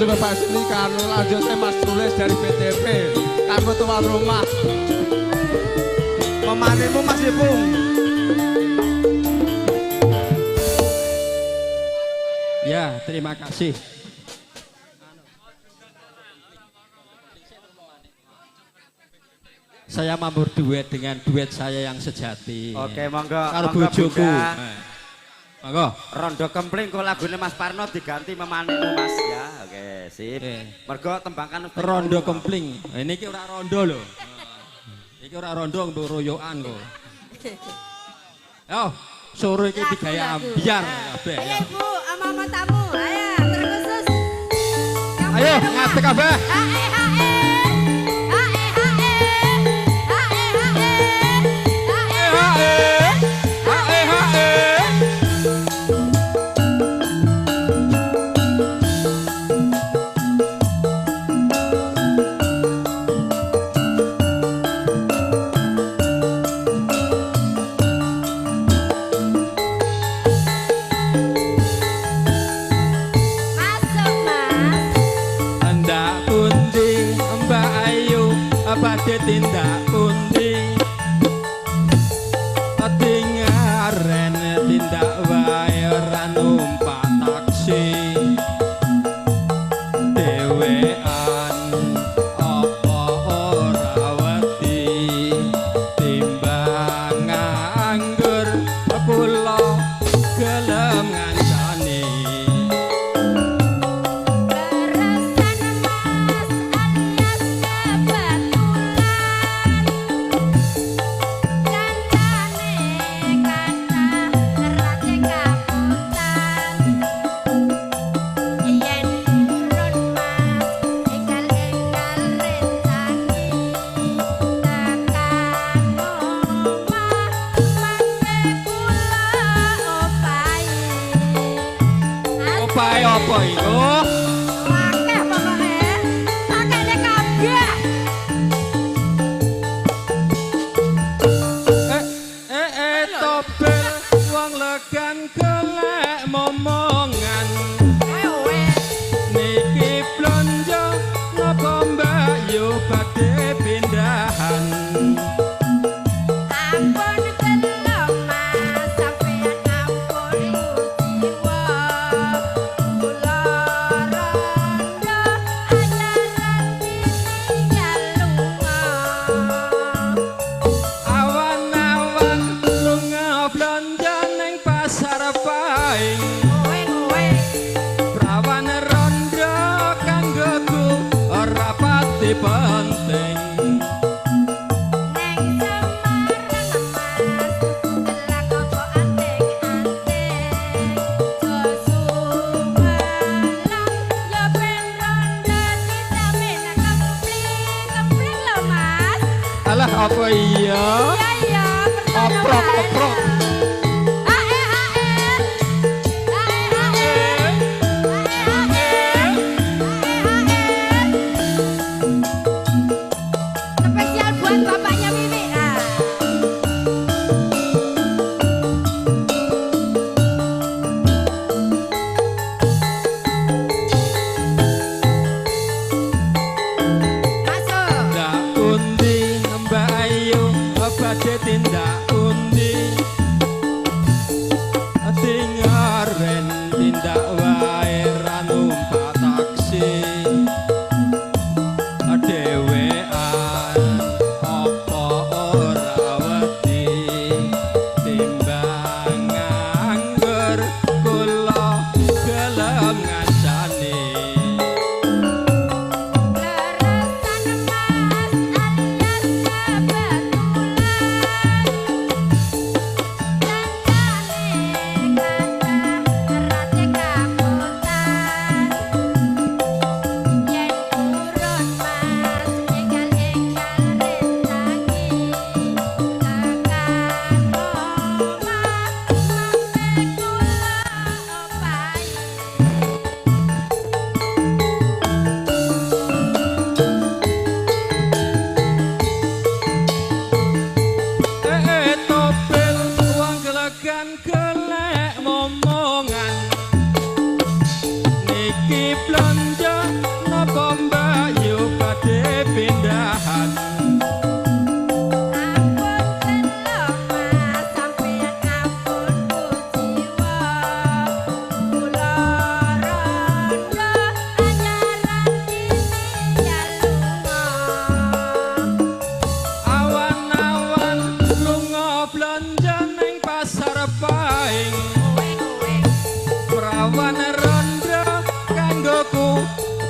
juga Pak Sri kanu lanjut saya Mas Tulis dari BTP kanggo tuan rumah. Pemanimu Mas Ipung. Ya, terima kasih. Saya mau berduet dengan duet saya yang sejati. Oke, monggo. Karo Monggo, bojoku. Bunda. Monggo. Rondo Kempling kok lagune Mas Parno diganti Memanemu Mas ya. Oke, sip. Mergo tembangkan Rondo Kempling. Nah, ini ki ora rondo lho. Iki ora rondo mbok royokan kok. Yo, sore iki digawe ambiar kabeh. Ayo Ibu, ama-ama tamu. Ayo, terkhusus. Ayo, ngadeg kabeh. Badhe tindak pundi Tingaren tindak wae ora numpak taksi Dewean apa ora wedi timbang nganggur kula gelem ngancani Opae apa iku? Akeh pokoke. Akeh kabeh. Topel wong legan golek momongan. Niki blonjo napa Mbak yo badhe pindahan. Ampun kelo Mas, sampeyan ampun jiwa. Kula rondo anyaran ditinggal lunga. Awan-awan lunga blonjo ning pasar paing. Prawan rondo kanggoku ora pati penting. Alah apa iya? Iya, Oprok. blanja ning pasar paing perawan rondo kanggoku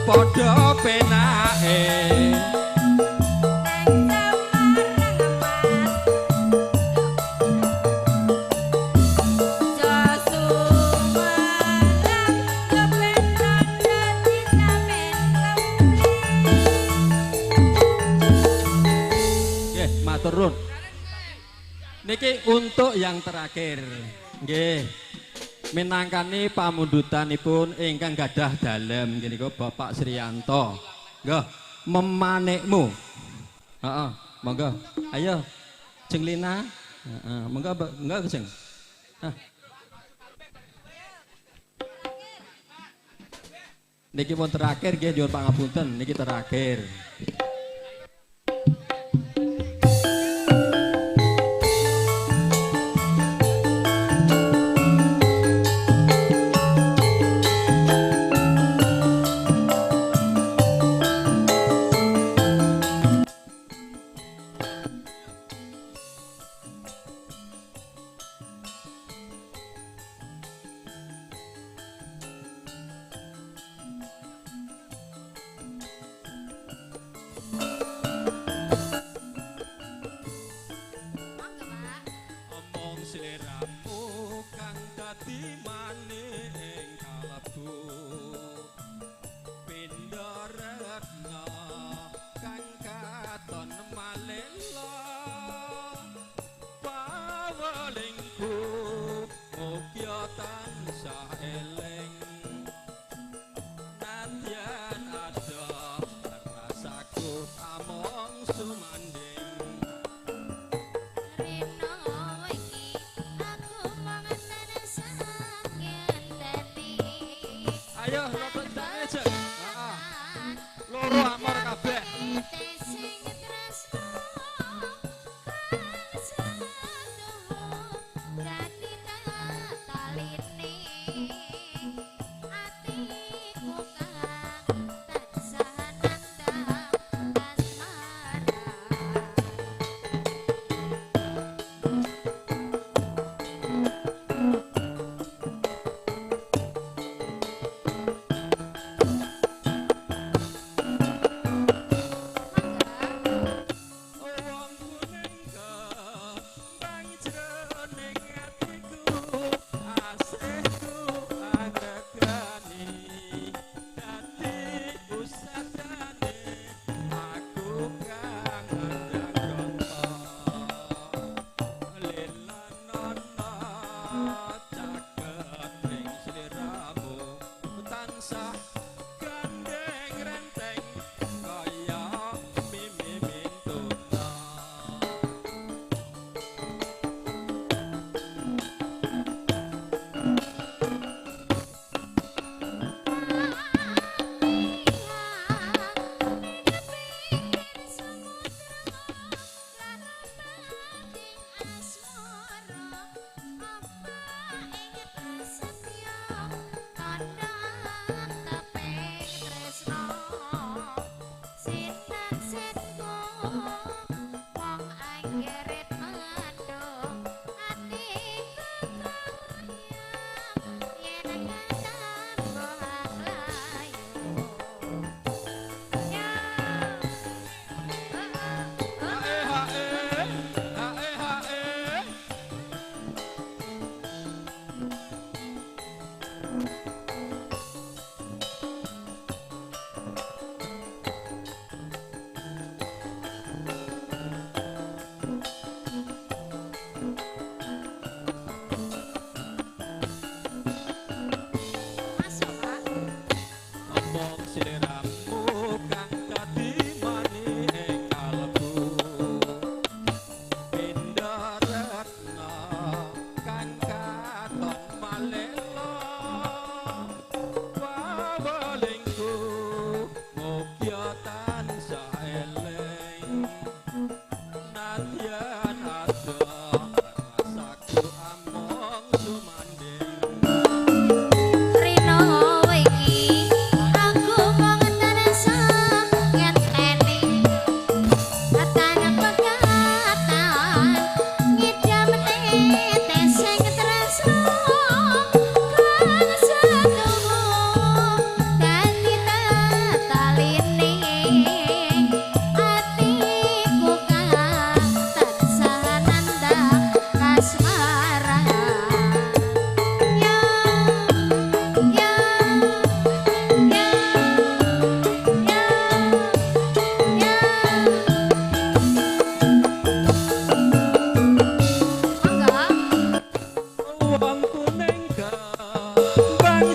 padha penake turun. Niki untuk yang terakhir. Nggih. Minangkani pamundutanipun ingkang gadah dalem nggih niku Bapak Sriyanto. Nggih, memanekmu. Heeh, monggo. Ayo. Jeng Lina. Heeh, monggo enggak Jeng. Hah. Niki pun terakhir nggih nyuwun pangapunten, niki terakhir. Ayo, robot aja. Loro amor kabeh.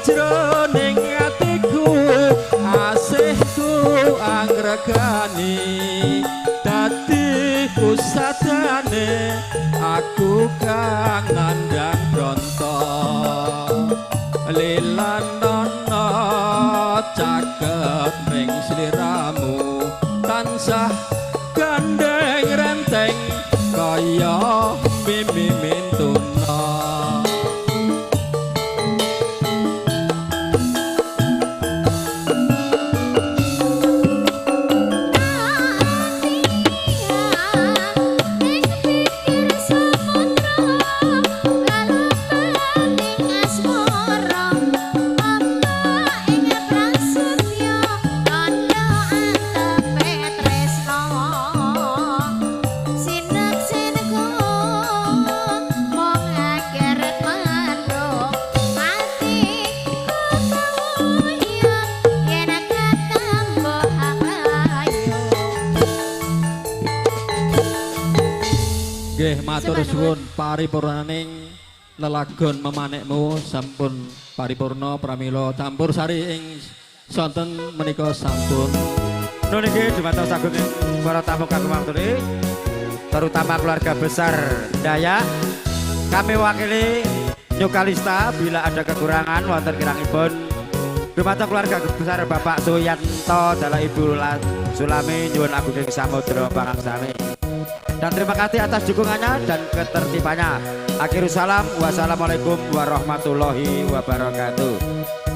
jroning atiku asihku angregani dadi kusadane aku kang ngandhang bronto lilanono caket ning sliramu tansah gandeng renteng kaya mimi mintuna. Nggih matur suwun paripurnaning lelagon memanekmu sampun paripurna pramila campur sari ing sonten menika sampun. Nun niki dumateng sagung para tamu kagem waktune terutama keluarga besar Dayak. Kami wakili Nyukalista bila ada kekurangan wonten kirangipun dumateng keluarga besar Bapak Suyanto dalah Ibu Sulami nyuwun agung ing samudra pangangsami. Dan terima kasih atas dukungannya dan ketertibannya. Akhirus salam, wassalamualaikum warahmatullahi wabarakatuh.